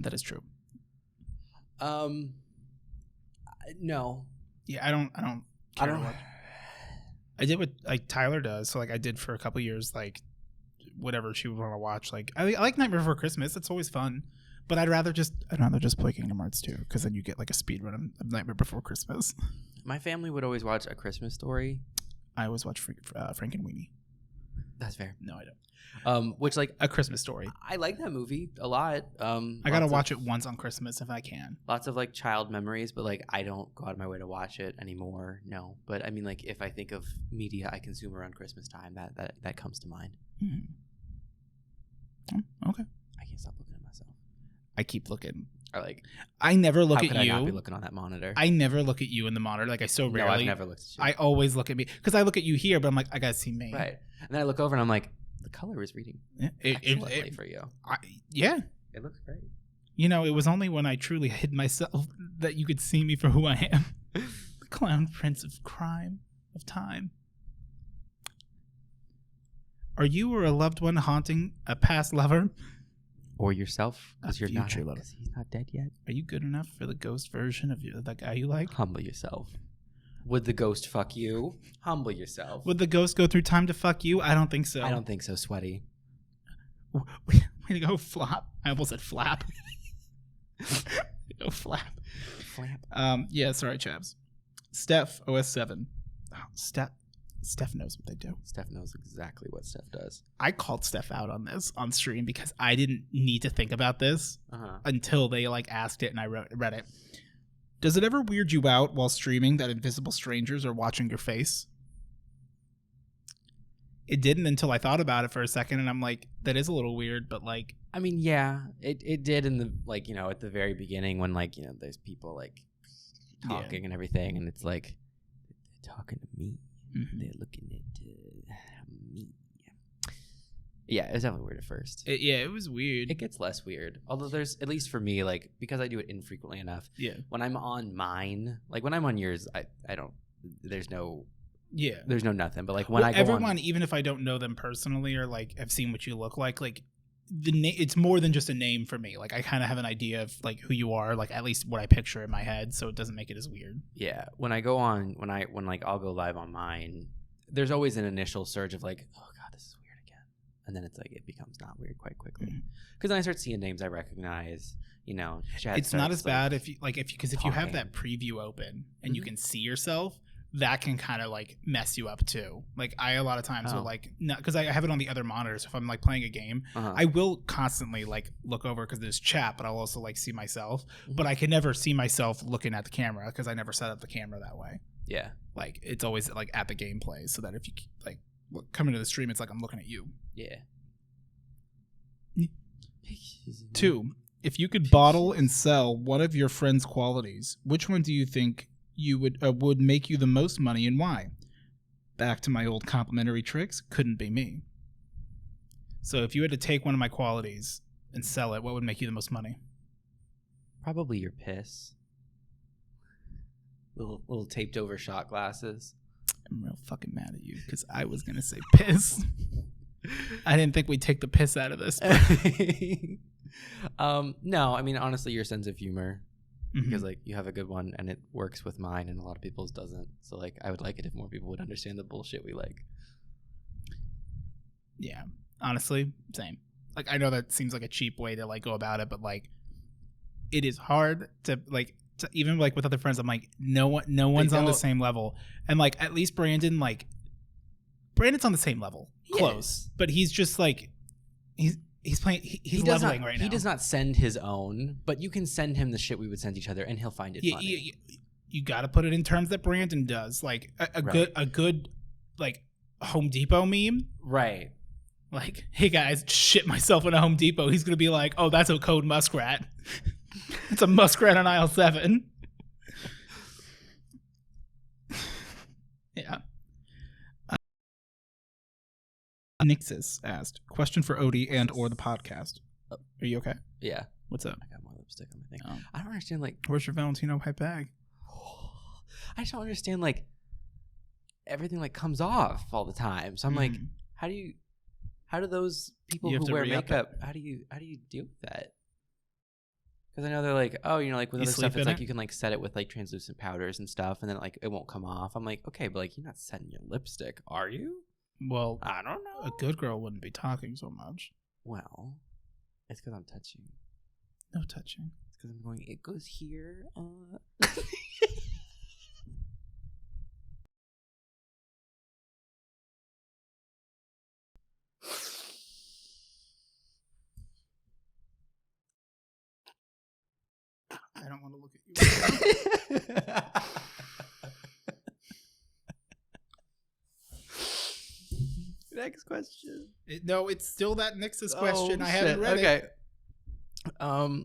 That is true. No. Yeah, I don't care to watch. I did what like Tyler does, so like I did for a couple years, like whatever she would want to watch. Like I like Nightmare Before Christmas; it's always fun. But I'd rather just play Kingdom Hearts 2, because then you get like a speed run of Nightmare Before Christmas. My family would always watch A Christmas Story. I always watch Frank and Weenie. That's fair. No, I don't. Which like A Christmas Story. I like that movie a lot. I gotta watch it once on Christmas if I can. Lots of like child memories, but like I don't go out of my way to watch it anymore. No, but I mean like if I think of media I consume around Christmas time, that comes to mind. Okay. I can't stop looking at myself. I keep looking. I never look how at could you. I not be looking on that monitor? I never look at you in the monitor. Like I so rarely. No, I've never looked at you. I always look at me because I look at you here, but I'm like I gotta see me. Right, and then I look over and I'm like, the color is reading excellently for you. Yeah, it looks great. You know, it was only when I truly hid myself that you could see me for who I am. The clown prince of crime, of time. Are you or a loved one haunting a past lover? Or yourself, because you're not. Because he's not dead yet. Are you good enough for the ghost version of that guy you like? Humble yourself. Would the ghost fuck you? Humble yourself. Would the ghost go through time to fuck you? I don't think so. I don't think so, sweaty. Way to go, flop. I almost said flap. Go flap. Flap. Yeah, sorry, chaps. Steph, OS7. Oh, Steph knows what they do. Steph knows exactly what Steph does. I called Steph out on this on stream because I didn't need to think about this until they like asked it and I read it. Does it ever weird you out while streaming that invisible strangers are watching your face? It didn't until I thought about it for a second and I'm like, that is a little weird, but like... I mean, yeah, it did in the, like, you know, at the very beginning when like, you know, there's people like talking and everything and it's like, they're talking to me. Mm-hmm. They're looking at me. Yeah, it was definitely weird at first. It was weird. It gets less weird. Although there's, at least for me, like, because I do it infrequently enough. Yeah. When I'm on mine, like when I'm on yours, I don't, there's no nothing. But like when I go everyone, on, even if I don't know them personally or like have seen what you look like it's more than just a name for me. Like I kind of have an idea of like who you are, like at least what I picture in my head, so it doesn't make it as weird. Yeah, when I go on, when like I'll go live on mine, there's always an initial surge of like, oh god, this is weird again, and then it's like it becomes not weird quite quickly because then I start seeing names I recognize. You know, it's not as bad if you if you have that preview open and you can see yourself. That can kind of like mess you up too. Like I a lot of times will like, because I have it on the other monitor, so if I'm like playing a game, I will constantly like look over because there's chat, but I'll also like see myself. But I can never see myself looking at the camera because I never set up the camera that way. Yeah, like it's always like at the gameplay, so that if you like come into the stream, it's like I'm looking at you. Yeah. 2, if you could bottle and sell one of your friend's qualities, which one do you think you would make you the most money and why? Back to my old complimentary tricks, couldn't be me. So if you had to take one of my qualities and sell it, what would make you the most money? Probably your piss. Little taped over shot glasses. I'm real fucking mad at you because I was gonna say piss. I didn't think we'd take the piss out of this. No, I mean honestly, your sense of humor. Because like you have a good one and it works with mine and a lot of people's doesn't. So like I would like it if more people would understand the bullshit we like. Yeah, honestly, same. Like I know that seems like a cheap way to like go about it, but like it is hard to even like with other friends. I'm like no one's on the same level, and like at least Brandon's on the same level, close, but he's just like he's playing. He's leveling right now. He does not send his own, but you can send him the shit we would send each other, and he'll find it funny. You got to put it in terms that Brandon does, like a good like Home Depot meme, right? Like, hey guys, shit myself in a Home Depot. He's gonna be like, oh, that's a code muskrat. It's a muskrat on aisle 7. Yeah. Nixus asked, question for Odie and or the podcast. Are you okay? Yeah. What's up? I got more lipstick on my thing. I don't understand, like... Where's your Valentino white bag? I just don't understand, like, everything, like, comes off all the time. So I'm like, how do those people who wear makeup, how do you deal with that? Because I know they're like, oh, you know, like with other stuff, it's like you can like set it with like translucent powders and stuff, and then like it won't come off. I'm like, okay, but like you're not setting your lipstick, are you? Well, I don't know. A good girl wouldn't be talking so much. Well, it's because I'm touching. No touching. It's because I'm going, it goes here. I don't want to look at you. Next question. No, it's still that Nix's question. I haven't read it. Okay.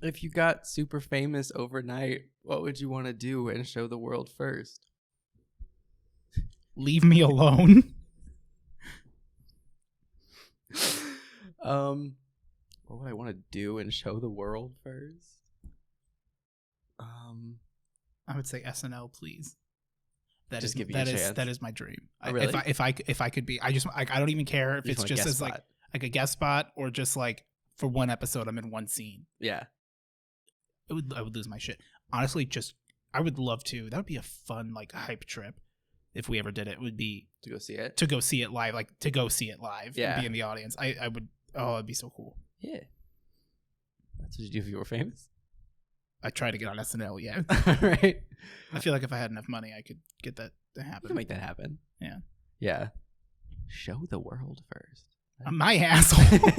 If you got super famous overnight, what would you want to do and show the world first? Leave me alone. What would I want to do and show the world first? I would say SNL, please. That just is, give you a chance. That is my dream. Oh, really? If I could be, I don't even care if it's just as like a guest spot or just like for one episode I'm in one scene. Yeah. I would lose my shit. Honestly, I would love to. That would be a fun like hype trip if we ever did it. It would be to go see it. To go see it live, like to go see it live. Yeah. And be in the audience. I would. Oh, it'd be so cool. Yeah. That's what you do if you were famous. I try to get on SNL. Yeah. Right. I feel like if I had enough money, I could get that to happen. You can make that happen. Yeah. Yeah. Show the world first. My asshole.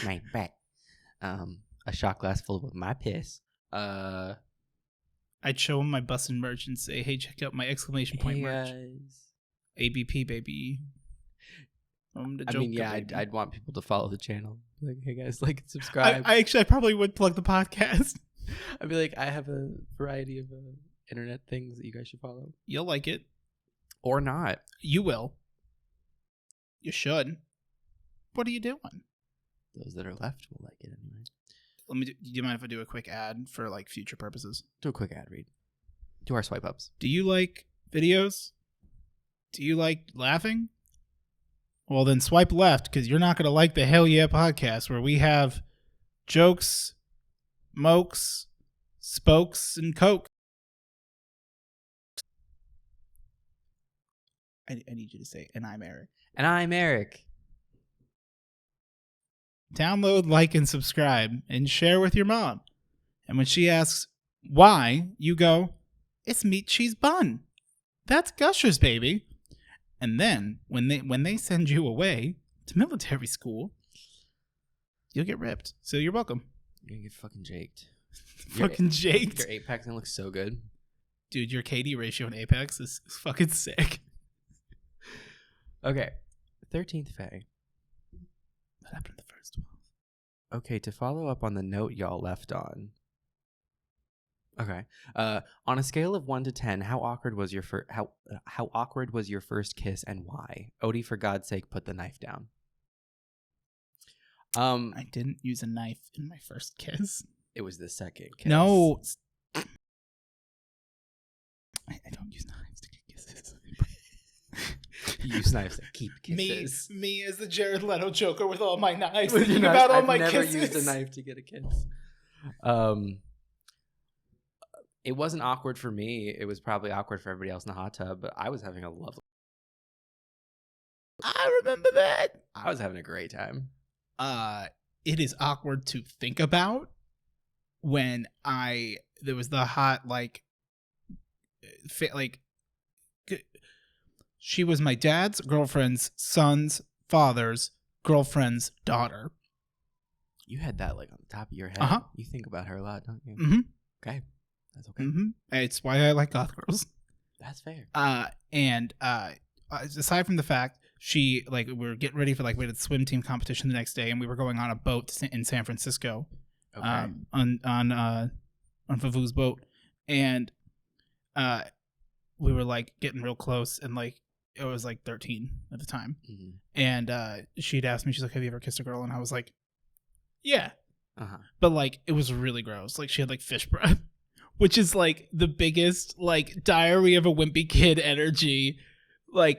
My back. A shot glass full of my piss. I'd show him my bussin' merch and say, "Hey, check out my exclamation point merch. Guys. ABP baby." I'd want people to follow the channel. Like, hey guys, like and subscribe. I probably would plug the podcast. I'd be like, I have a variety of internet things that you guys should follow. You'll like it. Or not. You will. You should. What are you doing? Those that are left will like it anyway. Do you mind if I do a quick ad for like future purposes? Do a quick ad read. Do our swipe ups. Do you like videos? Do you like laughing? Well, then swipe left because you're not going to like the Hell Yeah podcast where we have jokes, mokes, spokes, and coke. I need you to say, and I'm Eric. And I'm Eric. Download, like, and subscribe, and share with your mom. And when she asks why, you go, "It's meat cheese bun. That's Gushers, baby." And then when they send you away to military school, you'll get ripped. So you're welcome. You're gonna get fucking jaked. Fucking jaked. Your 8-pack's gonna look so good. Dude, your KD ratio in Apex is fucking sick. Okay. 13th Fae. What happened to the first 12? Okay, to follow up on the note y'all left on. Okay. On a scale of 1 to 10, how awkward was your how awkward was your first kiss and why? Odie, for God's sake, put the knife down. I didn't use a knife in my first kiss. It was the second kiss. No. I don't use knives to get kisses. You use knives to keep kisses. Me as the Jared Leto Joker with all my knives. With Thinking your about all I've my never kisses. used a knife to get a kiss. It wasn't awkward for me. It was probably awkward for everybody else in the hot tub, but I was having a lovely... I remember that. I was having a great time. It is awkward to think about when there was the hot, she was my dad's girlfriend's son's father's girlfriend's daughter. You had that like on the top of your head. Uh-huh. You think about her a lot, don't you? Mm-hmm. Okay. That's okay. Mm-hmm. It's why I like goth girls. That's fair. And aside from the fact we were getting ready for we had a swim team competition the next day, and we were going on a boat in San Francisco. Okay. On Favu's boat, and we were getting real close, and it was 13 at the time, mm-hmm. and she'd asked me, she's like, "Have you ever kissed a girl?" And I was like, "Yeah," but it was really gross. She had fish breath, which is the biggest diary of a wimpy kid energy,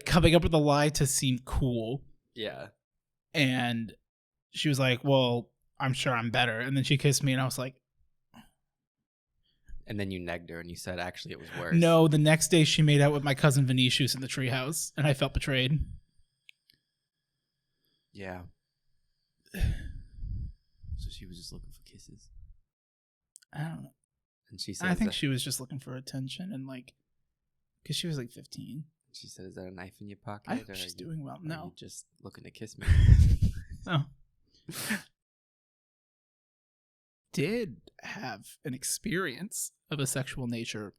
coming up with a lie to seem cool. Yeah. And she was like, "Well, I'm sure I'm better." And then she kissed me, and I was like... And then you negged her, and you said, actually, it was worse. No, the next day she made out with my cousin Vinicius in the treehouse, and I felt betrayed. Yeah. So she was just looking for kisses. I don't know. And she said, I think she was just looking for attention, and because she was 15. She said, "Is that a knife in your pocket?" I hope she's doing well. No. Are you just looking to kiss me? No. Did have an experience of a sexual nature,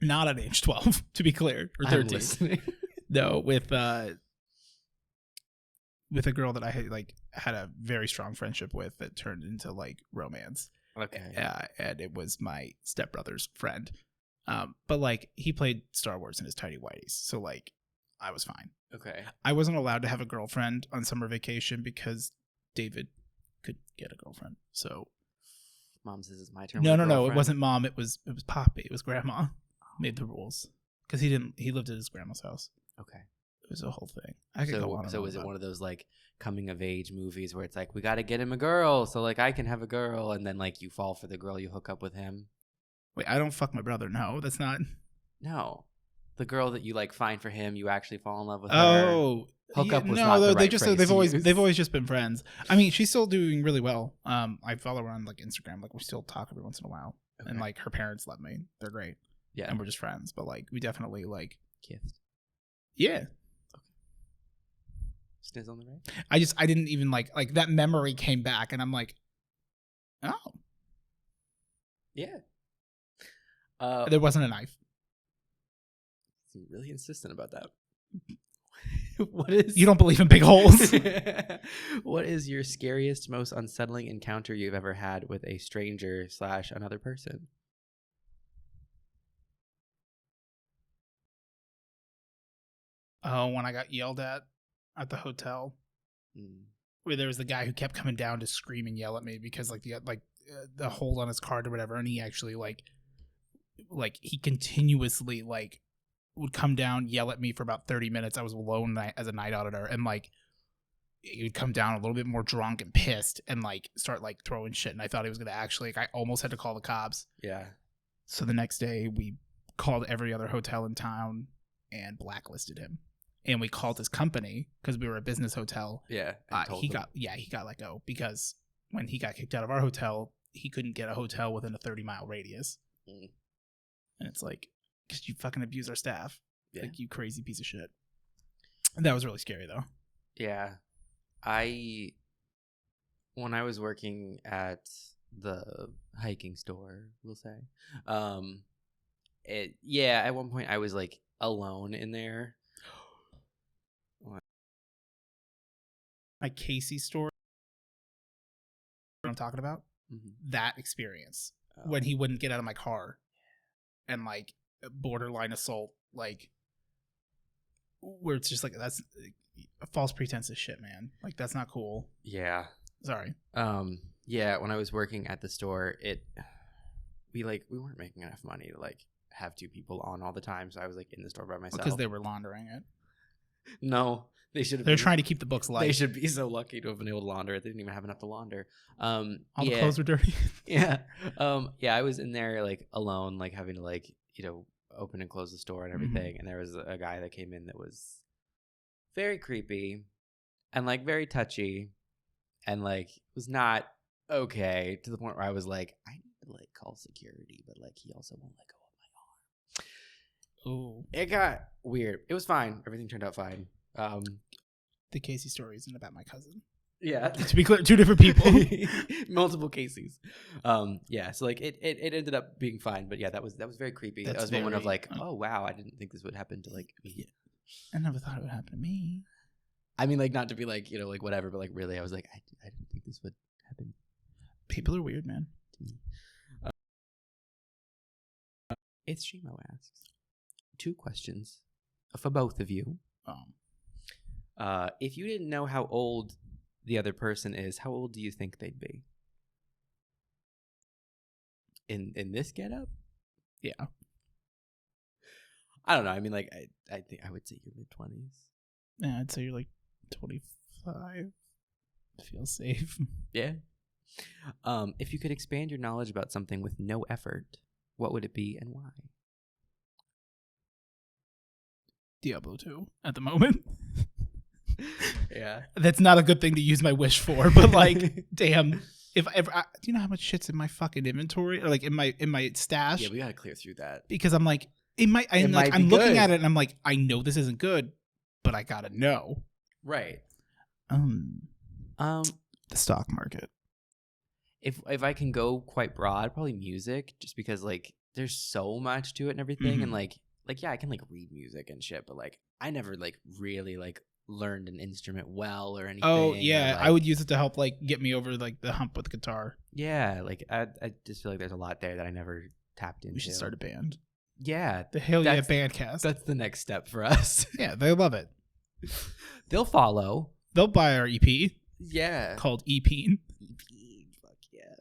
not at age 12, to be clear, or 13. No, with a girl that I had a very strong friendship with that turned into like romance. Okay. And it was my stepbrother's friend. But like he played Star Wars in his tidy whities, so like I was fine. Okay. I wasn't allowed to have a girlfriend on summer vacation because David could get a girlfriend. So Mom says it's my turn. No. It wasn't mom. It was Poppy. It was grandma made the rules because he lived at his grandma's house. Okay. It was a whole thing. I could go on. So was it one of those like coming of age movies where it's like we got to get him a girl so like I can have a girl, and then like you fall for the girl, you hook up with him? Wait, I don't fuck my brother. No, that's not. No, the girl that you like find for him, you actually fall in love with her. Oh, hook up was not the right phrase they've always just been friends. I mean, she's still doing really well. I follow her on like Instagram. Like we still talk every once in a while, and like her parents love me. They're great. Yeah, and we're just friends. But like we definitely like kissed. Yeah. Sniz on the right. I didn't even like that memory came back, and I'm like, oh, yeah. There wasn't a knife. I'm really insistent about that. What is? You don't believe in big holes? What is your scariest, most unsettling encounter you've ever had with a stranger / another person? Oh, when I got yelled at the hotel, where there was the guy who kept coming down to scream and yell at me because the hold on his card or whatever, and he actually like he continuously like would come down, yell at me for about 30 minutes. I was alone as a night auditor, and like he would come down a little bit more drunk and pissed and like start like throwing shit, and I thought he was gonna actually I almost had to call the cops. Yeah. So the next day we called every other hotel in town and blacklisted him. And we called his company because we were a business hotel. Yeah. He got let go because when he got kicked out of our hotel, he couldn't get a hotel within a 30-mile radius. And it's like, because you fucking abuse our staff. Yeah. Like, you crazy piece of shit. That was really scary, though. Yeah. When I was working at the hiking store, we'll say, at one point I was like alone in there. My Casey story, what I'm talking about, that experience when he wouldn't get out of my car and like borderline assault, like where it's just like that's a false pretense of shit, man. Like that's not cool. Yeah. Sorry. Yeah. When I was working at the store, we weren't making enough money to like have two people on all the time, so I was like in the store by myself because they were laundering it. No. They're trying to keep the books light. They should be so lucky to have been able to launder it. They didn't even have enough to launder. All the clothes were dirty. Yeah. I was in there like alone, like having to like, open and close the store and everything. And there was a guy that came in that was very creepy and like very touchy and like was not okay, to the point where I was like, I need to like call security, but like he also won't let go of my arm. Oh. It got weird. It was fine. Everything turned out fine. The Casey story isn't about my cousin. Yeah. To be clear, two different people. Multiple Caseys. So like it ended up being fine, but yeah, that was very creepy. That was a moment of like, oh wow, I didn't think this would happen to like me. I never thought it would happen to me. I mean, like, not to be like, like whatever, but like really I was like, I didn't think this would happen. People are weird, man. It's Shimo asks 2 questions for both of you. If you didn't know how old the other person is, how old do you think they'd be? In this getup? Yeah. I don't know. I mean, like, I think I would say you're mid-20s. Yeah, I'd say you're like 25. Feels safe. Yeah. If you could expand your knowledge about something with no effort, what would it be and why? Diablo 2 at the moment. Yeah. That's not a good thing to use my wish for, but like, damn. If ever, do you know how much shit's in my fucking inventory or like in my stash? Yeah, we gotta clear through that because I'm like, I'm looking at it and I'm like, I know this isn't good, but I gotta know. Right. The stock market. if I can go quite broad, probably music, just because like there's so much to it and everything, and like yeah, I can like read music and shit, but like I never like really like learned an instrument well or anything. Oh yeah, like, I would use it to help like get me over like the hump with guitar. Yeah, like I just feel like there's a lot there that I never tapped into. We should start a band. Yeah, The Hewll Bandcast. That's the next step for us. Yeah, they love it. They'll follow. They'll buy our EP. Yeah, called EP. Fuck yeah.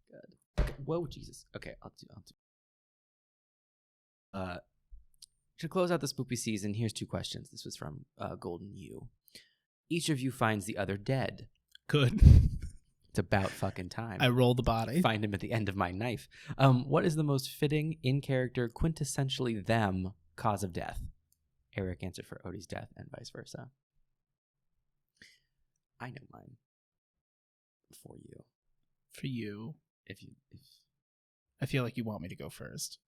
Good. Okay. Whoa, Jesus. Okay, I'll do. To close out the spoopy season, here's 2 questions. This was from Golden U. Each of you finds the other dead. Good. It's about fucking time. I roll the body. Find him at the end of my knife. What is the most fitting, in character, quintessentially them cause of death? Eric answered for Odie's death and vice versa. I know mine. For you. For you. If I feel like you want me to go first.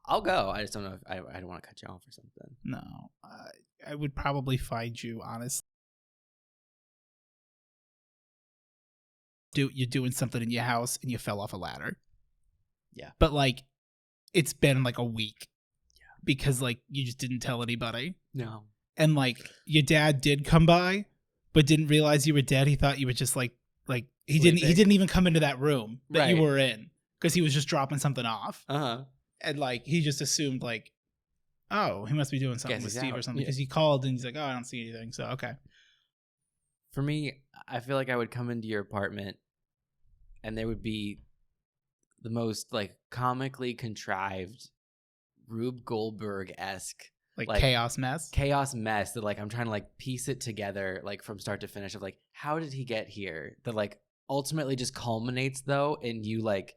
I'll go. I just don't know if I don't want to cut you off or something. No. I would probably find you, honestly. You're doing something in your house and you fell off a ladder. Yeah. But like, it's been like a week. Yeah. Because like, you just didn't tell anybody. No. And like, your dad did come by, but didn't realize you were dead. He thought you were just like he didn't even come into that room that you were in because he was just dropping something off. And like, he just assumed like, oh, he must be doing something with Steve or something because he called and he's like, oh, I don't see anything. So, okay. For me, I feel like I would come into your apartment and there would be the most like comically contrived Rube Goldberg-esque like chaos mess that like I'm trying to like piece it together like from start to finish of like how did he get here, that like ultimately just culminates though in you like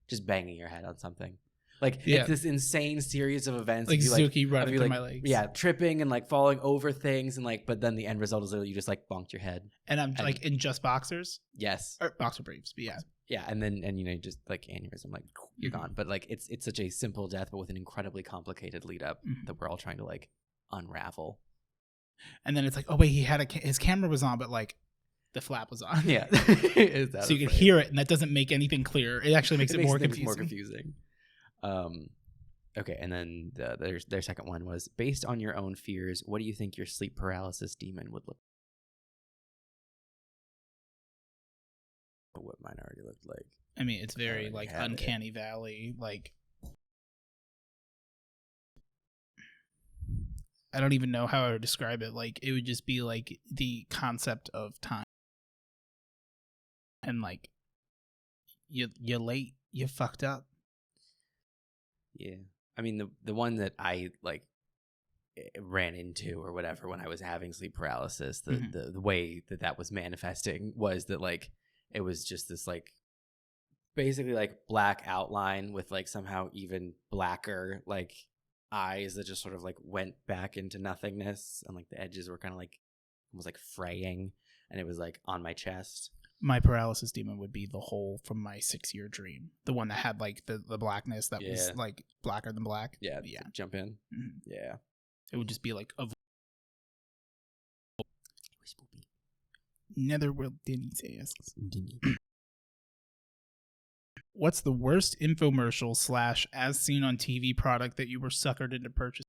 just banging your head on something. Like it's this insane series of events, like Zuki like, running through my legs. Yeah, tripping and like falling over things and like, but then the end result is literally you just like bonked your head. And I'm like in just boxers. Yes, or boxer briefs. But yeah, and you know just like aneurysm, like you're gone. But like it's such a simple death, but with an incredibly complicated lead up that we're all trying to like unravel. And then it's like, oh wait, he had his camera was on, but like the flap was on. Yeah, so you can hear it, and that doesn't make anything clear. It actually makes it more confusing. Okay, and then their second one was, based on your own fears, what do you think your sleep paralysis demon would look like? What mine already looked like. I mean, it's very like uncanny valley, like I don't even know how I would describe it. Like it would just be like the concept of time. And like you're late, you fucked up. Yeah. I mean, the one that I like ran into or whatever when I was having sleep paralysis, the way that was manifesting was that like it was just this like basically like black outline with like somehow even blacker like eyes that just sort of like went back into nothingness, and like the edges were kind of like almost like fraying, and it was like on my chest. My paralysis demon would be the hole from my 6-year dream. The one that had like the blackness that was like blacker than black. Yeah. Jump in. Mm-hmm. Yeah. It would just be like a Netherworld Denny's asks. What's the worst infomercial / as seen on TV product that you were suckered into purchasing?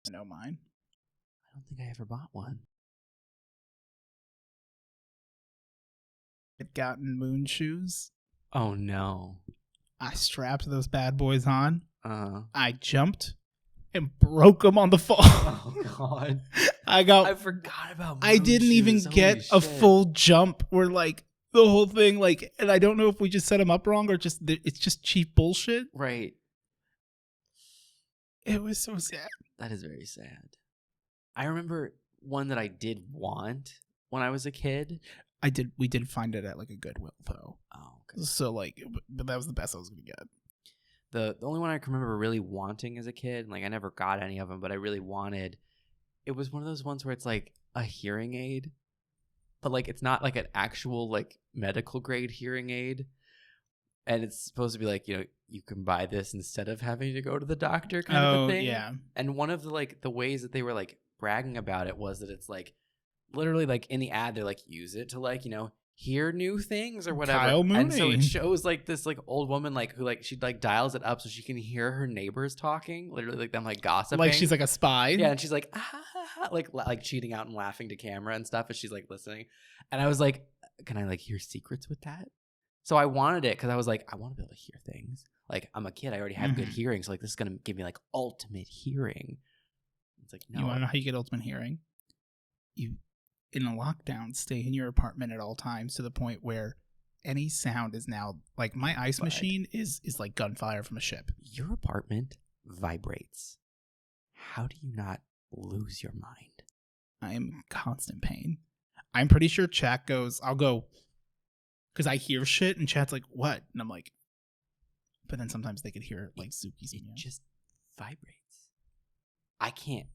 I know mine. I don't think I ever bought one. Had gotten moon shoes. Oh no. I strapped those bad boys on. I jumped and broke them on the fall. Oh god. I forgot about moon I didn't shoes. even Holy get a shit. full jump where like the whole thing like, and I don't know if we just set them up wrong or just it's just cheap bullshit. Right. It was so sad. That is very sad. I remember one that I did want when I was a kid. We did find it at like a Goodwill though. Oh, okay. So like, but that was the best I was gonna get. The only one I can remember really wanting as a kid, like I never got any of them, but I really wanted. It was one of those ones where it's like a hearing aid, but like it's not like an actual like medical grade hearing aid, and it's supposed to be like, you know, you can buy this instead of having to go to the doctor kind of a thing. Yeah. And one of the like the ways that they were like bragging about it was that it's like literally like in the ad they're like, use it to like, you know, hear new things or whatever. Kyle Mooney. And so it shows like this like old woman like who like she like dials it up so she can hear her neighbors talking, literally like them like gossiping. Like she's like a spy. Yeah, and she's like like cheating out and laughing to camera and stuff as she's like listening. And I was like, can I like hear secrets with that? So I wanted it because I was like, I want to be able to hear things. Like I'm a kid, I already have good hearing, so like this is gonna give me like ultimate hearing. It's like, no. You want to know how you get ultimate hearing? You, in a lockdown, stay in your apartment at all times to the point where any sound is now like my ice machine is like gunfire from a ship. Your apartment vibrates. How do you not lose your mind? I am in constant pain. I'm pretty sure chat goes, I'll go, because I hear shit and chat's like, what? And I'm like, but then sometimes they could hear like Zuki's It meow. just vibrates. I can't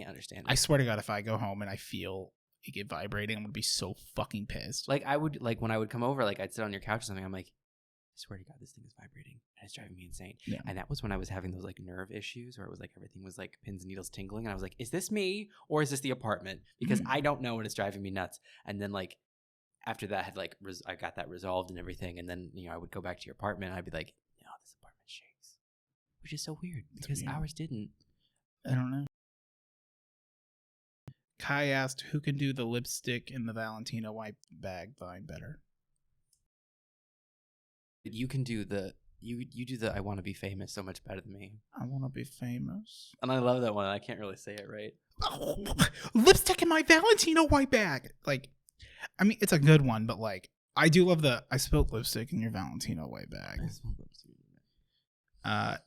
understand it. I swear to God, if I go home and I feel it vibrating, I'm gonna be so fucking pissed. Like I would like when I would come over, like I'd sit on your couch or something. I'm like, I swear to God, this thing is vibrating, and it's driving me insane. Yeah. And that was when I was having those like nerve issues, where it was like everything was like pins and needles tingling, and I was like, is this me or is this the apartment? Because I don't know, and it's driving me nuts. And then like after that had like I got that resolved and everything, and then I would go back to your apartment, and I'd be like, no, this apartment shakes, which is so weird because ours didn't. I don't know. Kai asked, who can do the lipstick in the Valentino white bag vine better? You can do the you do the I want to be famous so much better than me. I want to be famous. And I love that one. I can't really say it right. Oh, lipstick in my Valentino white bag. Like, I mean, it's a good one, but like, I do love I spilled lipstick in your Valentino white bag.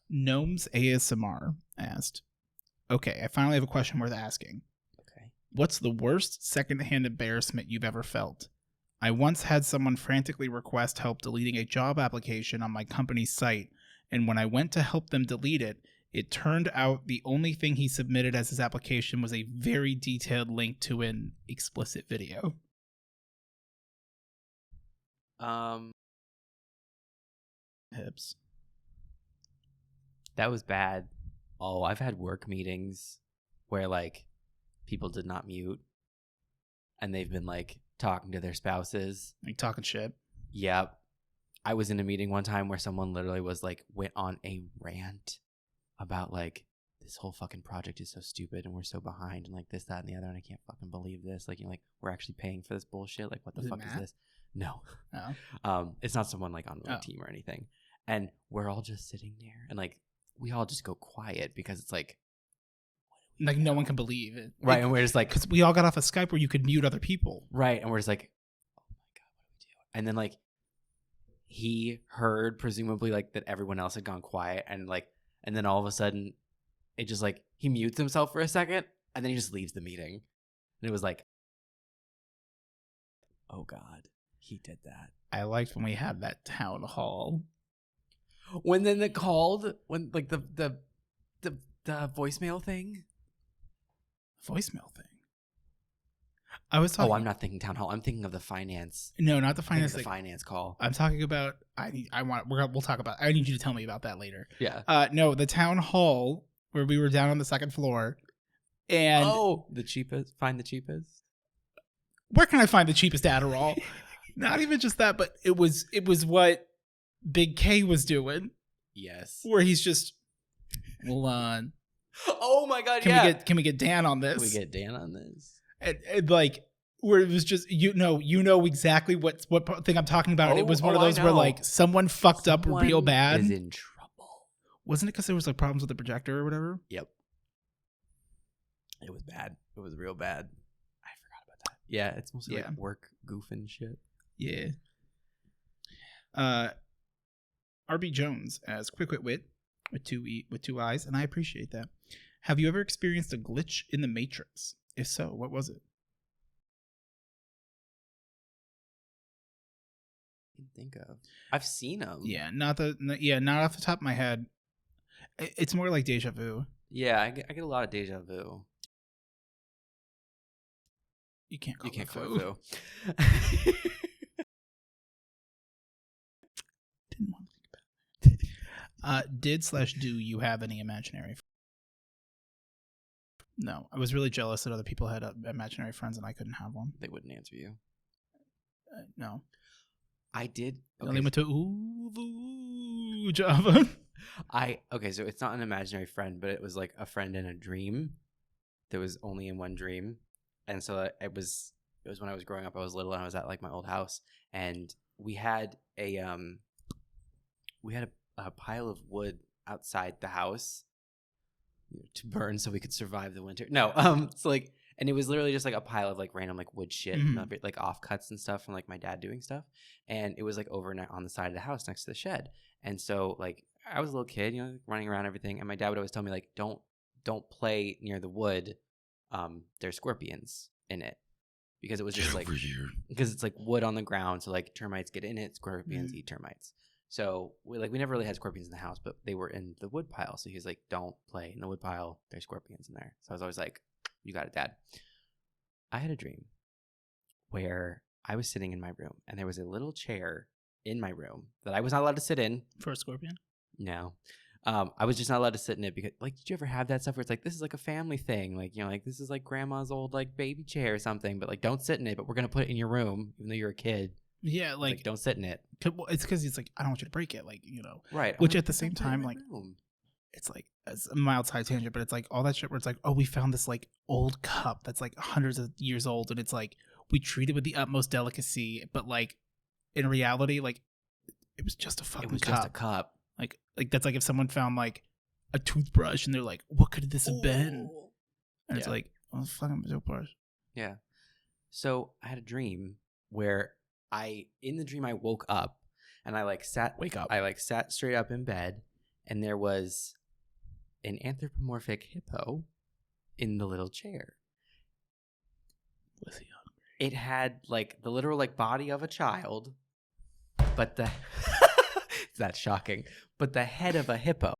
Gnomes ASMR asked, okay, I finally have a question worth asking. Okay. What's the worst secondhand embarrassment you've ever felt? I once had someone frantically request help deleting a job application on my company's site, and when I went to help them delete it, it turned out the only thing he submitted as his application was a very detailed link to an explicit video. Hips. That was bad. Oh, I've had work meetings where like people did not mute and they've been like talking to their spouses. Like talking shit. Yep. I was in a meeting one time where someone literally was like went on a rant about like this whole fucking project is so stupid and we're so behind and like this, that, and the other, and I can't fucking believe this. Like, like we're actually paying for this bullshit. Like, what the fuck is this? No. Oh. It's not someone like on my team or anything. And we're all just sitting there and like we all just go quiet because it's like no one can believe it. Right. And we're just like, because we all got off of Skype where you could mute other people. Right. And we're just like, oh my God, what do we do? And then like he heard presumably like that everyone else had gone quiet and like, and then all of a sudden it just like he mutes himself for a second and then he just leaves the meeting. And it was like, oh God, he did that. I liked when we had that town hall. When then it called, when like the voicemail thing. Voicemail thing. I was talking. Oh, I'm not thinking town hall. I'm thinking of the finance. No, not the finance. The finance call. I'm talking about. We'll talk about. I need you to tell me about that later. Yeah. No, the town hall where we were down on the second floor, and the cheapest. Find the cheapest. Where can I find the cheapest Adderall? Not even just that, but it was what Big K was doing. Yes. Where he's just, hold on. Oh my God! Can we get Dan on this? Can we get Dan on this? And like where it was just you know exactly what thing I'm talking about. It was one of those where like someone fucked up real bad. Is in trouble. Wasn't it because there was like problems with the projector or whatever? Yep. It was bad. It was real bad. I forgot about that. Yeah, it's mostly like work goof and shit. Yeah. RB Jones as Quick Wit with two eyes, and I appreciate that. Have you ever experienced a glitch in the Matrix? If so, what was it? I can think of. I've seen them. Yeah, not off the top of my head. It's more like deja vu. Yeah, I get a lot of deja vu. You can't call it vu. Didn't want to think about it. Do you have any imaginary friends? No, I was really jealous that other people had imaginary friends and I couldn't have one. They wouldn't answer you. No. I did. Okay. Only went to Java. Okay, so it's not an imaginary friend, but it was like a friend in a dream that was only in one dream. And so it was when I was growing up. I was little and I was at like my old house, and we had a pile of wood outside the house to burn so we could survive the winter. No, it's like, and it was literally just like a pile of like random like wood shit, like offcuts and stuff from like my dad doing stuff. And it was like over on the side of the house next to the shed. And so like I was a little kid, running around everything. And my dad would always tell me like, don't play near the wood. There's scorpions in it, because it was just like, because it's like wood on the ground. So like termites get in it, scorpions eat termites. So we never really had scorpions in the house, but they were in the wood pile. So he was like, don't play in the wood pile. There's scorpions in there. So I was always like, you got it, Dad. I had a dream where I was sitting in my room and there was a little chair in my room that I was not allowed to sit in. For a scorpion? No. I was just not allowed to sit in it because, like, did you ever have that stuff where it's like, this is like a family thing? Like, like this is like grandma's old like baby chair or something, but like don't sit in it, but we're going to put it in your room even though you're a kid. Yeah, like don't sit in it. It's because he's like, I don't want you to break it, like, Right. Which at the same time, like, it's like it's a mild side tangent, but it's like all that shit where it's like, oh, we found this like old cup that's like hundreds of years old, and it's like we treat it with the utmost delicacy, but like in reality, like it was just a fucking cup. Just a cup. Like that's like if someone found like a toothbrush and they're like, what could this have been? And it's like, oh, it's fucking toothbrush. Yeah. So I had a dream where in the dream I woke up and I sat straight up in bed, and there was an anthropomorphic hippo in the little chair. Was he hungry? It had like the literal like body of a child, but the it's that shocking. But the head of a hippo.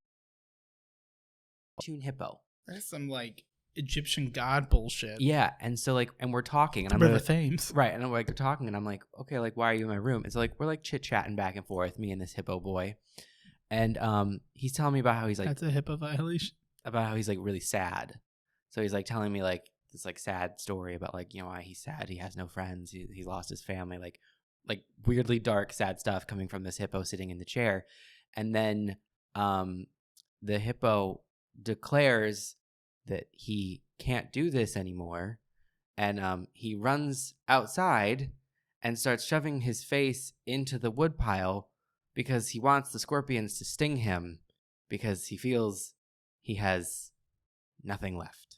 Cartoon hippo. That's some like Egyptian god bullshit. Yeah, and so like, and we're talking, and I'm River Thames, right? And I'm like, we're talking, and I'm like, okay, like, why are you in my room? And so like, we're like chit chatting back and forth, me and this hippo boy, and he's telling me about how he's like, that's a HIPAA violation. About how he's like really sad. So he's like telling me like this like sad story about like why he's sad. He has no friends. He lost his family. Like weirdly dark, sad stuff coming from this hippo sitting in the chair, and then the hippo declares that he can't do this anymore, and he runs outside and starts shoving his face into the woodpile because he wants the scorpions to sting him because he feels he has nothing left.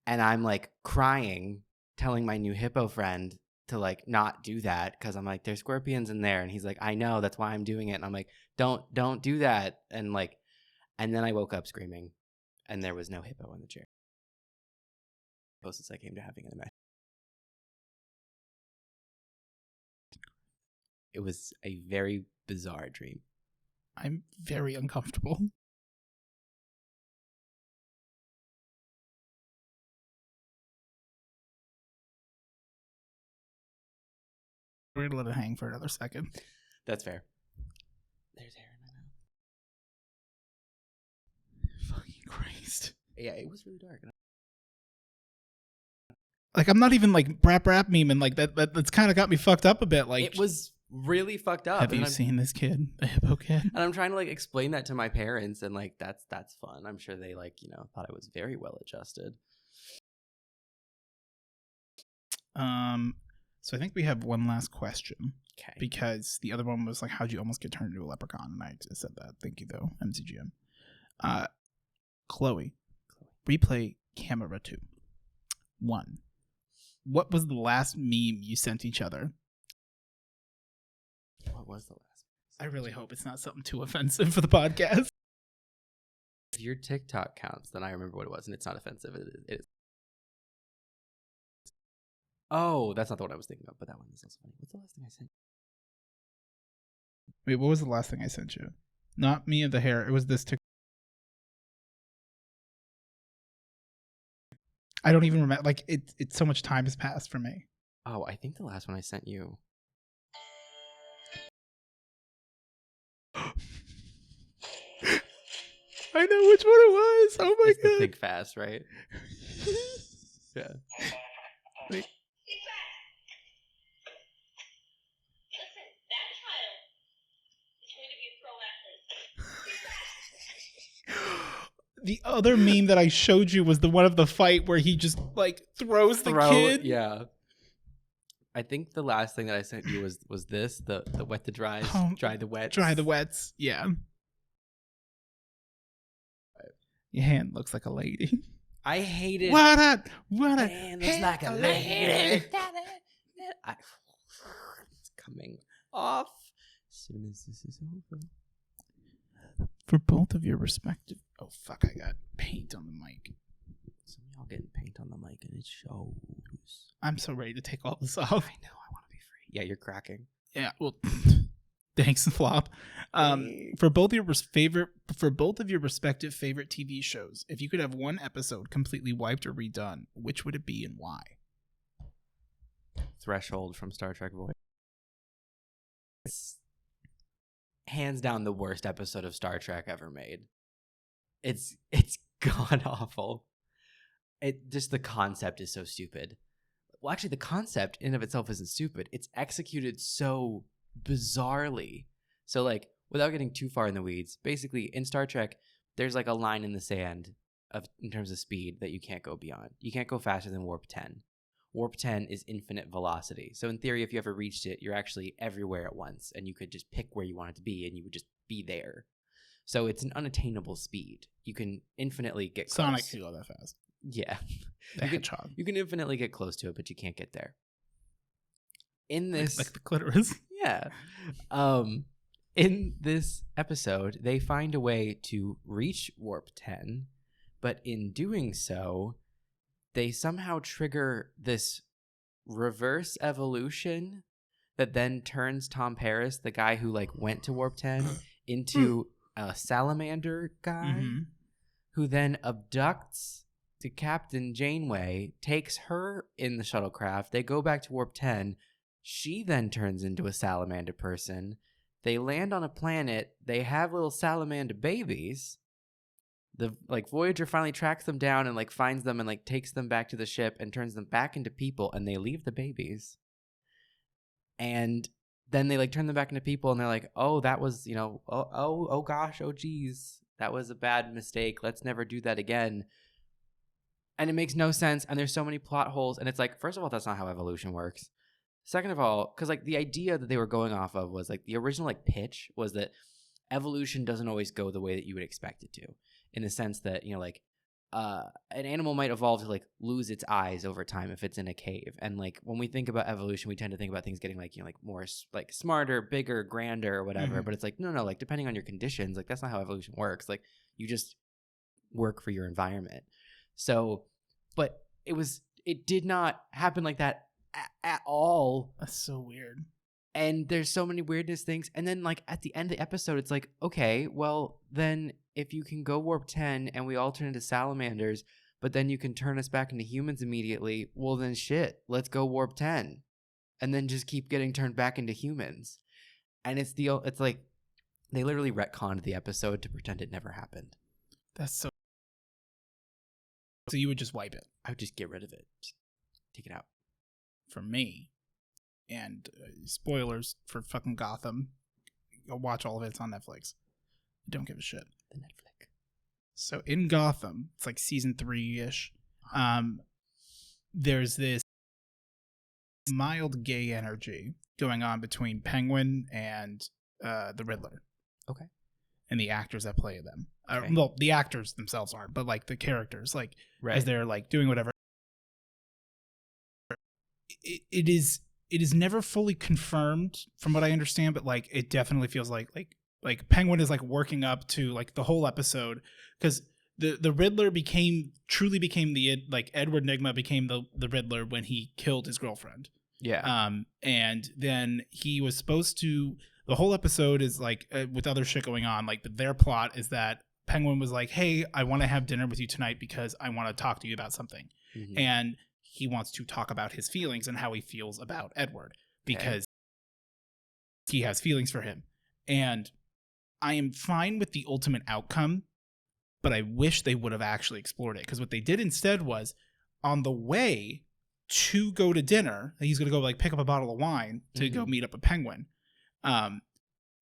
And I'm like crying, telling my new hippo friend to like not do that because I'm like, there's scorpions in there, and he's like, I know, that's why I'm doing it. And I'm like, don't do that. And then I woke up screaming. And there was no hippo in the chair. Closest I came to having an imagination. It was a very bizarre dream. I'm very uncomfortable. We're gonna let it hang for another second. That's fair. There's hair in my mouth. Fucking Christ. Yeah, it was really dark. Like, I'm not even like brap memeing like that. That's kind of got me fucked up a bit. Like, it was really fucked up. Have you seen this kid, the hippo kid? And I'm trying to like explain that to my parents, and like that's fun. I'm sure they like thought I was very well adjusted. So I think we have one last question. Okay. Because the other one was like, how'd you almost get turned into a leprechaun? And I just said that. Thank you though, MCGM. Chloe, replay camera 2. 1. What was the last meme you sent each other? What was the last? I really hope it's not something too offensive for the podcast. If your TikTok counts, then I remember what it was, and it's not offensive. It is. Oh, that's not the one I was thinking of, but that one is also funny. What's the last thing I sent? Wait, what was the last thing I sent you? Not me and the hair. It was this TikTok. I don't even remember. Like, it's so much time has passed for me. Oh, I think the last one I sent you. I know which one it was. Oh my god! The Think Fast, right? Yeah. Wait. The other meme that I showed you was the one of the fight where he just like throws the kid. Yeah. I think the last thing that I sent you was this, the wet the dries, dry the wets. Dry the wets, yeah. Your hand looks like a lady. I hate it. What a hand looks like a lady. It's coming off as soon as this is over. For both of your respective... Oh, fuck, I got paint on the mic. Some of y'all getting paint on the mic and it shows. I'm so ready to take all this off. I know, I want to be free. Yeah, you're cracking. Yeah, well, thanks, Flop. For both of your respective favorite TV shows, if you could have one episode completely wiped or redone, which would it be and why? Threshold from Star Trek Voyager. It's hands down the worst episode of Star Trek ever made. It's god awful. The concept is so stupid. Well, actually, the concept in of itself isn't stupid. It's executed so bizarrely. So, like, without getting too far in the weeds, basically, in Star Trek, there's, like, a line in the sand in terms of speed that you can't go beyond. You can't go faster than warp 10. Warp 10 is infinite velocity. So, in theory, if you ever reached it, you're actually everywhere at once, and you could just pick where you wanted to be, and you would just be there. So, it's an unattainable speed. You can infinitely get close. Sonic can go that fast. Yeah. You can infinitely get close to it, but you can't get there. In this... Like the clitoris. Yeah. In this episode, they find a way to reach Warp 10, but in doing so, they somehow trigger this reverse evolution that then turns Tom Paris, the guy who, like, went to Warp 10, into a salamander guy, who then abducts to Captain Janeway, takes her in the shuttlecraft. They go back to Warp 10. She then turns into a salamander person. They land on a planet. They have little salamander babies. The Voyager finally tracks them down and finds them and takes them back to the ship and turns them back into people, and they leave the babies. And then they turn them back into people, and they're like, oh, that was, oh gosh, oh geez, that was a bad mistake. Let's never do that again. And it makes no sense, and there's so many plot holes, and it's first of all, that's not how evolution works. Second of all, because the idea that they were going off of was the original pitch was that evolution doesn't always go the way that you would expect it to, in the sense that an animal might evolve to lose its eyes over time if it's in a cave, and when we think about evolution, we tend to think about things getting more smarter, bigger, grander, or whatever. But it's no, depending on your conditions, that's not how evolution works. You just work for your environment. So, but it did not happen like that at all. That's so weird. And there's so many weirdness things. And then at the end of the episode, it's okay, well, then if you can go warp 10 and we all turn into salamanders, but then you can turn us back into humans immediately, well, then shit, let's go warp 10. And then just keep getting turned back into humans. And it's they literally retconned the episode to pretend it never happened. That's so you would just wipe it. I would just get rid of it. Just take it out. For me, and spoilers for fucking Gotham, I'll watch all of it. It's on Netflix. I don't give a shit. The Netflix. So in Gotham, it's season 3-ish. There's this mild gay energy going on between Penguin and the Riddler. Okay. And the actors that play them. Okay. Well, the actors themselves aren't, but the characters, right. As they're doing whatever. It is never fully confirmed from what I understand, but it definitely feels like Penguin is working up to the whole episode, because the Riddler truly became the Edward Nygma became the Riddler when he killed his girlfriend. Yeah. And then he was supposed to. The whole episode is with other shit going on. Their plot is that Penguin was hey, I want to have dinner with you tonight because I want to talk to you about something. Mm-hmm. And he wants to talk about his feelings and how he feels about Edward, because he has feelings for him. And I am fine with the ultimate outcome, but I wish they would have actually explored it, because what they did instead was, on the way to go to dinner, he's going to go pick up a bottle of wine to go meet up with Penguin.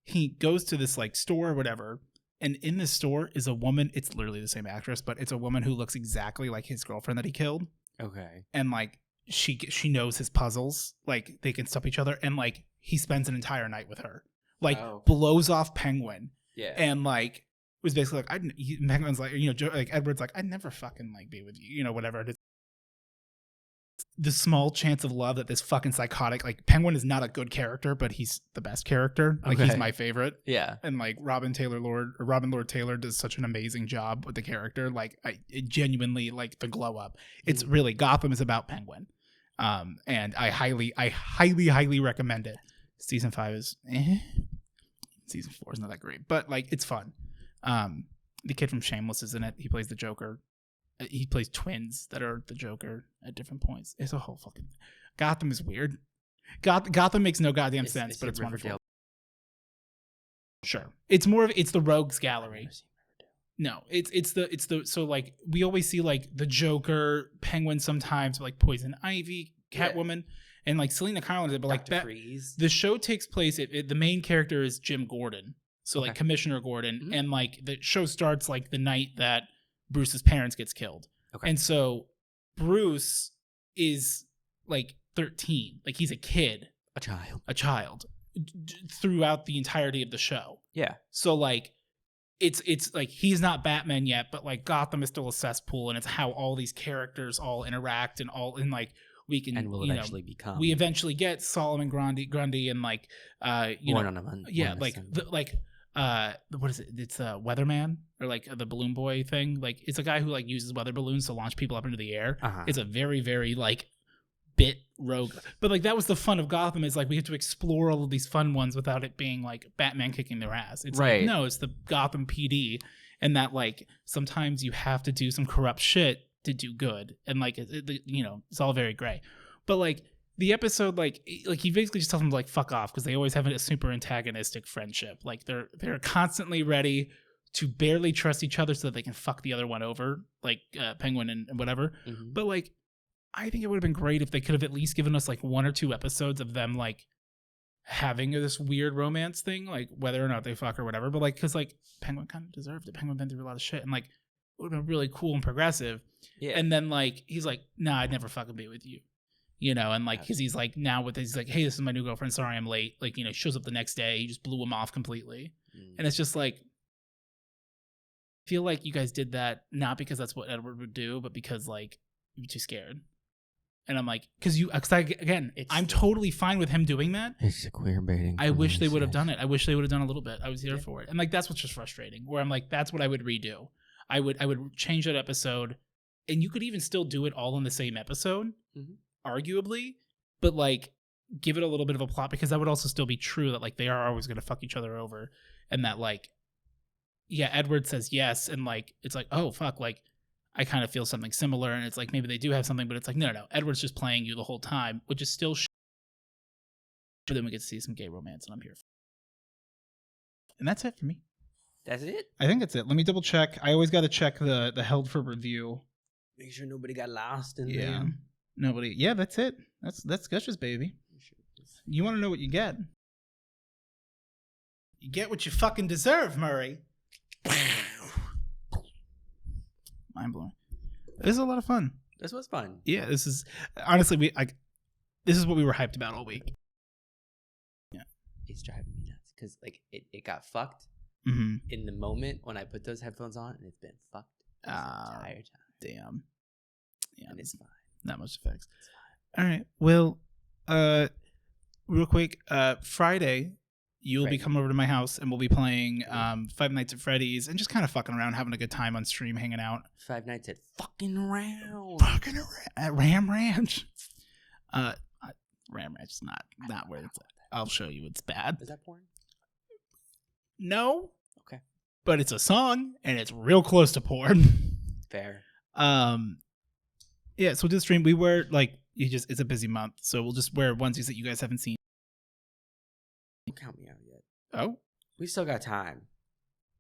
He goes to this store or whatever, And in this store is a woman. It's literally the same actress, but it's a woman who looks exactly like his girlfriend that he killed. Okay. And like she knows his puzzles. Like they can stop each other. And like he spends an entire night with her. Like blows off Penguin. Yeah. And like was basically like Penguin's like, you know, like Edward's like, I'd never fucking like be with you, you know, whatever it is. The small chance of love that this fucking psychotic, like Penguin is not a good character, but he's the best character. Like he's my favorite. Yeah. And like Robin Lord Taylor does such an amazing job with the character. Like it genuinely like the glow up. It's really Gotham is about Penguin. And I highly recommend it. Season 5 is Season 4 is not that great, but like it's fun. The kid from Shameless is in it. He plays the Joker. He plays twins that are the Joker at different points. It's a whole fucking Gotham is weird. Gotham makes no goddamn sense, but it's wonderful. Sure, it's more of it's the Rogues Gallery. No, it's the so like we always see like the Joker, Penguin sometimes, like Poison Ivy, Catwoman, and like Selena Kyle, but like the show takes place. The main character is Jim Gordon, so like Commissioner Gordon, and like the show starts like the night that Bruce's parents gets killed. Okay. And so Bruce is like 13. Like he's a kid. A child. Throughout the entirety of the show. Yeah. So like it's like he's not Batman yet, but like Gotham is still a cesspool, and it's how all these characters all interact and like we can and will eventually become. We eventually get Solomon Grundy and like Born on a Monday. What is it? It's a weatherman or like the balloon boy thing. Like it's a guy who like uses weather balloons to launch people up into the air. It's a very, very like bit rogue. But like that was the fun of Gotham is like we have to explore all of these fun ones without it being like Batman kicking their ass. It's like, no, it's the Gotham PD, and that like sometimes you have to do some corrupt shit to do good, and like you know it's all very gray. But like the episode, like he basically just tells them to like fuck off because they always have a super antagonistic friendship. Like they're constantly ready to barely trust each other so that they can fuck the other one over, like Penguin and whatever. But like I think it would have been great if they could have at least given us like 1 or 2 episodes of them like having this weird romance thing, like whether or not they fuck or whatever. But like because like Penguin kind of deserved it. Penguin been through a lot of shit, and like it would have been really cool and progressive. Yeah. And then like he's like, nah, I'd never fucking be with you. You know, and like, because he's like, now with he's like, hey, this is my new girlfriend. Sorry, I'm late. Like, you know, shows up the next day. He just blew him off completely. And it's just like, I feel like you guys did that not because that's what Edward would do, but because like you're too scared. And I'm like, I'm totally fine with him doing that. It's queer baiting. I wish they would have done it. I wish they would have done a little bit. I was here for it. And like, that's what's just frustrating. Where I'm like, that's what I would redo. I would change that episode, and you could even still do it all in the same episode. Arguably, but like give it a little bit of a plot, because that would also still be true that like they are always going to fuck each other over, and that like Edward says yes, and like it's like, oh fuck, like I kind of feel something similar, and it's like maybe they do have something, but it's like no, Edward's just playing you the whole time, which is still but then we get to see some gay romance, and I'm here and that's it for me. That's it? I think that's it. Let me double check. I always got to check the held for review, make sure nobody got lost in there. Nobody. Yeah, that's it. That's Gushers, baby. You want to know what you get? You get what you fucking deserve, Murray. Mind blowing. This is a lot of fun. This was fun. Yeah, this is honestly this is what we were hyped about all week. Yeah, it's driving me nuts because like it got fucked in the moment when I put those headphones on, and it's been fucked this entire time. Damn. Yeah, and it's fine. Not much effects. All right. Well, real quick, Friday, you'll be coming over to my house, and we'll be playing Five Nights at Freddy's and just kind of fucking around, having a good time on stream, hanging out. Five Nights at fucking around. Fucking around at Ram Ranch. Ram Ranch is not where it's at. I'll show you. It's bad. Is that porn? No. Okay. But it's a song, and it's real close to porn. Fair. Yeah, so we'll do the stream. We wear like it's a busy month, so we'll just wear onesies that you guys haven't seen. Don't count me out yet. Oh, we still got time.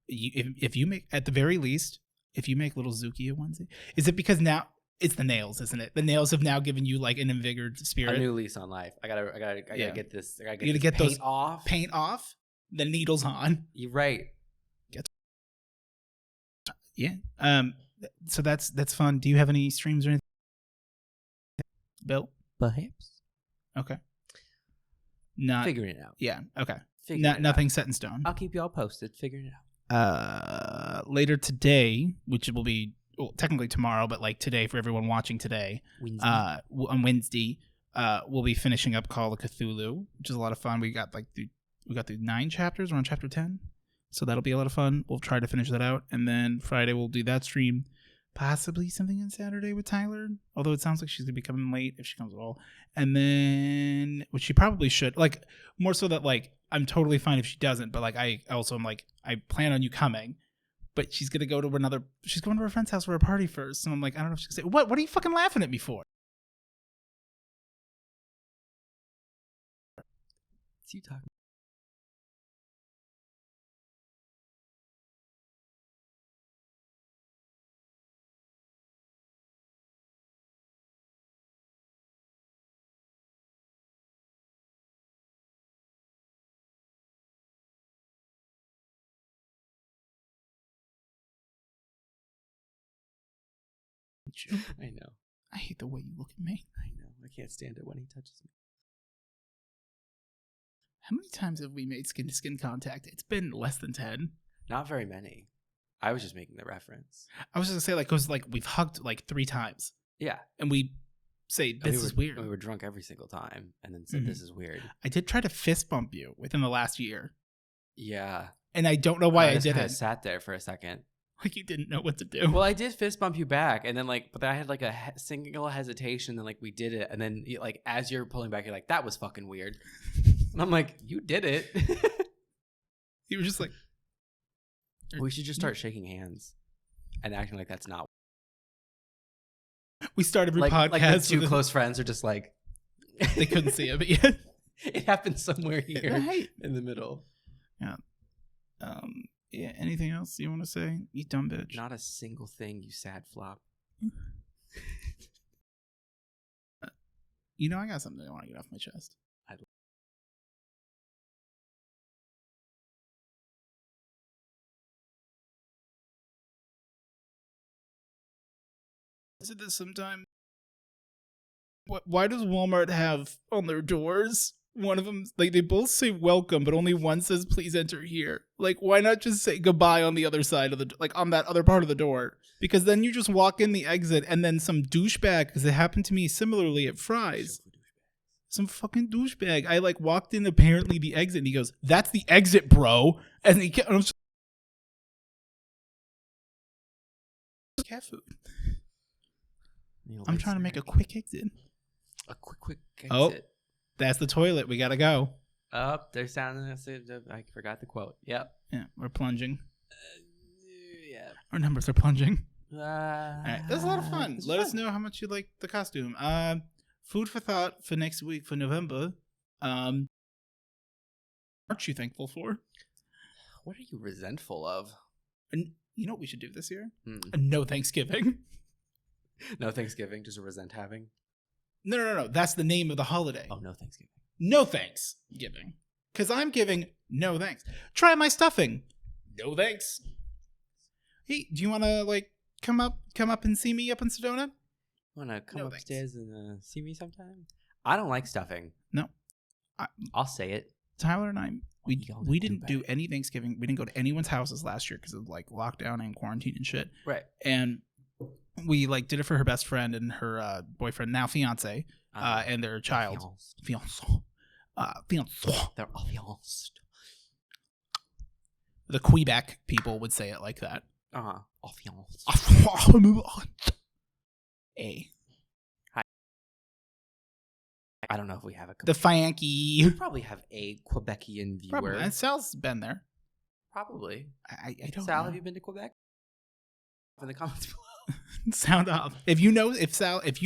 If you make, at the very least, if you make little Zuki a onesie, is it because now it's the nails, isn't it? The nails have now given you like an invigorated spirit, a new lease on life. I gotta get this. I gotta get those paint off. The needles on. You're right. Yeah. So that's fun. Do you have any streams or anything, Bill? Perhaps. Okay. Not Figuring it out. Yeah. Okay. Figuring it Nothing out. set in stone. I'll keep you all posted. Figuring it out. Later today, which will be technically tomorrow, but like today for everyone watching today, Wednesday. On Wednesday, we'll be finishing up Call of Cthulhu, which is a lot of fun. We got through 9 chapters. We're on chapter 10, so that'll be a lot of fun. We'll try to finish that out, and then Friday we'll do that stream. Possibly something on Saturday with Tyler, although it sounds like she's gonna be coming late if she comes at all. And then, which she probably should, like more so that like I'm totally fine if she doesn't, but like I also am like I plan on you coming, but she's gonna go to she's going to her friend's house for a party first, and I'm like I don't know if she's gonna say what are you fucking laughing at me for? It's you talking. I know. I hate the way you look at me. I know. I can't stand it when he touches me. How many times have we made skin-to-skin contact? It's been less than 10. Not very many. I was just making the reference. I was just gonna say like, cause like we've hugged like 3 times. Yeah. And we say this is weird. We were drunk every single time, and then said this is weird. I did try to fist bump you within the last year. Yeah. And I don't know why I just didn't. kinda sat there for a second. Like you didn't know what to do. Well, I did fist bump you back, and then but I had like a single hesitation, and like we did it, and then like as you're pulling back, you're like, "That was fucking weird," and I'm like, "You did it." You were just like, we should just start shaking hands and acting like that's not. We start every podcast. Like the 2 close friends are just like they couldn't see it, but yeah, it happened somewhere here right in the middle. Yeah. Yeah, anything else you want to say? You dumb bitch. Not a single thing, you sad flop. You know, I got something I want to get off my chest. I said this sometime. Why does Walmart have on their doors? One of them, like, they both say welcome, but only one says please enter here. Like, why not just say goodbye on the other side of the, like, on that other part of the door? Because then you just walk in the exit, and then some douchebag, because it happened to me similarly at Fry's. Some fucking douchebag. I, like, walked in apparently the exit, and he goes, "That's the exit, bro." And he kept, and cat food. I'm trying to make a quick exit. A quick exit. Oh. That's the toilet. We gotta go. Oh, they're sounding. I forgot the quote. Yep. Yeah, we're plunging. Yeah. Our numbers are plunging. All right. That's a lot of fun. Let us know how much you like the costume. Food for thought for next week for November. Aren't you thankful for? What are you resentful of? And you know what we should do this year? Mm. A no Thanksgiving. No Thanksgiving, just a resent having. No. That's the name of the holiday. Oh, no Thanksgiving. No Thanksgiving. Because I'm giving no thanks. Try my stuffing. No thanks. Hey, do you want to like come up and see me up in Sedona? Want to come No, upstairs and see me sometime? I don't like stuffing. No. I'll say it. Tyler and I, we didn't do bad. any Thanksgiving. We didn't go to anyone's houses last year because of like lockdown and quarantine and shit. Right. And we like did it for her best friend and her boyfriend, now fiance, and their child. Fiancé. They're fiancé. The Quebec people would say it like that. Fiancé. I don't know if we have the We Fanky. probably have a Quebecian viewer. Probably. And Sal's been there. Probably. I don't Sal, know. have you been to Quebec? In the comments below. Sound off. If you know, have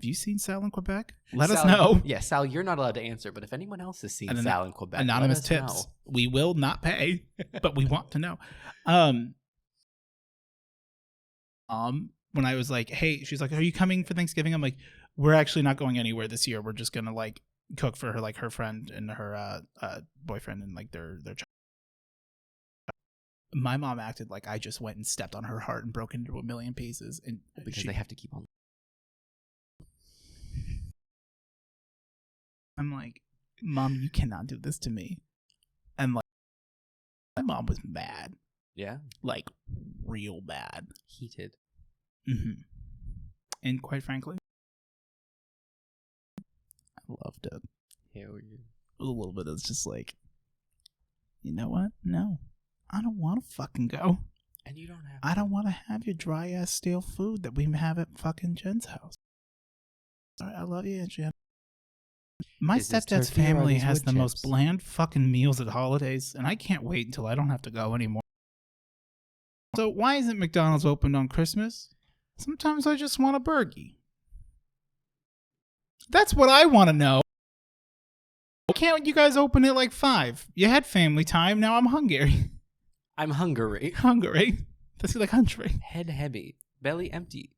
you seen Sal in Quebec? Let us Sal, know. Yeah, Sal, you're not allowed to answer, but if anyone else has seen Sal in Quebec, anonymous let us tips. know. We will not pay, but we want to know. When I was like, hey, she's like, are you coming for Thanksgiving? I'm like, we're actually not going anywhere this year. We're just gonna like cook for her, like her friend and her boyfriend and like their child. my mom acted like I just went and stepped on her heart and broke it into a million pieces. And because they have to keep on. I'm like, Mom, you cannot do this to me. And like, my mom was mad. Yeah. Like, real bad. Heated. Mm-hmm. And quite frankly, I loved it. Hell yeah. A little bit. It's just like, you know what? No, I don't want to fucking go. And you don't have. I don't want to have your dry ass stale food that we have at fucking Jen's house. All right, I love you, Jen. My stepdad's family has the most bland fucking meals at holidays, and I can't wait until I don't have to go anymore. So why isn't McDonald's opened on Christmas? Sometimes I just want a burgie. That's what I want to know. Why can't you guys open at like 5? You had family time, now I'm hungry. I'm hungry. Hungry? That's like hungry. Head heavy. Belly empty.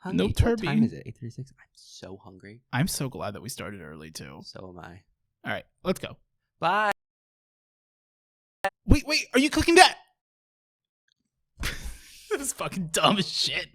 Hungry. No turbine. What time is it? 8:36. I'm so hungry. I'm so glad that we started early too. So am I. All right, let's go. Bye. Wait, are you cooking that? This is fucking dumb as shit.